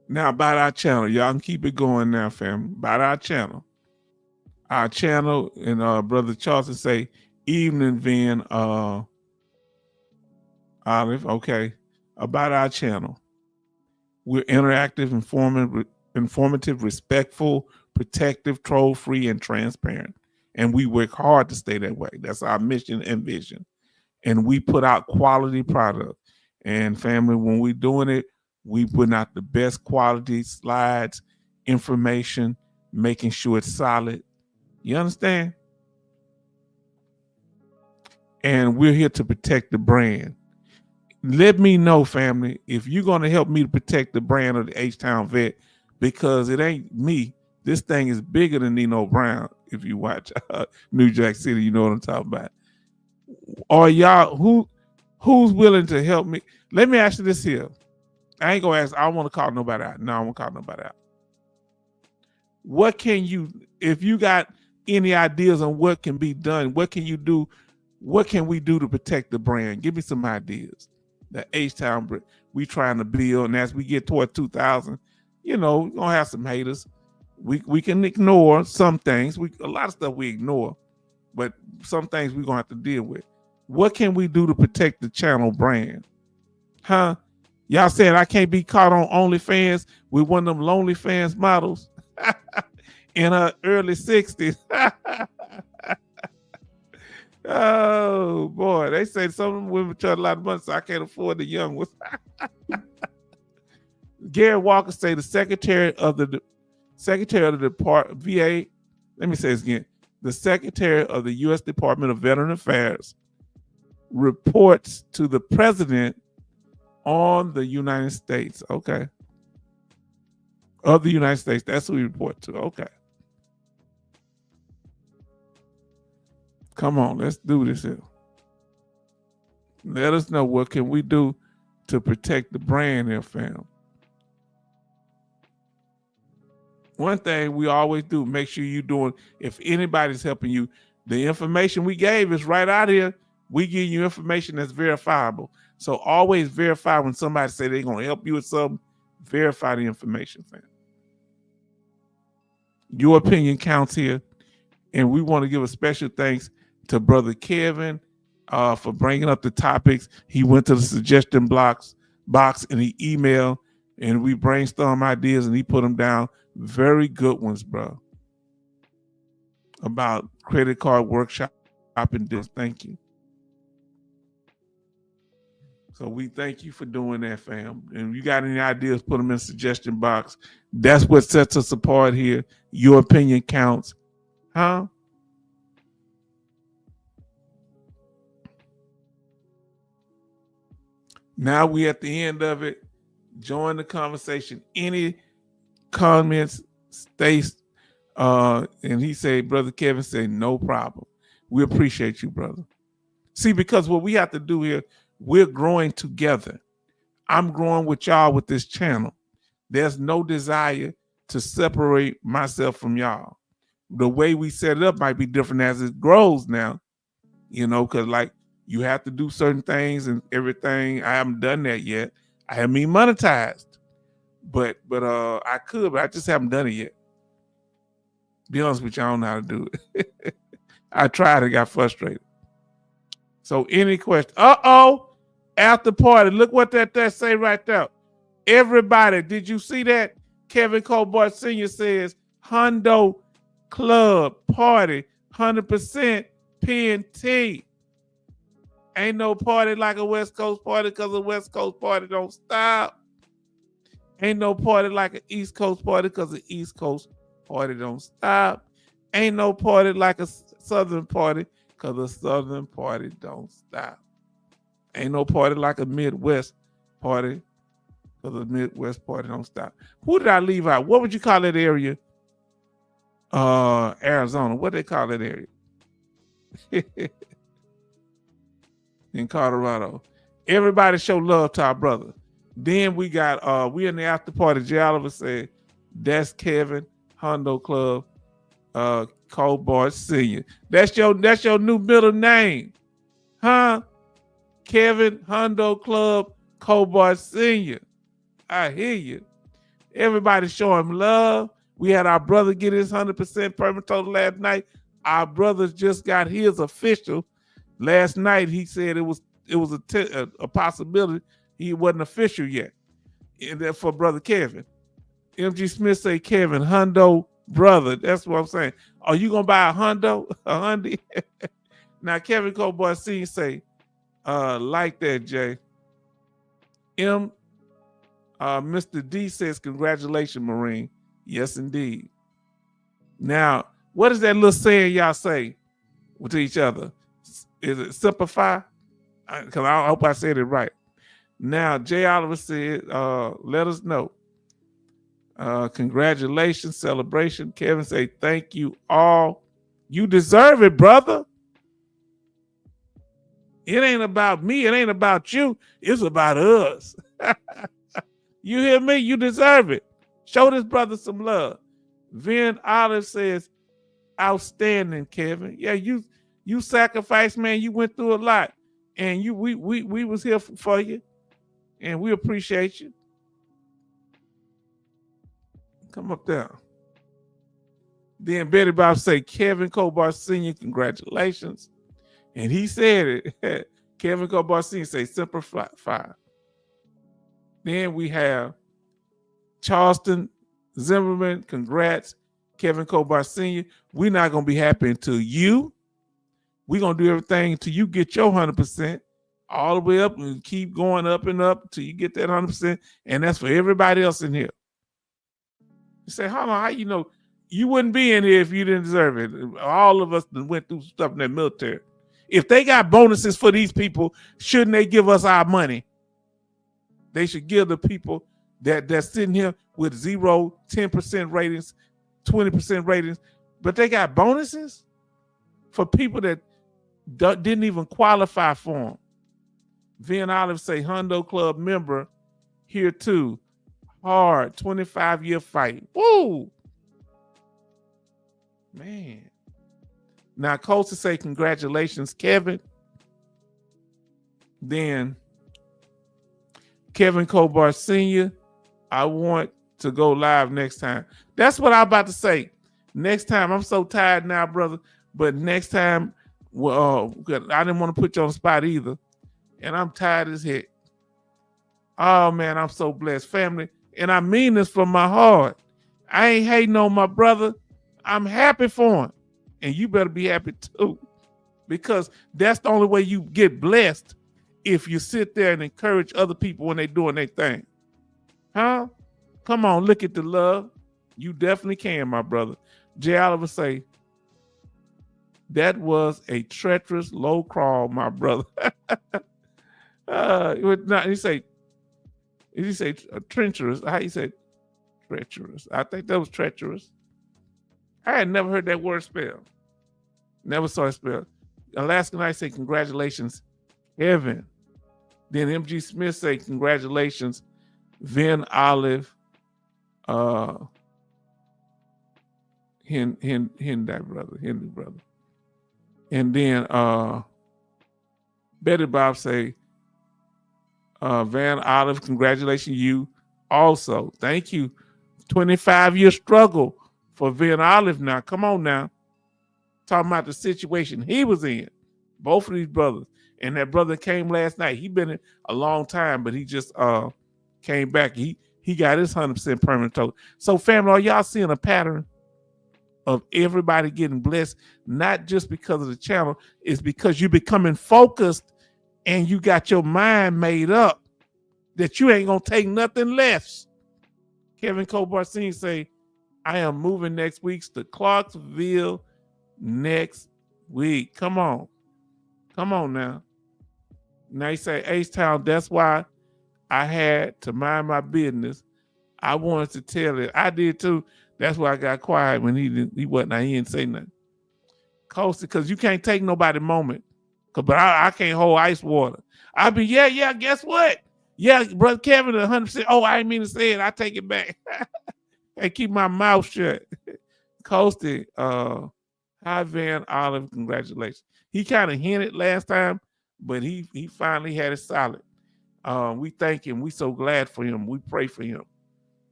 Now, about our channel. Y'all can keep it going now, fam. About our channel. Our channel, and Brother Charleston say, evening, Vin, Olive. Okay. About our channel. We're interactive, informative, respectful, protective, troll-free, and transparent. And we work hard to stay that way. That's our mission and vision. And we put out quality product. And family, when we're doing it, we put out the best quality slides, information, making sure it's solid. You understand? And we're here to protect the brand. Let me know, family, if you're going to help me to protect the brand of the H-Town Vet, because it ain't me. This thing is bigger than Nino Brown. If you watch New Jack City, you know what I'm talking about. Or y'all, who's willing to help me? Let me ask you this here. I ain't gonna ask. I don't want to call nobody out. No, I won't call nobody out. What can you, if you got any ideas on what can be done, what can you do? What can we do to protect the brand? Give me some ideas. The H-Town, we trying to build, and as we get toward 2000, we're gonna have some haters. We can ignore some things. A lot of stuff we ignore, but some things we're gonna have to deal with. What can we do to protect the channel brand? Huh? Y'all said I can't be caught on OnlyFans with one of them lonely fans models in her early 60s. Oh boy, they say some of them women charge a lot of money, so I can't afford the young ones. Gary Walker say the Secretary of the Department VA. Let me say this again. The Secretary of the U.S. Department of Veteran Affairs reports to the President on the United States. Okay. Of the United States. That's who we report to. Okay. Come on, let's do this here. Let us know what can we do to protect the brand here, fam. One thing we always do, make sure you're doing, if anybody's helping you, the information we gave is right out here. We give you information that's verifiable. So always verify when somebody say they're going to help you with something, verify the information, fam. Your opinion counts here. And we want to give a special thanks to Brother Kevin for bringing up the topics. He went to the suggestion box and he emailed, and we brainstormed ideas and he put them down. Very good ones, bro. About credit card workshop and this. Thank you. So we thank you for doing that, fam. And if you got any ideas, put them in the suggestion box. That's what sets us apart here. Your opinion counts. Huh? Now we at the end of it. Join the conversation. Any comments, stay. And he said, Brother Kevin said, no problem. We appreciate you, brother. See, because what we have to do here, we're growing together. I'm growing with y'all with this channel. There's no desire to separate myself from y'all. The way we set it up might be different as it grows now, you know, because like you have to do certain things and everything. I haven't done that yet. I haven't been monetized, but I could, but I just haven't done it yet. Be honest with you, I don't know how to do it. I tried and got frustrated. So any question? After party. Look what that say right there. Everybody, did you see that? Kevin Colbart Sr. says, Hondo Club Party, 100% PNT. Ain't no party like a West Coast party because a West Coast party don't stop. Ain't no party like an East Coast party because the East Coast party don't stop. Ain't no party like a Southern party because the Southern party don't stop. Ain't no party like a Midwest party because the Midwest party don't stop. Who did I leave out? What would you call that area? Arizona. What they call that area? In Colorado. Everybody show love to our brother. Then we got we in the after party. Jay Oliver said, that's Kevin, Hondo Club, Colbart Sr. That's your new middle name. Huh? Kevin, Hondo Club, Colbart Sr. I hear you. Everybody show him love. We had our brother get his 100% permit total last night. Our brothers just got his official. Last night he said it was a possibility he wasn't official yet. And then for Brother Kevin. MG Smith say Kevin, Hondo brother. That's what I'm saying. Are you gonna buy a Hondo? A Hyundai? Now Kevin Colbart Sr. say, like that, Jay. Mr. D says, congratulations, Marine. Yes, indeed. Now, what is that little saying y'all say to each other? Is it simplify? Because I hope I said it right. Now, Jay Oliver said, let us know. Congratulations, celebration. Kevin say, thank you all. You deserve it, brother. It ain't about me. It ain't about you. It's about us. You hear me? You deserve it. Show this brother some love. Vin Olive says, outstanding, Kevin. Yeah, you sacrificed, man. You went through a lot. And we was here for you. And we appreciate you. Come up there. Then Betty Bob say, Kevin Colbart Sr., congratulations. And he said it. Kevin Colbart Sr. say, simplify. Then we have Charleston Zimmerman, congrats. Kevin Colbart Sr., we're not going to be happy until you. We're going to do everything until you get your 100%, all the way up and keep going up and up until you get that 100%. And that's for everybody else in here. You say, hold on, how you know? You wouldn't be in here if you didn't deserve it. All of us went through stuff in that military. If they got bonuses for these people, shouldn't they give us our money? They should give the people that's sitting here with 0, 10% ratings, 20% ratings, but they got bonuses for people that didn't even qualify for them. Vin Olive say, Hondo Club member here too. Hard 25-year fight. Woo! Man. Now, Costa say, congratulations, Kevin. Then Kevin Colbart Sr., I want to go live next time. That's what I'm about to say. Next time, I'm so tired now, brother. But next time, well, I didn't want to put you on the spot either. And I'm tired as heck. Oh man, I'm so blessed, family. And I mean this from my heart. I ain't hating on my brother. I'm happy for him. And you better be happy too. Because that's the only way you get blessed, if you sit there and encourage other people when they doing their thing. Huh? Come on, look at the love. You definitely can, my brother. Jay Oliver say, that was a treacherous low crawl, my brother. He say treacherous? How you say treacherous? I think that was treacherous. I had never heard that word spelled. Never saw it spelled. Alaska Knight say congratulations, Kevin. Then MG Smith say congratulations, Vin Olive, Henry brother. And then Betty Bob say, Van Olive, congratulations you also. Thank you. 25-year struggle for Van Olive now. Come on now. Talking about the situation he was in. Both of these brothers. And that brother came last night. He been in a long time, but he just came back. He got his 100% permanent total. So family, are y'all seeing a pattern of everybody getting blessed? Not just because of the channel. It's because you're becoming focused and you got your mind made up that you ain't going to take nothing less. Kevin Cobar Sr. say, I am moving next week to Clarksville next week. Come on. Come on now. Now you say, H-Town, that's why I had to mind my business. I wanted to tell it. I did too. That's why I got quiet when he didn't say nothing. Coasted, because you can't take nobody moment. But I can't hold ice water. I be, yeah, guess what? Yeah, Brother Kevin, 100%. Oh, I didn't mean to say it. I take it back. And keep my mouth shut. Coasted, hi, Van Olive, congratulations. He kind of hinted last time, but he finally had it solid. We thank him. We so glad for him. We pray for him.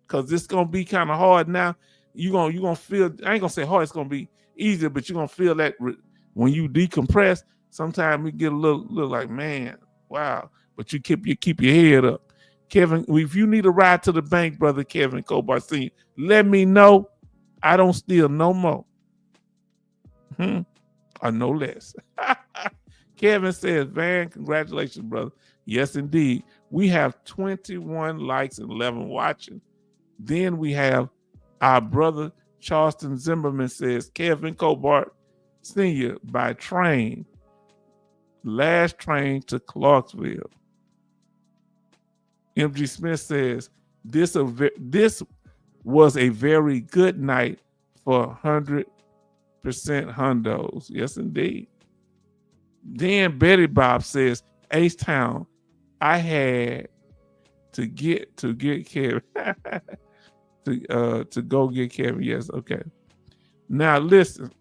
Because this going to be kind of hard now. You're gonna feel, I ain't going to say hard, it's going to be easier, but you're going to feel that when you decompress, sometimes we get a little like, man, wow. But you keep your head up. Kevin, if you need a ride to the bank, Brother Kevin Cobar Sr., let me know. I don't steal no more. Or no less. Kevin says, Van, congratulations, brother. Yes, indeed. We have 21 likes and 11 watching. Then we have our brother Charleston Zimmerman says, Kevin Cobar Sr. by train. Last train to Clarksville. MG Smith says, this was a very good night for 100% hundos. Yes, indeed. Then Betty Bob says, H-Town, I had to get Kevin to go get Kevin. Yes, okay. Now listen.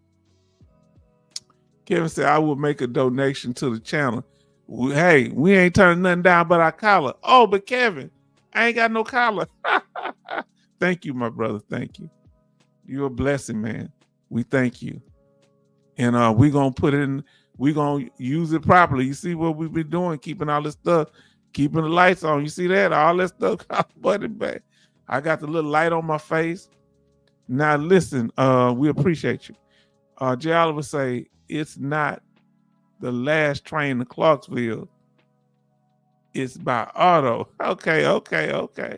Kevin said, I will make a donation to the channel. Hey, we ain't turning nothing down but our collar. Oh, but Kevin, I ain't got no collar. Thank you, my brother. Thank you. You're a blessing, man. We thank you. And we're going to put it in, we're going to use it properly. You see what we've been doing, keeping all this stuff, keeping the lights on. You see that? All that stuff got button back. I got the little light on my face. Now, listen, we appreciate you. Jay Oliver say, it's not the last train to Clarksville. It's by auto. Okay.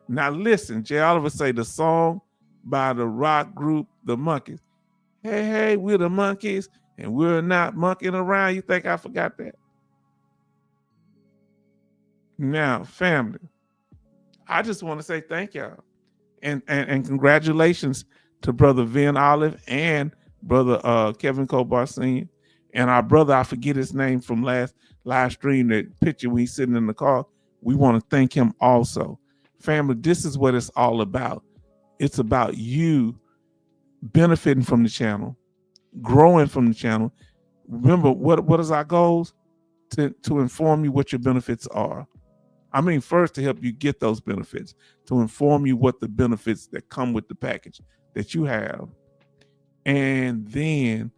Now listen, Jay Oliver say the song by the rock group, The Monkees. Hey, we're the Monkees and we're not monkeying around. You think I forgot that? Now, family, I just want to say thank y'all. And congratulations to Brother Vin Olive and Brother Kevin Cobar Sr. And our brother, I forget his name from last live stream, that picture when he's sitting in the car. We want to thank him also. Family, this is what it's all about. It's about you benefiting from the channel, growing from the channel. Remember, what is our goals? To inform you what your benefits are. First to help you get those benefits, to inform you what the benefits that come with the package that you have, and then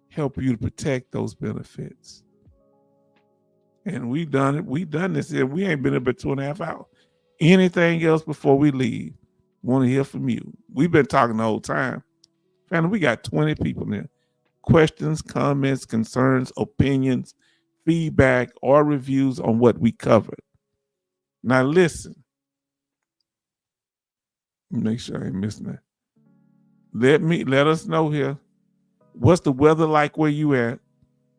help you to protect those benefits. And we've done it. We've done this here. We ain't been here but 2.5 hours. Anything else before we leave? Want to hear from you. We've been talking the whole time. Family, we got 20 people there. Questions, comments, concerns, opinions, feedback, or reviews on what we covered. Now listen. Make sure I ain't missing that. Let us know here. What's the weather like where you at?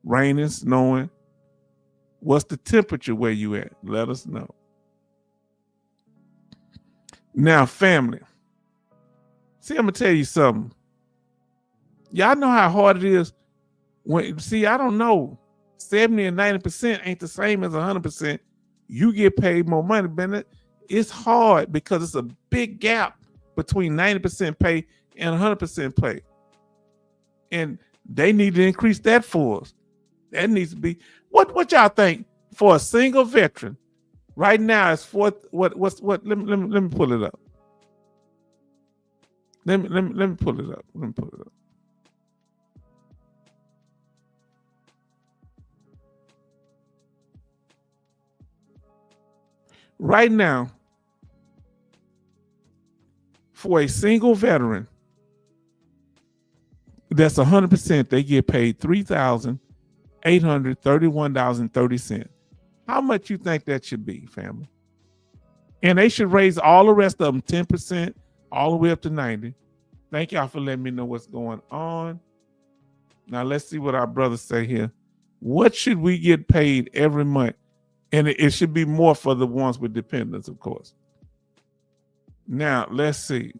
Raining, snowing. What's the temperature where you at? Let us know. Now, family. See, I'm gonna tell you something. Y'all know how hard it is. I don't know. 70 and 90% ain't the same as 100%. You get paid more money, Bennett. It's hard because it's a big gap between 90% pay and 100% pay. And they need to increase that for us. That needs to be what y'all think for a single veteran right now. It's for what let me pull it up. Let me pull it up. Right now, for a single veteran that's 100%, they get paid $3,831.30. How much you think that should be, family? And they should raise all the rest of them 10%, all the way up to 90. Thank y'all for letting me know what's going on. Now let's see what our brothers say here. What should we get paid every month? And it should be more for the ones with dependents, of course. Now, let's see.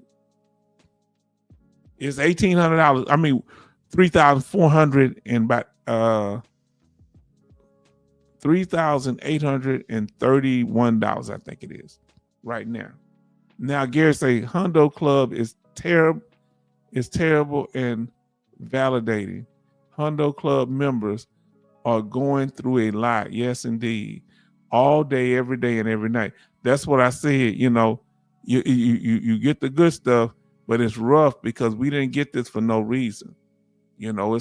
It's $1,800. $3,400 and about $3,831, I think it is, right now. Now, Gary say Hundo Club is terrible and validating. Hundo Club members are going through a lot. Yes, indeed. All day, every day, and every night. That's what I said. You know, you get the good stuff, but it's rough because we didn't get this for no reason. You know,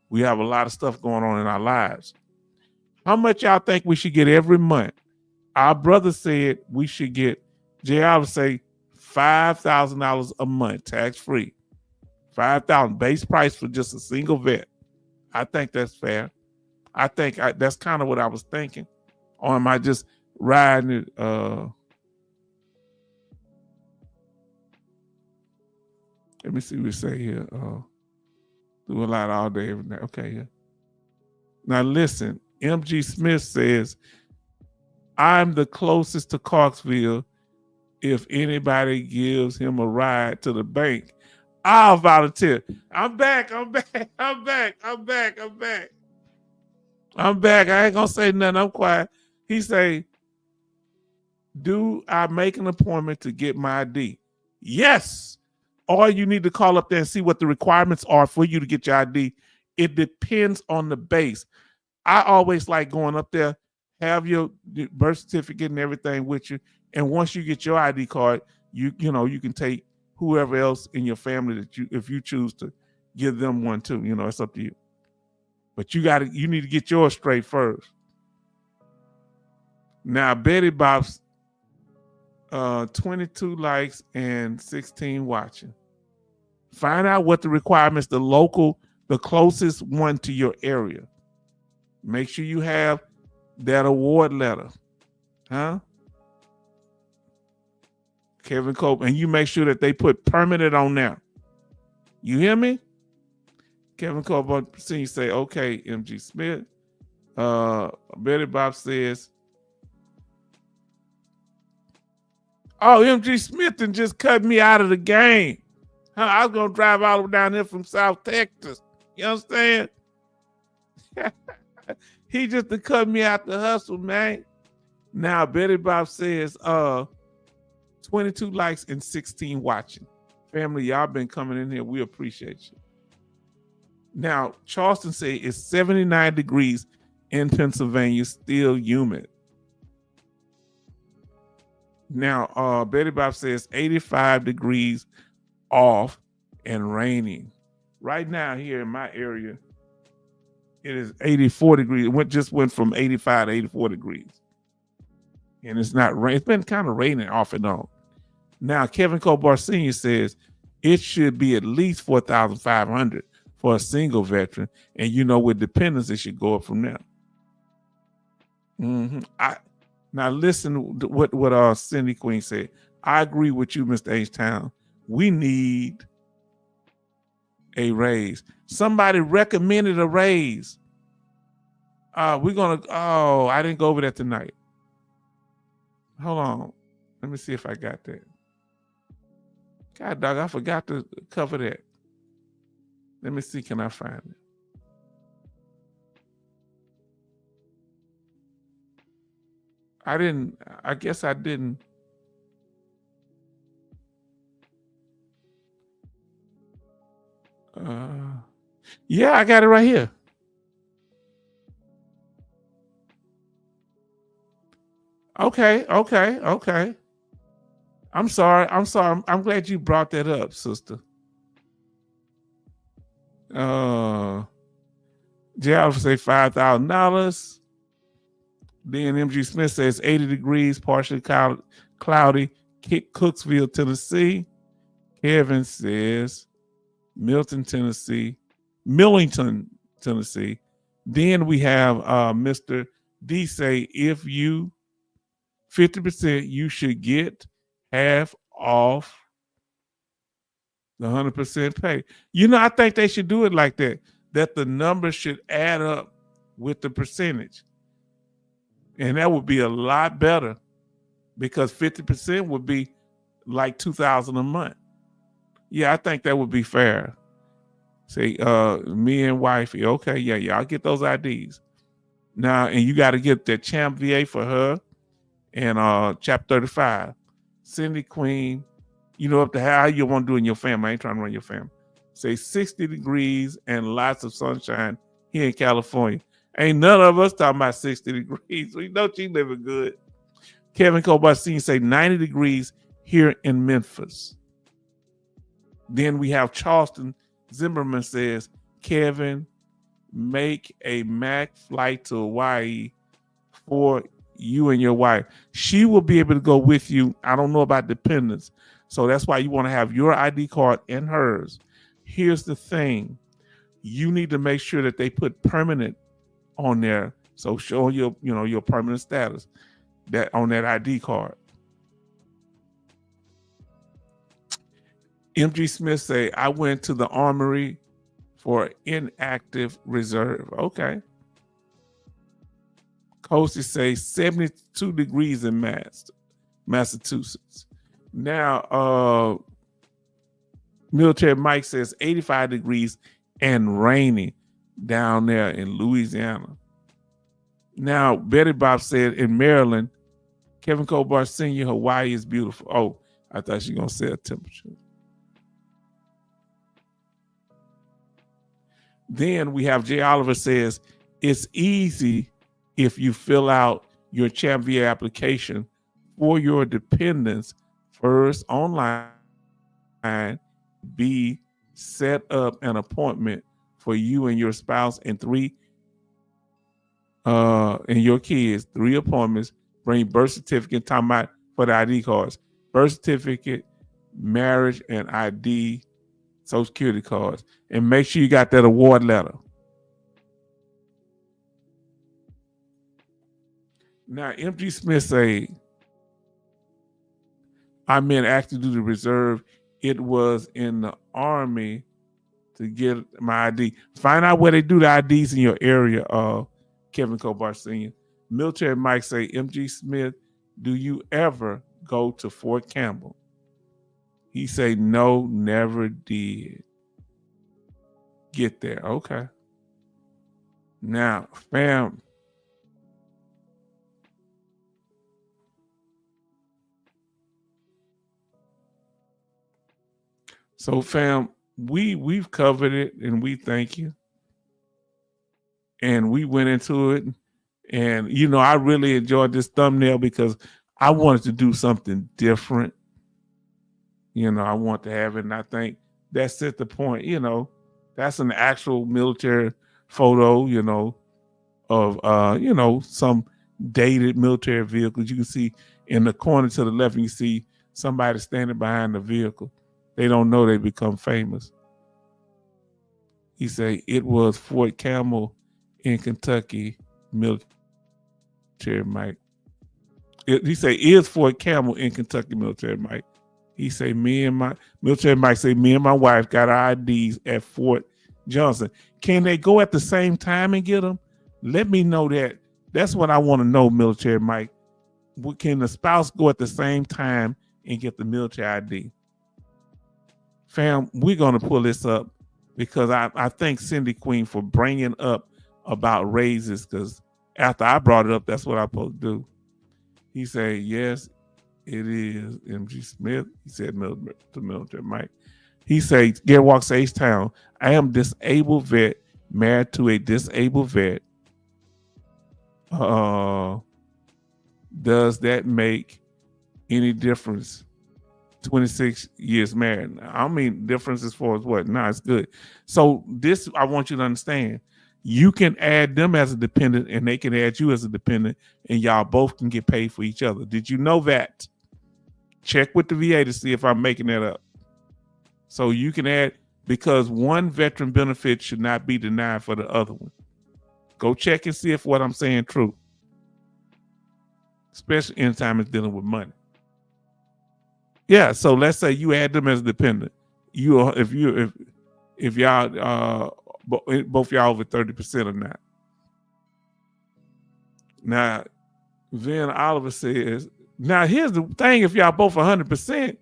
we have a lot of stuff going on in our lives. How much y'all think we should get every month? Our brother said we should get, JR would say $5,000 a month, tax-free. $5,000 base price for just a single vet. I think that's fair. I think that's kind of what I was thinking. Or am I just riding it? Let me see what we say here. Do a lot all day, every night. Okay, yeah. Now listen, MG Smith says, I'm the closest to Clarksville. If anybody gives him a ride to the bank, I'll volunteer. I'm back. I ain't gonna say nothing. I'm quiet. He say, do I make an appointment to get my ID? Yes. Or you need to call up there and see what the requirements are for you to get your ID. It depends on the base. I always like going up there, have your birth certificate and everything with you. And once you get your ID card, you can take whoever else in your family if you choose to give them one too. You know, it's up to you. But you need to get yours straight first. Now, Betty Bob's 22 likes and 16 watching. Find out what the requirements, the closest one to your area. Make sure you have that award letter. Huh? Kevin Cope, and you make sure that they put permanent on there. You hear me? Kevin Cope, see you say, okay, MG Smith. Betty Bob says, oh, MG Smith and just cut me out of the game. I was going to drive all the way down here from South Texas. You understand? He just to cut me out the hustle, man. Now, Betty Bob says, 22 likes and 16 watching. Family, y'all been coming in here. We appreciate you. Now, Charleston say it's 79 degrees in Pennsylvania, still humid. Now, Betty Bob says 85 degrees off and raining. Right now here in my area, it is 84 degrees. It just went from 85 to 84 degrees. And it's not rain. It's been kind of raining off and on. Now, Kevin Kobar Sr. says it should be at least 4,500 for a single veteran. And with dependents, it should go up from there. Now listen to what Cindy Queen said. I agree with you, Mr. H-Town. We need a raise. Somebody recommended a raise. I didn't go over that tonight. Hold on. Let me see if I got that. God dog, I forgot to cover that. Let me see, can I find it? I guess I didn't. Yeah, I got it right here. Okay. I'm sorry. I'm glad you brought that up, sister. J. say $5,000. Then MG Smith says 80 degrees, partially cloudy, Cooksville, Tennessee. Kevin says Millington, Tennessee. Then we have Mr. D say if you 50%, you should get half off the 100% pay. I think they should do it like that the number should add up with the percentage. And that would be a lot better because 50% would be like $2,000 a month. Yeah, I think that would be fair. Say, me and wifey, okay, yeah, y'all get those IDs. Now, and you got to get that Champ VA for her and Chapter 35. Cindy Queen, up to how you want to do in your family. I ain't trying to run your family. Say 60 degrees and lots of sunshine here in California. Ain't none of us talking about 60 degrees. We know she living good. Kevin Kobar-Senior say 90 degrees here in Memphis. Then we have Charleston Zimmerman says, Kevin, make a MAC flight to Hawaii for you and your wife. She will be able to go with you. I don't know about dependents. So that's why you want to have your ID card and hers. Here's the thing. You need to make sure that they put permanent on there. So show your permanent status that on that ID card. MG Smith say, I went to the Armory for inactive reserve. Okay. Coasty say 72 degrees in Massachusetts. Now, Military Mike says 85 degrees and rainy down there in Louisiana. Now, Betty Bob said in Maryland, Kevin Kobar Sr., Hawaii is beautiful. Oh, I thought she was going to say a temperature. Then we have Jay Oliver says, it's easy if you fill out your Champ VA application for your dependents first online, B, set up an appointment for you and your spouse and and your kids, 3 appointments, bring birth certificate, talking about for the ID cards, birth certificate, marriage and ID, Social Security cards, and make sure you got that award letter. Now, MG Smith say, I meant active duty reserve. It was in the Army to get my ID. Find out where they do the IDs in your area, Kevin Kobar Sr. Military Mike say, MG Smith, do you ever go to Fort Campbell? He say, no, never did get there. Okay. Now, fam. So, fam, we've covered it and we thank you. And we went into it. And, I really enjoyed this thumbnail because I wanted to do something different. I want to have it, and I think that's at the point. That's an actual military photo. Of some dated military vehicles. You can see in the corner to the left, and you see somebody standing behind the vehicle. They don't know they become famous. He said it was Fort Campbell in Kentucky military Mike. He say is Fort Campbell in Kentucky military Mike. He say me and my military Mike say me and my wife got our IDs at Fort Johnson. Can they go at the same time and get them? Let me know that. That's what I want to know, military Mike. Can the spouse go at the same time and get the military ID? Fam, we're going to pull this up because I thank Cindy Queen for bringing up about raises, because after I brought it up, that's what I'm supposed to do. He said, yes, it is MG Smith. He said to military Mike. He said, Gary Walks H-Town, I am disabled vet, married to a disabled vet. Does that make any difference? 26 years married. I mean, difference as far as what? No, it's good. So this, I want you to understand. You can add them as a dependent and they can add you as a dependent, and y'all both can get paid for each other. Did you know that? Check with the VA to see if I'm making that up. So you can add, because one veteran benefit should not be denied for the other one. Go check and see if what I'm saying true. Especially anytime it's dealing with money. Yeah, so let's say you add them as a dependent. If y'all both y'all over 30% or not. Now, then Oliver says, now here's the thing: if y'all both 100%,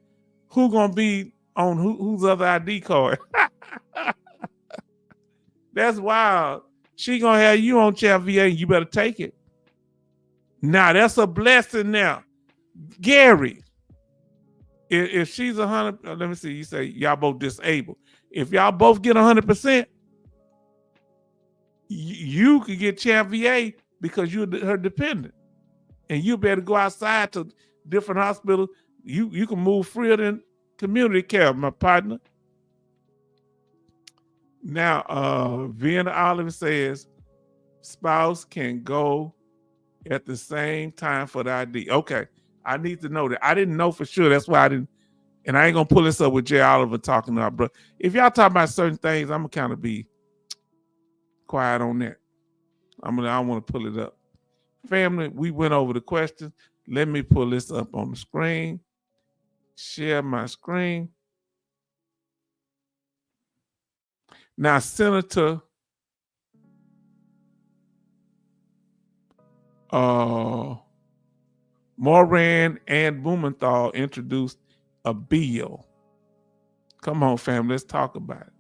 who gonna be on whose other ID card? That's wild. She gonna have you on Child VA, and you better take it. Now that's a blessing. Now, Gary, if she's 100, let me see. You say y'all both disabled. If y'all both get 100%, you could get Child VA because you're her dependent, and you better go outside to different hospitals. You can move freer than community care, my partner. Now, Vienna Oliver says spouse can go at the same time for the ID. Okay, I need to know that. I didn't know for sure. That's why I didn't. And I ain't gonna pull this up with Jay Oliver talking about, bro. If y'all talk about certain things, I'm gonna kind of be quiet on that. I want to pull it up. Family, we went over the questions. Let me pull this up on the screen. Share my screen. Now, Senator Moran and Blumenthal introduced a bill. Come on, family, let's talk about it.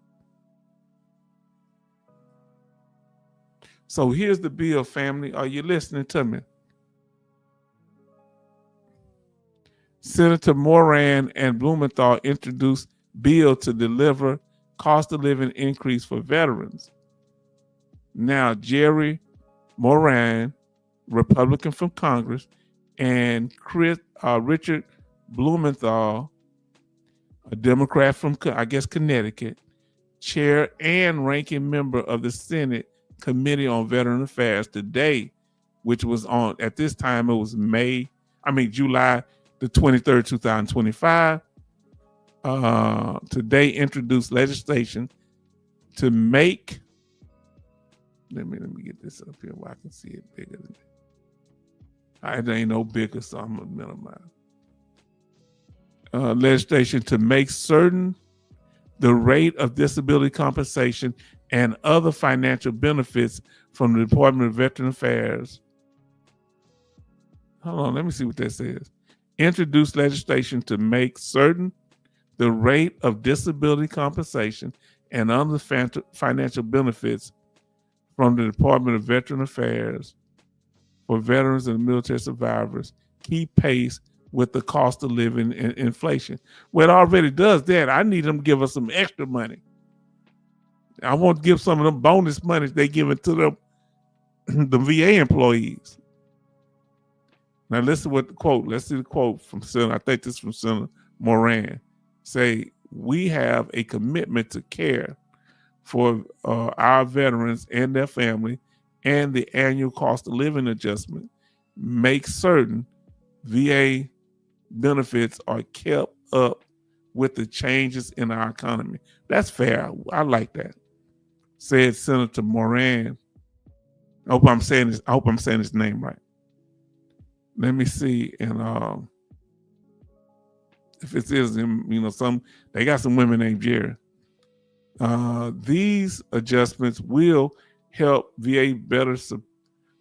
So here's the bill, family. Are you listening to me? Senator Moran and Blumenthal introduced bill to deliver cost of living increase for veterans. Now, Jerry Moran, Republican from Congress, and Richard Blumenthal, a Democrat from, I guess, Connecticut, chair and ranking member of the Senate Committee on Veteran Affairs today, which was on, at this time, it was July the 23rd, 2025. Today introduced legislation to make, let me get this up here where I can see it bigger than that. It ain't no bigger, so I'm gonna minimize. Legislation to make certain the rate of disability compensation and other financial benefits from the Department of Veteran Affairs. Hold on, let me see what that says. Introduce legislation to make certain the rate of disability compensation and other financial benefits from the Department of Veteran Affairs for veterans and military survivors keep pace with the cost of living and inflation. Well, it already does that. I need them to give us some extra money. I want to give some of them bonus money they give it to the VA employees. Now listen what the quote. Let's see the quote from Senator. I think this is from Senator Moran. Say, we have a commitment to care for our veterans and their family, and the annual cost of living adjustment makes certain VA benefits are kept up with the changes in our economy. That's fair. I like that. Said Senator Moran. I hope I'm saying his name right. Let me see, and if it is him, they got some women named Jerry. These adjustments will help VA better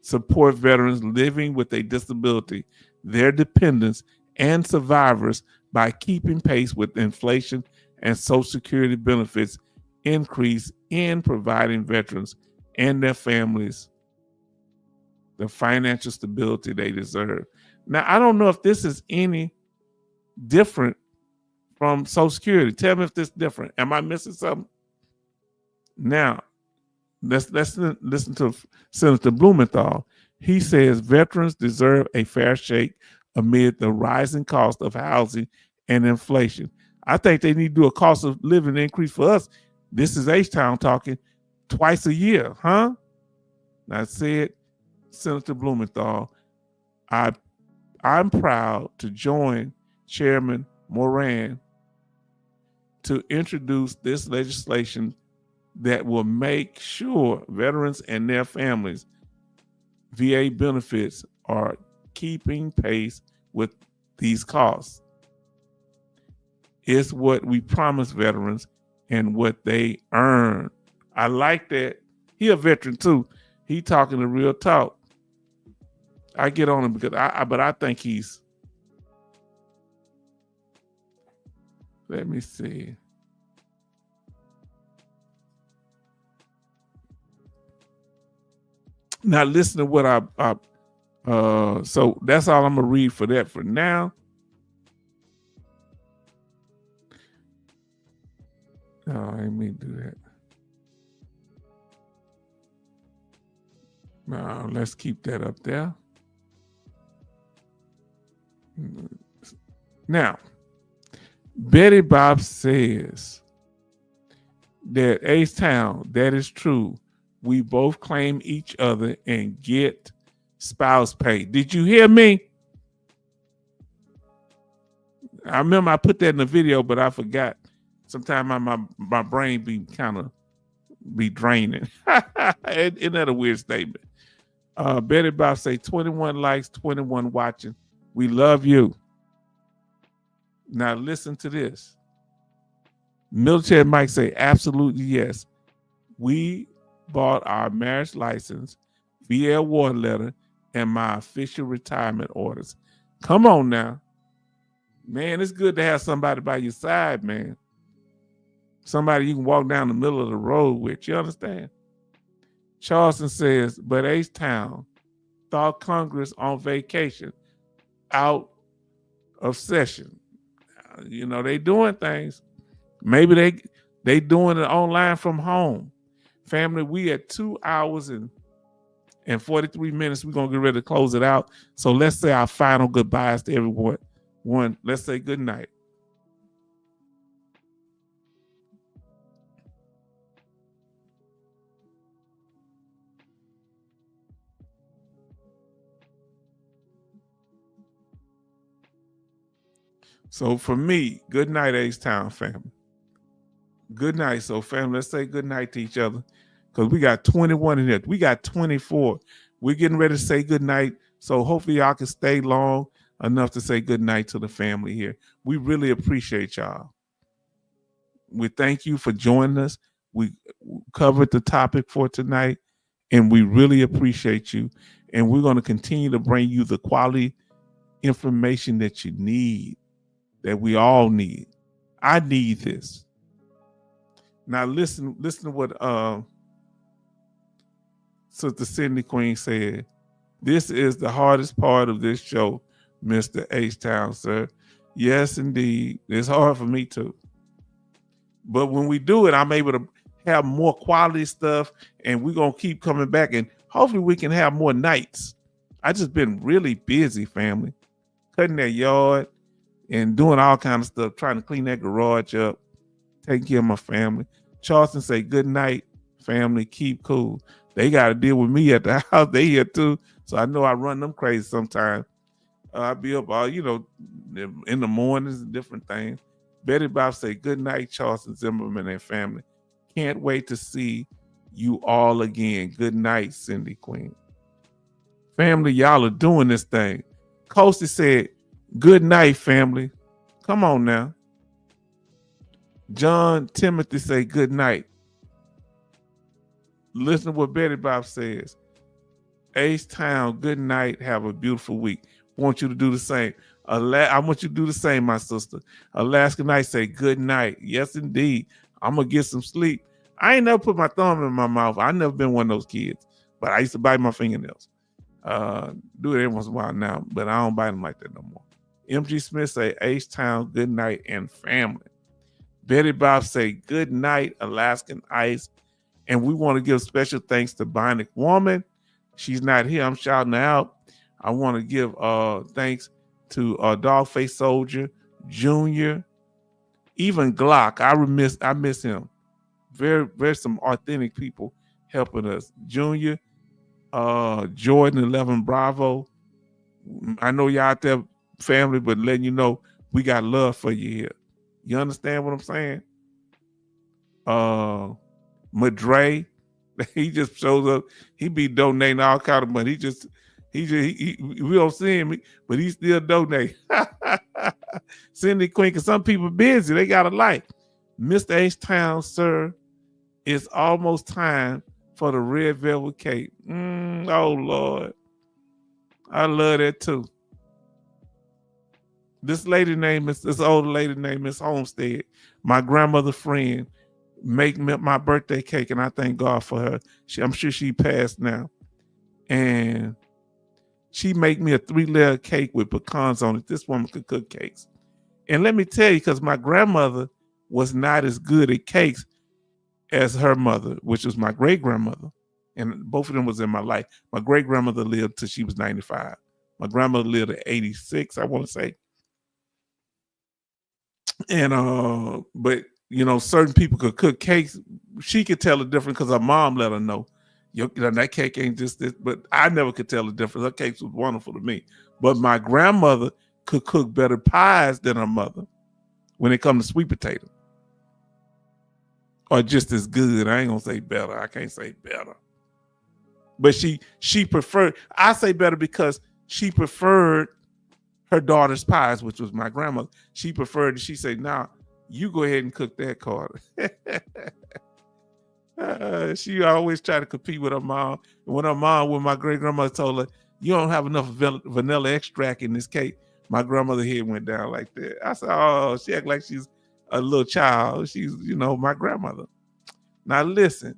support veterans living with a disability, their dependents, and survivors by keeping pace with inflation and Social Security benefits increase in providing veterans and their families the financial stability they deserve. Now, I don't know if this is any different from Social Security. Tell me if this is different. Am I missing something? Now, let's listen to Senator Blumenthal. He says veterans deserve a fair shake amid the rising cost of housing and inflation. I think they need to do a cost of living increase for us. This is H-Town talking twice a year, huh? I said, Senator Blumenthal, I'm proud to join Chairman Moran to introduce this legislation that will make sure veterans and their families' VA benefits are keeping pace with these costs. It's what we promise veterans and what they earn. I like that. He a veteran too. He talking the real talk. I get on him because I think he's. Let me see. Now listen to what so that's all I'm gonna read for that for now. Let me do that. Now let's keep that up there. Now, Betty Bob says that H-Town, that is true. We both claim each other and get spouse pay. Did you hear me? I remember I put that in the video, but I forgot. Sometimes my brain be draining. Isn't that a weird statement? Betty Bob say 21 likes, 21 watching. We love you. Now listen to this. Military Mike say, absolutely yes. We bought our marriage license, VA award letter, and my official retirement orders. Come on now. Man, it's good to have somebody by your side, man. Somebody you can walk down the middle of the road with. You understand? Charleston says, but H-Town thought Congress on vacation, out of session. They doing things. Maybe they doing it online from home. Family, we at 2 hours and 43 minutes. We're gonna get ready to close it out. So let's say our final goodbyes to everyone. Let's say good night. So for me, good night, H-Town family. Good night. So family, let's say good night to each other because we got 21 in here. We got 24. We're getting ready to say good night. So hopefully y'all can stay long enough to say good night to the family here. We really appreciate y'all. We thank you for joining us. We covered the topic for tonight, and we really appreciate you. And we're going to continue to bring you the quality information that you need, that we all need. I need this. Now listen to what Sister Cindy Queen said. This is the hardest part of this show, Mr. H-Town, sir. Yes, indeed. It's hard for me too. But when we do it, I'm able to have more quality stuff, and we're going to keep coming back, and hopefully we can have more nights. I just been really busy, family, cutting that yard and doing all kind of stuff, trying to clean that garage up, taking care of my family. Charleston say, good night, family, keep cool. They got to deal with me at the house. They here too. So I know I run them crazy sometimes. I be up all, in the mornings and different things. Betty Bob say, good night, Charleston Zimmerman and family. Can't wait to see you all again. Good night, Cindy Queen. Family, y'all are doing this thing. Coasty said, good night, family. Come on now. John Timothy say, good night. Listen to what Betty Bob says. Ace Town, good night. Have a beautiful week. Want you to do the same. I want you to do the same, my sister. Alaska Night say, good night. Yes, indeed. I'm going to get some sleep. I ain't never put my thumb in my mouth. I never been one of those kids. But I used to bite my fingernails. Do it every once in a while now, but I don't bite them like that no more. MG Smith say, Ace Town, good night, and family. Betty Bob say, good night, Alaskan Ice. And we want to give special thanks to Bionic Woman. She's not here. I'm shouting her out. I want to give thanks to Dogface Soldier, Junior, even Glock. I miss him. Very some authentic people helping us. Junior, Jordan 11 Bravo. I know y'all out there, family, but letting you know we got love for you here. You understand what I'm saying? Madre, he just shows up. He be donating all kind of money. We don't see him, but he still donate. Cindy Queen, because some people busy. They got a life. Mr. H Town, sir, it's almost time for the red velvet cake. Oh, Lord. I love that, too. This older lady named Miss Homestead, my grandmother's friend, make me my birthday cake, and I thank God for her. I'm sure she passed now. And she make me a 3-layer cake with pecans on it. This woman could cook cakes. And let me tell you, because my grandmother was not as good at cakes as her mother, which was my great-grandmother. And both of them was in my life. My great-grandmother lived till she was 95. My grandmother lived at 86, I want to say. And but certain people could cook cakes. She could tell the difference because her mom let her know. That cake ain't just this, but I never could tell the difference. Her cakes was wonderful to me. But my grandmother could cook better pies than her mother when it comes to sweet potato. Or just as good. I ain't gonna say better. I can't say better. But she preferred, I say better because she preferred her daughter's pies, which was my grandmother. She preferred, she said, nah, you go ahead and cook that, Carter. She always tried to compete with her mom. And when my great grandmother told her, you don't have enough vanilla extract in this cake, my grandmother head went down like that. I said, oh, she act like she's a little child. She's, my grandmother. Now listen,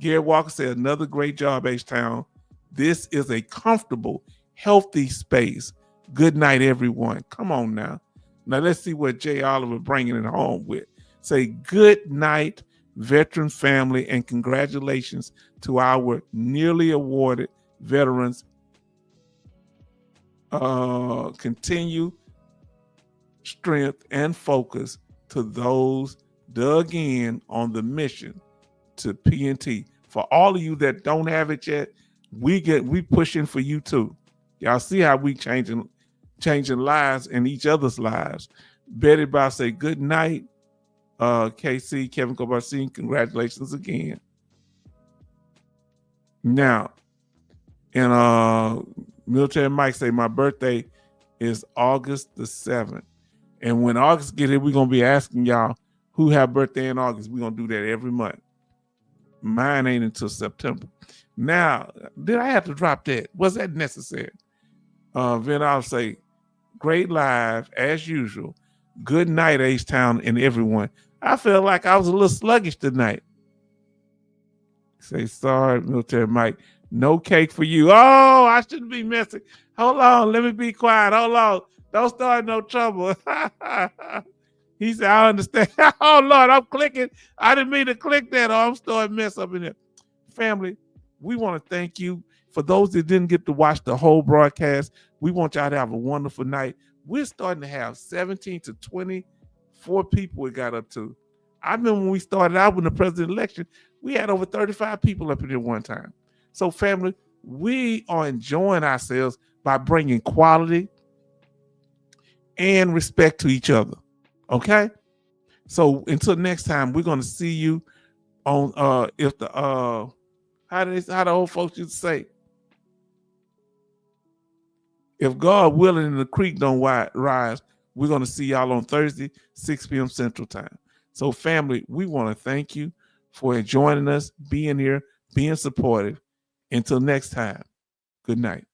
Gary Walker said, another great job, H-Town. This is a comfortable, healthy space. Good night, everyone. Come on now. Now let's see what Jay Oliver bringing it home with. Say good night, veteran family, and congratulations to our nearly awarded veterans. Continue strength and focus to those dug in on the mission to PNT. For all of you that don't have it yet, we pushing for you too. Y'all see how we changing lives and each other's lives. Betty Bob say good night. KC, Kevin Cobarcine, congratulations again. Now, and Military Mike say my birthday is August the 7th. And when August get here, we're going to be asking y'all who have birthday in August. We're going to do that every month. Mine ain't until September. Now, did I have to drop that? Was that necessary? Then I'll say, great live as usual. Good night, H-Town and everyone. I feel like I was a little sluggish tonight. Say, sorry, Military Mike. No cake for you. Oh, I shouldn't be messing. Hold on. Let me be quiet. Hold on. Don't start no trouble. He said, I understand. Oh, Lord, I'm clicking. I didn't mean to click that. Oh, I'm starting mess up in there. Family, we want to thank you For those that didn't get to watch the whole broadcast, we want y'all to have a wonderful night. We're starting to have 17 to 24 people it got up to. I remember when we started out with the president election, we had over 35 people up here at one time. So family, we are enjoying ourselves by bringing quality and respect to each other. Okay? So until next time, we're going to see you on if the how the old folks used to say, if God willing and the creek don't rise, we're going to see y'all on Thursday, 6 p.m. Central Time. So family, we want to thank you for joining us, being here, being supportive. Until next time, good night.